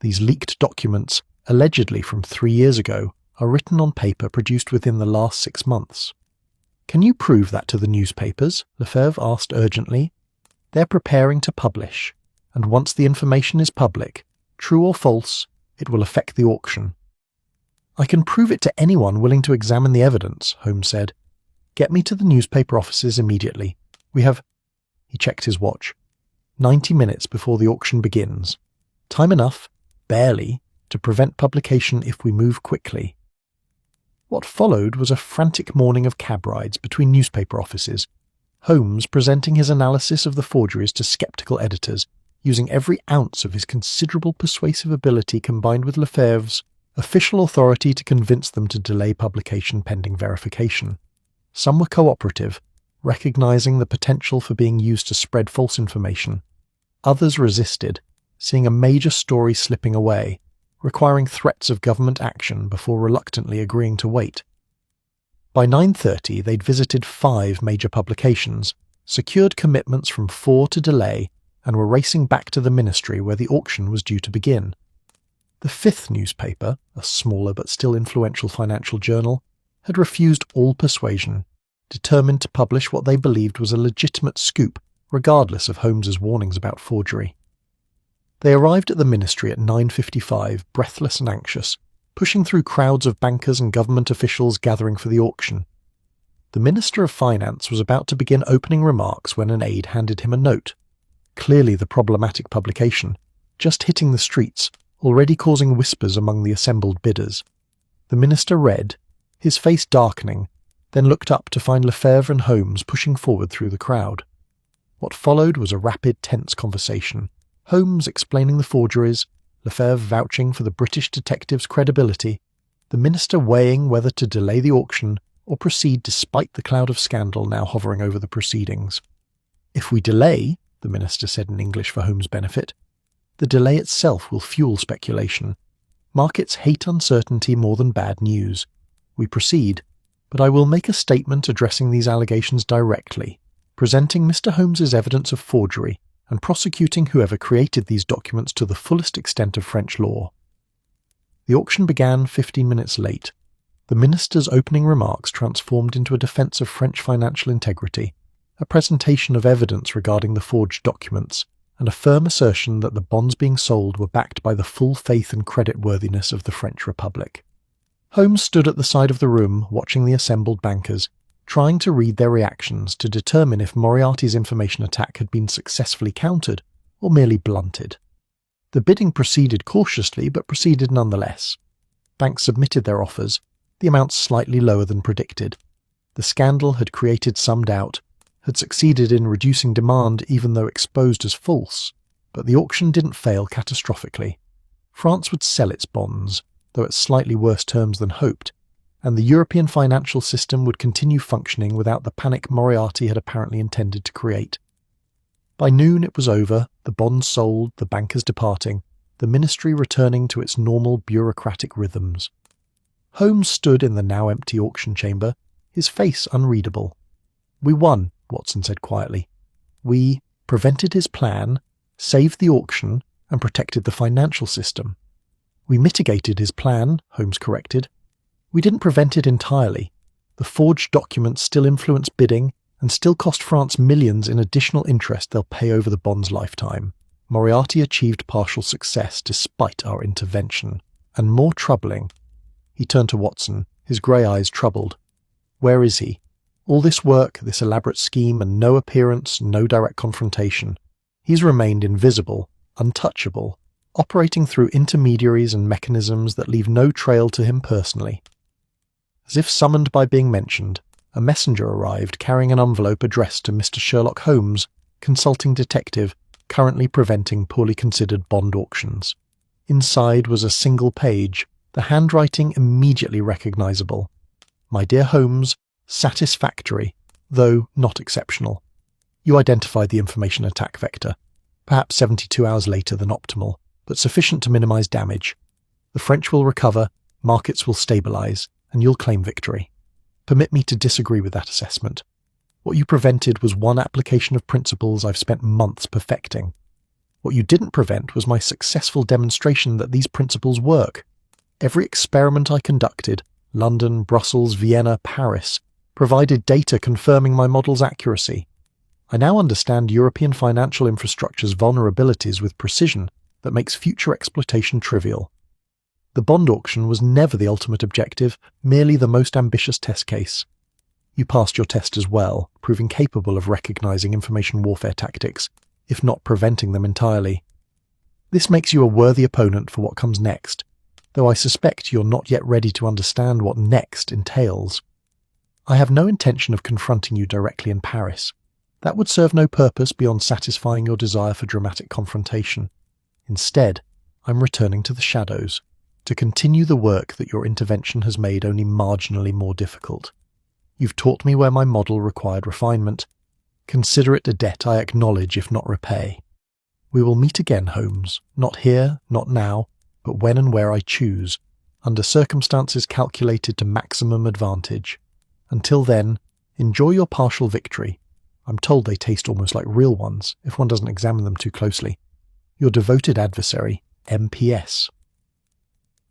These leaked documents, allegedly from 3 years ago, are written on paper produced within the last 6 months. "Can you prove that to the newspapers?" Lefebvre asked urgently. "They're preparing to publish, and once the information is public, true or false, it will affect the auction." "I can prove it to anyone willing to examine the evidence," Holmes said. "Get me to the newspaper offices immediately. We have—" He checked his watch. 90 minutes before the auction begins. Time enough, barely, to prevent publication if we move quickly. What followed was a frantic morning of cab rides between newspaper offices, Holmes presenting his analysis of the forgeries to sceptical editors, using every ounce of his considerable persuasive ability combined with Lefebvre's official authority to convince them to delay publication pending verification. Some were cooperative, recognizing the potential for being used to spread false information. Others resisted, seeing a major story slipping away, requiring threats of government action before reluctantly agreeing to wait. By 9:30 they'd visited 5 major publications, secured commitments from 4 to delay, and were racing back to the ministry where the auction was due to begin. The 5th newspaper, a smaller but still influential financial journal, had refused all persuasion, determined to publish what they believed was a legitimate scoop, regardless of Holmes's warnings about forgery. They arrived at the ministry at 9:55, breathless and anxious, pushing through crowds of bankers and government officials gathering for the auction. The Minister of Finance was about to begin opening remarks when an aide handed him a note. Clearly the problematic publication, just hitting the streets, already causing whispers among the assembled bidders. The minister read, his face darkening, then looked up to find Lefebvre and Holmes pushing forward through the crowd. What followed was a rapid, tense conversation, Holmes explaining the forgeries, Lefebvre vouching for the British detective's credibility, the minister weighing whether to delay the auction or proceed despite the cloud of scandal now hovering over the proceedings. "If we delay," the minister said in English for Holmes' benefit, "the delay itself will fuel speculation. Markets hate uncertainty more than bad news. We proceed, but I will make a statement addressing these allegations directly, presenting Mr. Holmes's evidence of forgery and prosecuting whoever created these documents to the fullest extent of French law." The auction began 15 minutes late. The minister's opening remarks transformed into a defense of French financial integrity, a presentation of evidence regarding the forged documents, and a firm assertion that the bonds being sold were backed by the full faith and creditworthiness of the French Republic. Holmes stood at the side of the room watching the assembled bankers, trying to read their reactions to determine if Moriarty's information attack had been successfully countered or merely blunted. The bidding proceeded cautiously, but proceeded nonetheless. Banks submitted their offers, the amounts slightly lower than predicted. The scandal had created some doubt, had succeeded in reducing demand even though exposed as false, but the auction didn't fail catastrophically. France would sell its bonds, though at slightly worse terms than hoped, and the European financial system would continue functioning without the panic Moriarty had apparently intended to create. By noon it was over, the bonds sold, the bankers departing, the ministry returning to its normal bureaucratic rhythms. Holmes stood in the now empty auction chamber, his face unreadable. "We won," Watson said quietly. "We prevented his plan, saved the auction, and protected the financial system." "We mitigated his plan," Holmes corrected. "We didn't prevent it entirely. The forged documents still influence bidding and still cost France millions in additional interest they'll pay over the bond's lifetime. Moriarty achieved partial success despite our intervention. And more troubling," he turned to Watson, his grey eyes troubled. "Where is he? All this work, this elaborate scheme, and no appearance, no direct confrontation. He's remained invisible, untouchable, operating through intermediaries and mechanisms that leave no trail to him personally." As if summoned by being mentioned, a messenger arrived carrying an envelope addressed to Mr. Sherlock Holmes, consulting detective, currently preventing poorly considered bond auctions. Inside was a single page, the handwriting immediately recognizable. "My dear Holmes, satisfactory, though not exceptional. You identified the information attack vector, perhaps 72 hours later than optimal, but sufficient to minimize damage. The French will recover, markets will stabilize, and you'll claim victory. Permit me to disagree with that assessment. What you prevented was one application of principles I've spent months perfecting. What you didn't prevent was my successful demonstration that these principles work. Every experiment I conducted, London, Brussels, Vienna, Paris, provided data confirming my model's accuracy. I now understand European financial infrastructure's vulnerabilities with precision that makes future exploitation trivial. The bond auction was never the ultimate objective, merely the most ambitious test case. You passed your test as well, proving capable of recognizing information warfare tactics, if not preventing them entirely. This makes you a worthy opponent for what comes next, though I suspect you're not yet ready to understand what next entails. I have no intention of confronting you directly in Paris. That would serve no purpose beyond satisfying your desire for dramatic confrontation. Instead, I'm returning to the shadows, to continue the work that your intervention has made only marginally more difficult. You've taught me where my model required refinement. Consider it a debt I acknowledge if not repay. We will meet again, Holmes, not here, not now, but when and where I choose, under circumstances calculated to maximum advantage. Until then, enjoy your partial victory. I'm told they taste almost like real ones, if one doesn't examine them too closely. Your devoted adversary, MPS.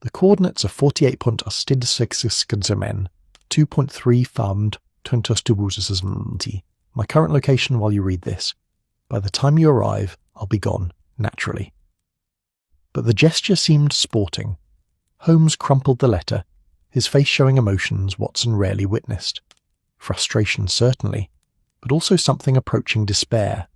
The coordinates are 48.866 2.3 farmed 20. My current location while you read this. By the time you arrive, I'll be gone, naturally. But the gesture seemed sporting. Holmes crumpled the letter, his face showing emotions Watson rarely witnessed. Frustration, certainly, but also something approaching despair.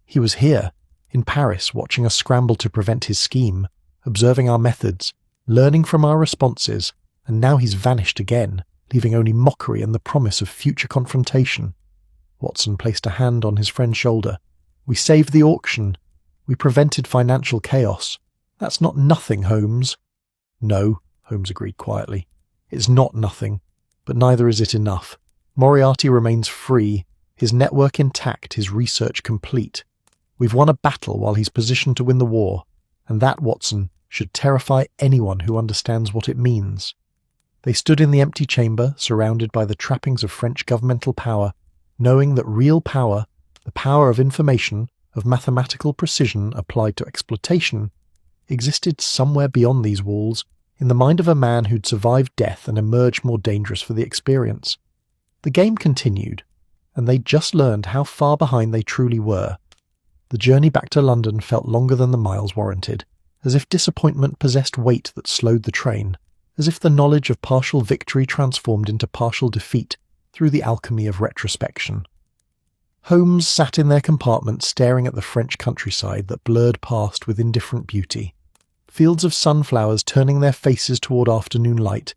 He was here, in Paris, watching us scramble to prevent his scheme, observing our methods, learning from our responses, and now he's vanished again, leaving only mockery and the promise of future confrontation. Watson placed a hand on his friend's shoulder. "We saved the auction. We prevented financial chaos. That's not nothing, Holmes." "No," Holmes agreed quietly. "It's not nothing, but neither is it enough. Moriarty remains free, his network intact, his research complete. We've won a battle while he's positioned to win the war, and that, Watson, should terrify anyone who understands what it means." They stood in the empty chamber, surrounded by the trappings of French governmental power, knowing that real power, the power of information, of mathematical precision applied to exploitation, existed somewhere beyond these walls, in the mind of a man who'd survived death and emerged more dangerous for the experience. The game continued, and they'd just learned how far behind they truly were. The journey back to London felt longer than the miles warranted, as if disappointment possessed weight that slowed the train, as if the knowledge of partial victory transformed into partial defeat through the alchemy of retrospection. Holmes sat in their compartment staring at the French countryside that blurred past with indifferent beauty. Fields of sunflowers turning their faces toward afternoon light,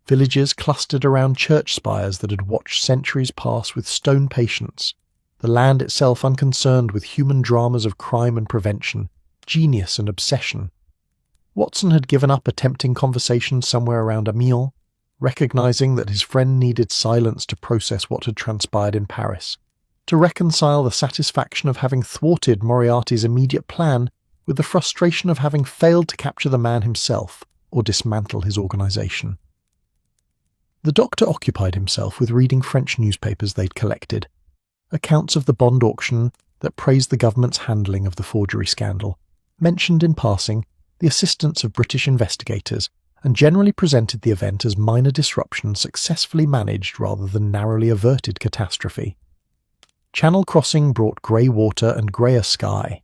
villages clustered around church spires that had watched centuries pass with stone patience, the land itself unconcerned with human dramas of crime and prevention, genius and obsession. Watson had given up attempting conversation somewhere around Amiens, recognizing that his friend needed silence to process what had transpired in Paris, to reconcile the satisfaction of having thwarted Moriarty's immediate plan with the frustration of having failed to capture the man himself or dismantle his organization. The doctor occupied himself with reading French newspapers they'd collected, accounts of the bond auction that praised the government's handling of the forgery scandal, mentioned in passing the assistance of British investigators, and generally presented the event as minor disruption successfully managed rather than narrowly averted catastrophe. Channel crossing brought grey water and greyer sky,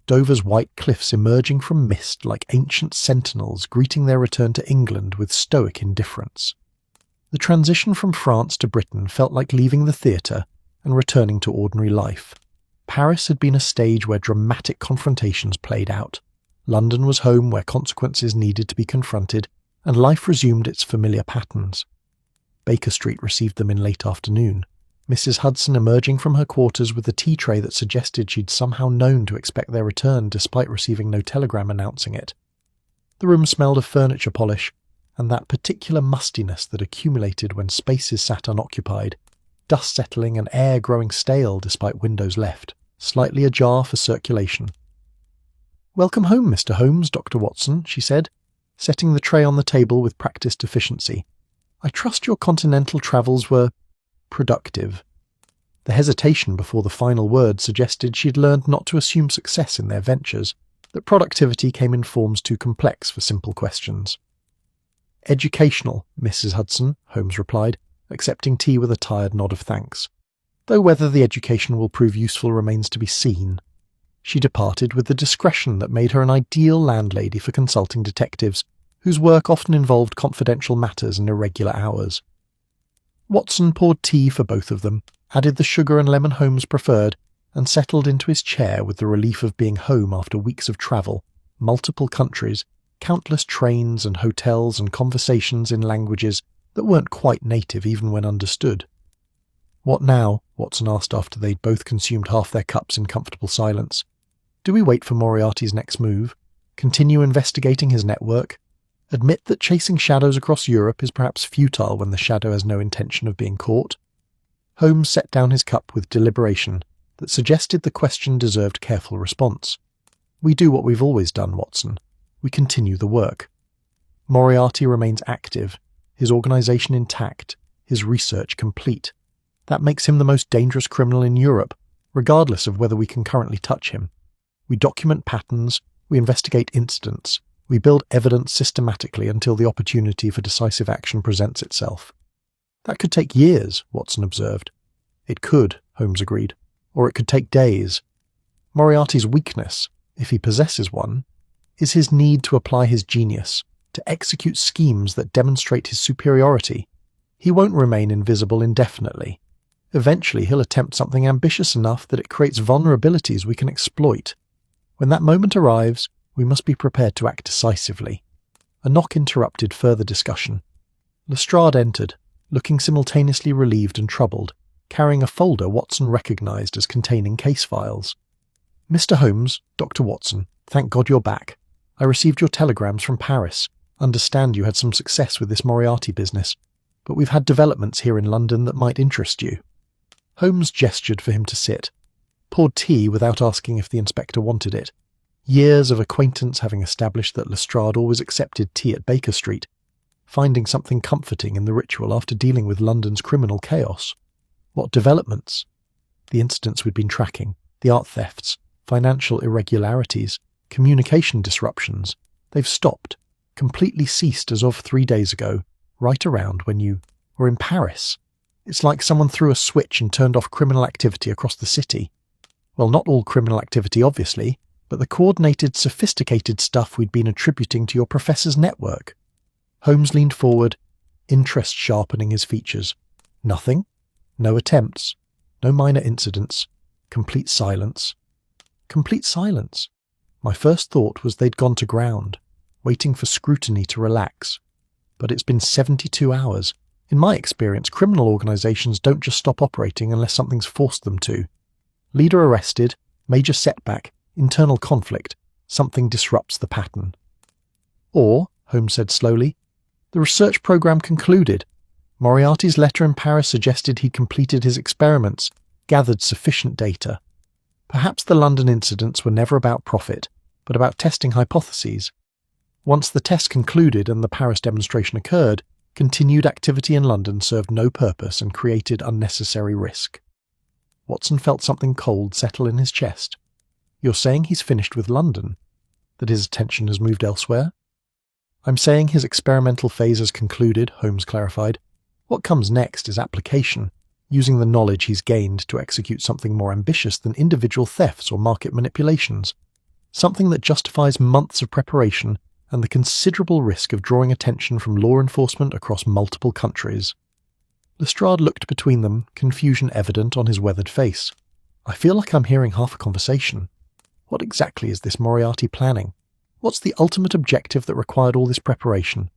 Dover's white cliffs emerging from mist like ancient sentinels greeting their return to England with stoic indifference. The transition from France to Britain felt like leaving the theatre and returning to ordinary life. Paris had been a stage where dramatic confrontations played out. London was home where consequences needed to be confronted, and life resumed its familiar patterns. Baker Street received them in late afternoon, Mrs. Hudson emerging from her quarters with a tea tray that suggested she'd somehow known to expect their return despite receiving no telegram announcing it. The room smelled of furniture polish, and that particular mustiness that accumulated when spaces sat unoccupied, dust settling and air growing stale despite windows left, slightly ajar for circulation. "Welcome home, Mr. Holmes, Dr. Watson," she said, setting the tray on the table with practised efficiency. "I trust your continental travels were productive." The hesitation before the final word suggested she'd learned not to assume success in their ventures, that productivity came in forms too complex for simple questions. "Educational, Mrs. Hudson," Holmes replied, accepting tea with a tired nod of thanks, though whether the education will prove useful remains to be seen. She departed with the discretion that made her an ideal landlady for consulting detectives, whose work often involved confidential matters and irregular hours. Watson poured tea for both of them, added the sugar and lemon Holmes preferred, and settled into his chair with the relief of being home after weeks of travel, multiple countries, countless trains and hotels and conversations in languages that weren't quite native even when understood. "What now?" Watson asked after they'd both consumed half their cups in comfortable silence. "Do we wait for Moriarty's next move? Continue investigating his network? Admit that chasing shadows across Europe is perhaps futile when the shadow has no intention of being caught?" Holmes set down his cup with deliberation that suggested the question deserved careful response. "We do what we've always done, Watson. We continue the work. Moriarty remains active, his organization intact, his research complete. That makes him the most dangerous criminal in Europe, regardless of whether we can currently touch him. We document patterns, we investigate incidents, we build evidence systematically until the opportunity for decisive action presents itself." "That could take years," Watson observed. "It could," Holmes agreed, "or it could take days. Moriarty's weakness, if he possesses one, is his need to apply his genius, to execute schemes that demonstrate his superiority. He won't remain invisible indefinitely. Eventually he'll attempt something ambitious enough that it creates vulnerabilities we can exploit. When that moment arrives, we must be prepared to act decisively." A knock interrupted further discussion. Lestrade entered, looking simultaneously relieved and troubled, carrying a folder Watson recognized as containing case files. "Mr. Holmes, Dr. Watson, thank God you're back. I received your telegrams from Paris. Understand you had some success with this Moriarty business, but we've had developments here in London that might interest you." Holmes gestured for him to sit, poured tea without asking if the inspector wanted it. Years of acquaintance having established that Lestrade always accepted tea at Baker Street, finding something comforting in the ritual after dealing with London's criminal chaos. What developments? The incidents we'd been tracking, the art thefts, financial irregularities, communication disruptions. They've stopped. completely ceased as of 3 days ago, right around when you were in Paris. It's like someone threw a switch and turned off criminal activity across the city. Well, not all criminal activity, obviously, but the coordinated, sophisticated stuff we'd been attributing to your professor's network. Holmes leaned forward, interest sharpening his features. Nothing? No attempts? No minor incidents? Complete silence? Complete silence. My first thought was they'd gone to ground, waiting for scrutiny to relax. But it's been 72 hours. In my experience, criminal organizations don't just stop operating unless something's forced them to. Leader arrested, major setback, internal conflict, something disrupts the pattern. Or, Holmes said slowly, the research program concluded. Moriarty's letter in Paris suggested he'd completed his experiments, gathered sufficient data. Perhaps the London incidents were never about profit, but about testing hypotheses. Once the test concluded and the Paris demonstration occurred, continued activity in London served no purpose and created unnecessary risk. Watson felt something cold settle in his chest. You're saying he's finished with London? That his attention has moved elsewhere? I'm saying his experimental phase has concluded, Holmes clarified. What comes next is application, using the knowledge he's gained to execute something more ambitious than individual thefts or market manipulations. Something that justifies months of preparation and the considerable risk of drawing attention from law enforcement across multiple countries. Lestrade looked between them, confusion evident on his weathered face. I feel like I'm hearing half a conversation. What exactly is this Moriarty planning? What's the ultimate objective that required all this preparation?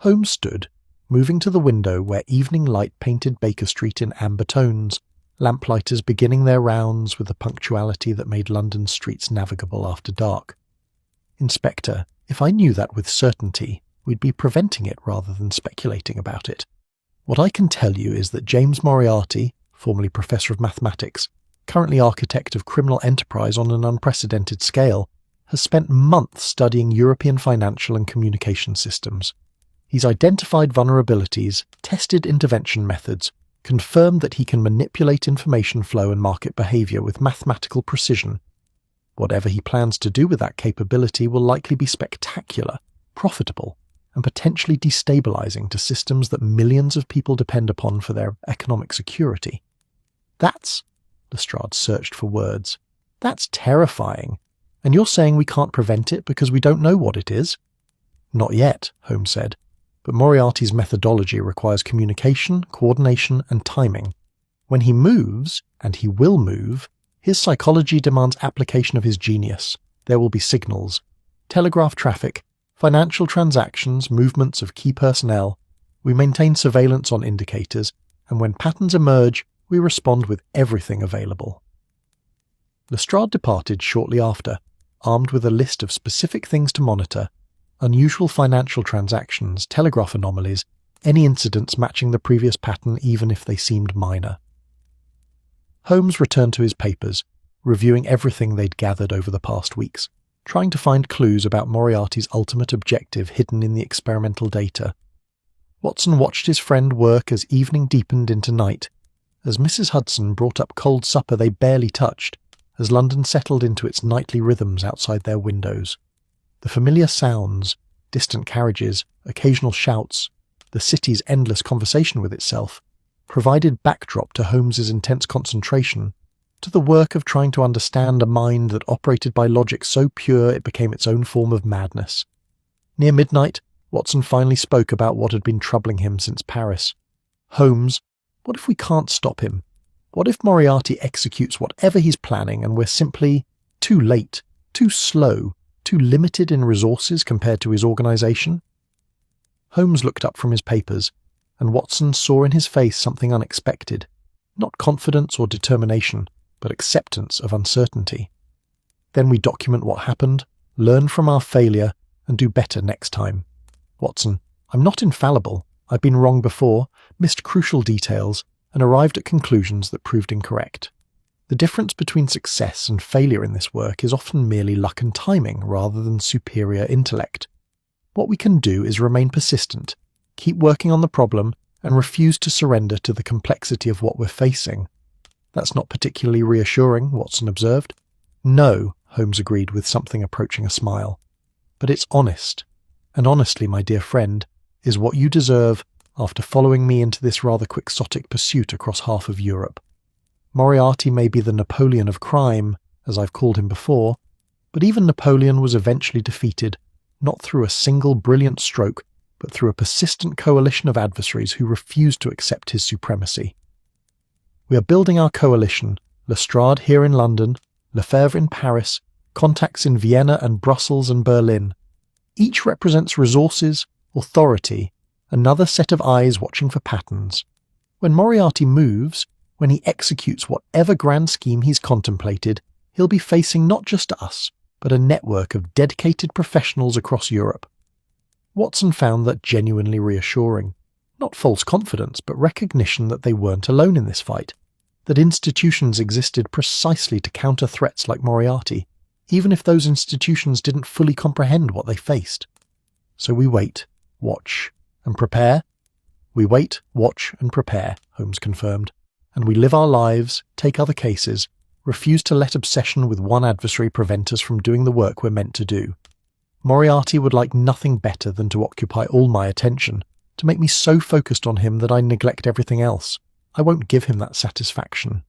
Holmes stood, moving to the window where evening light painted Baker Street in amber tones, lamplighters beginning their rounds with a punctuality that made London's streets navigable after dark. Inspector, if I knew that with certainty, we'd be preventing it rather than speculating about it. What I can tell you is that James Moriarty, formerly Professor of Mathematics, currently architect of criminal enterprise on an unprecedented scale, has spent months studying European financial and communication systems. He's identified vulnerabilities, tested intervention methods, confirmed that he can manipulate information flow and market behavior with mathematical precision. Whatever he plans to do with that capability will likely be spectacular, profitable, and potentially destabilizing to systems that millions of people depend upon for their economic security. That's, Lestrade searched for words, that's terrifying. And you're saying we can't prevent it because we don't know what it is? Not yet, Holmes said, but Moriarty's methodology requires communication, coordination, and timing. When he moves, and he will move, his psychology demands application of his genius. There will be signals, telegraph traffic, financial transactions, movements of key personnel. We maintain surveillance on indicators, and when patterns emerge, we respond with everything available. Lestrade departed shortly after, armed with a list of specific things to monitor, unusual financial transactions, telegraph anomalies, any incidents matching the previous pattern even if they seemed minor. Holmes returned to his papers, reviewing everything they'd gathered over the past weeks, trying to find clues about Moriarty's ultimate objective hidden in the experimental data. Watson watched his friend work as evening deepened into night, as Mrs. Hudson brought up cold supper they barely touched, as London settled into its nightly rhythms outside their windows. The familiar sounds, distant carriages, occasional shouts, the city's endless conversation with itself, provided backdrop to Holmes's intense concentration, to the work of trying to understand a mind that operated by logic so pure it became its own form of madness. Near midnight, Watson finally spoke about what had been troubling him since Paris. Holmes, what if we can't stop him? What if Moriarty executes whatever he's planning and we're simply too late, too slow, too limited in resources compared to his organization? Holmes looked up from his papers, and Watson saw in his face something unexpected, not confidence or determination, but acceptance of uncertainty. Then we document what happened, learn from our failure, and do better next time. Watson, I'm not infallible. I've been wrong before, missed crucial details, and arrived at conclusions that proved incorrect. The difference between success and failure in this work is often merely luck and timing rather than superior intellect. What we can do is remain persistent, keep working on the problem, and refuse to surrender to the complexity of what we're facing. That's not particularly reassuring, Watson observed. No, Holmes agreed with something approaching a smile. But it's honest. and honestly, my dear friend, is what you deserve after following me into this rather quixotic pursuit across half of Europe. Moriarty may be the Napoleon of crime, as I've called him before, but even Napoleon was eventually defeated, not through a single brilliant stroke, but through a persistent coalition of adversaries who refused to accept his supremacy. We are building our coalition, Lestrade here in London, Lefebvre in Paris, contacts in Vienna and Brussels and Berlin. Each represents resources, authority, another set of eyes watching for patterns. When Moriarty moves, when he executes whatever grand scheme he's contemplated, he'll be facing not just us, but a network of dedicated professionals across Europe. Watson found that genuinely reassuring. Not false confidence, but recognition that they weren't alone in this fight, that institutions existed precisely to counter threats like Moriarty, even if those institutions didn't fully comprehend what they faced. So we wait, watch, and prepare? We wait, watch, and prepare, Holmes confirmed, and we live our lives, take other cases, refuse to let obsession with one adversary prevent us from doing the work we're meant to do. Moriarty would like nothing better than to occupy all my attention, to make me so focused on him that I neglect everything else. I won't give him that satisfaction.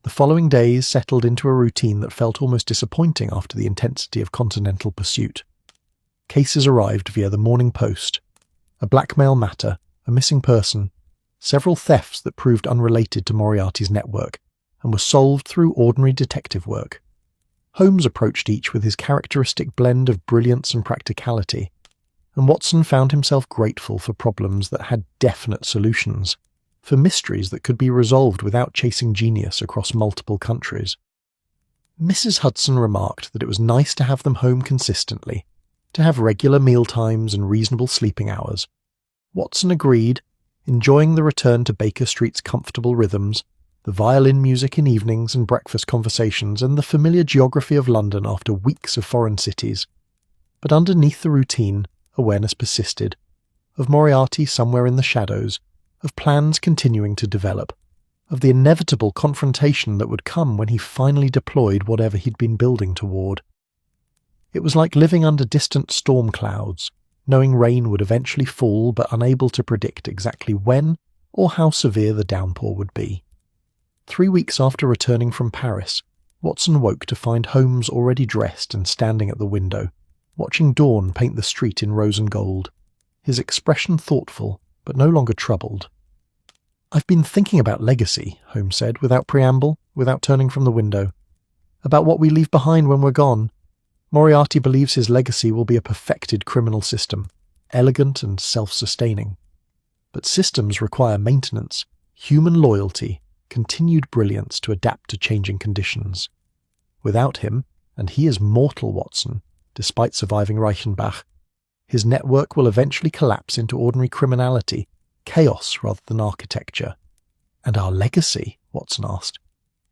The following days settled into a routine that felt almost disappointing after the intensity of continental pursuit. Cases arrived via the Morning Post. A blackmail matter, a missing person, several thefts that proved unrelated to Moriarty's network, and were solved through ordinary detective work. Holmes approached each with his characteristic blend of brilliance and practicality, and Watson found himself grateful for problems that had definite solutions, for mysteries that could be resolved without chasing genius across multiple countries. Mrs. Hudson remarked that it was nice to have them home consistently, to have regular meal times and reasonable sleeping hours. Watson agreed, enjoying the return to Baker Street's comfortable rhythms, the violin music in evenings and breakfast conversations, and the familiar geography of London after weeks of foreign cities. But underneath the routine, awareness persisted, of Moriarty somewhere in the shadows, of plans continuing to develop, of the inevitable confrontation that would come when he finally deployed whatever he'd been building toward. It was like living under distant storm clouds, knowing rain would eventually fall but unable to predict exactly when or how severe the downpour would be. 3 weeks after returning from Paris, Watson woke to find Holmes already dressed and standing at the window, watching dawn paint the street in rose and gold, his expression thoughtful, but no longer troubled. "I've been thinking about legacy," Holmes said, without preamble, without turning from the window. "About what we leave behind when we're gone. Moriarty believes his legacy will be a perfected criminal system, elegant and self-sustaining. But systems require maintenance, human loyalty, continued brilliance to adapt to changing conditions. Without him, and he is mortal, Watson, despite surviving Reichenbach, his network will eventually collapse into ordinary criminality, chaos rather than architecture." "And our legacy?" Watson asked.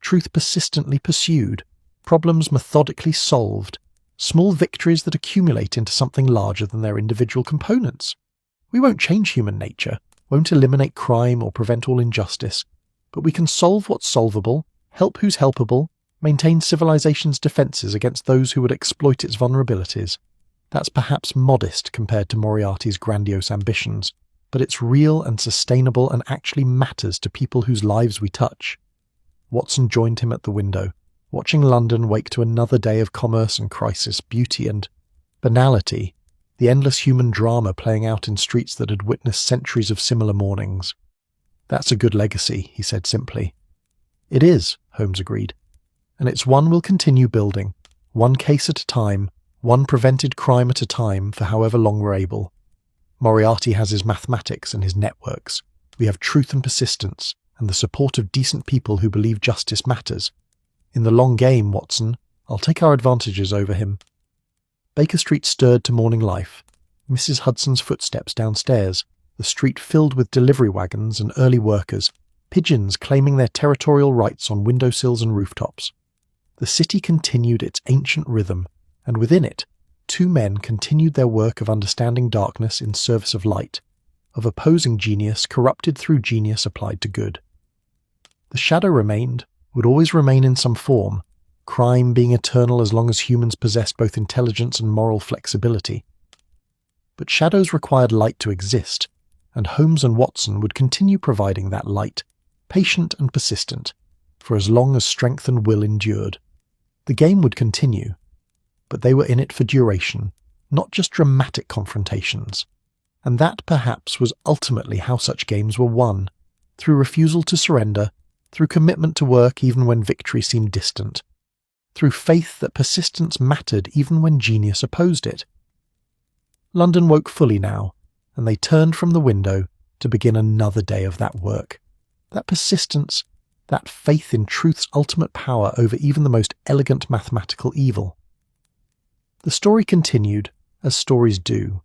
"Truth persistently pursued, problems methodically solved, small victories that accumulate into something larger than their individual components. We won't change human nature, won't eliminate crime or prevent all injustice, but we can solve what's solvable, help who's helpable, maintain civilization's defenses against those who would exploit its vulnerabilities. That's perhaps modest compared to Moriarty's grandiose ambitions, but it's real and sustainable and actually matters to people whose lives we touch." Watson joined him at the window, watching London wake to another day of commerce and crisis, beauty and banality, the endless human drama playing out in streets that had witnessed centuries of similar mornings. "That's a good legacy," he said simply. "It is," Holmes agreed, "and it's one we'll continue building, one case at a time, one prevented crime at a time for however long we're able. Moriarty has his mathematics and his networks. We have truth and persistence, and the support of decent people who believe justice matters. In the long game, Watson, I'll take our advantages over him." Baker Street stirred to morning life. Mrs. Hudson's footsteps downstairs, the street filled with delivery wagons and early workers, pigeons claiming their territorial rights on windowsills and rooftops. The city continued its ancient rhythm, and within it, two men continued their work of understanding darkness in service of light, of opposing genius corrupted through genius applied to good. The shadow remained, would always remain in some form, crime being eternal as long as humans possessed both intelligence and moral flexibility. But shadows required light to exist, and Holmes and Watson would continue providing that light, patient and persistent, for as long as strength and will endured. The game would continue, but they were in it for duration, not just dramatic confrontations. And that, perhaps, was ultimately how such games were won, through refusal to surrender, through commitment to work even when victory seemed distant, through faith that persistence mattered even when genius opposed it. London woke fully now, and they turned from the window to begin another day of that work, that persistence, that faith in truth's ultimate power over even the most elegant mathematical evil. The story continued, as stories do,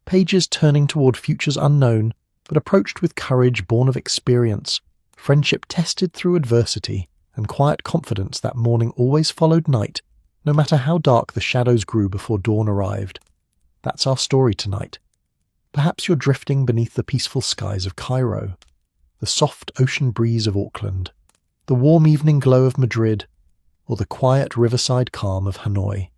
pages turning toward futures unknown, but approached with courage born of experience, friendship tested through adversity, and quiet confidence that morning always followed night, no matter how dark the shadows grew before dawn arrived. That's our story tonight. Perhaps you're drifting beneath the peaceful skies of Cairo, the soft ocean breeze of Auckland, the warm evening glow of Madrid, or the quiet riverside calm of Hanoi.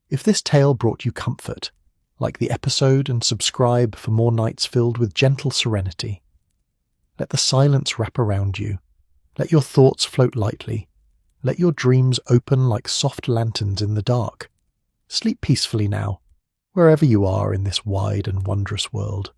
If this tale brought you comfort, like the episode and subscribe for more nights filled with gentle serenity. Let the silence wrap around you. Let your thoughts float lightly. Let your dreams open like soft lanterns in the dark. Sleep peacefully now, wherever you are in this wide and wondrous world.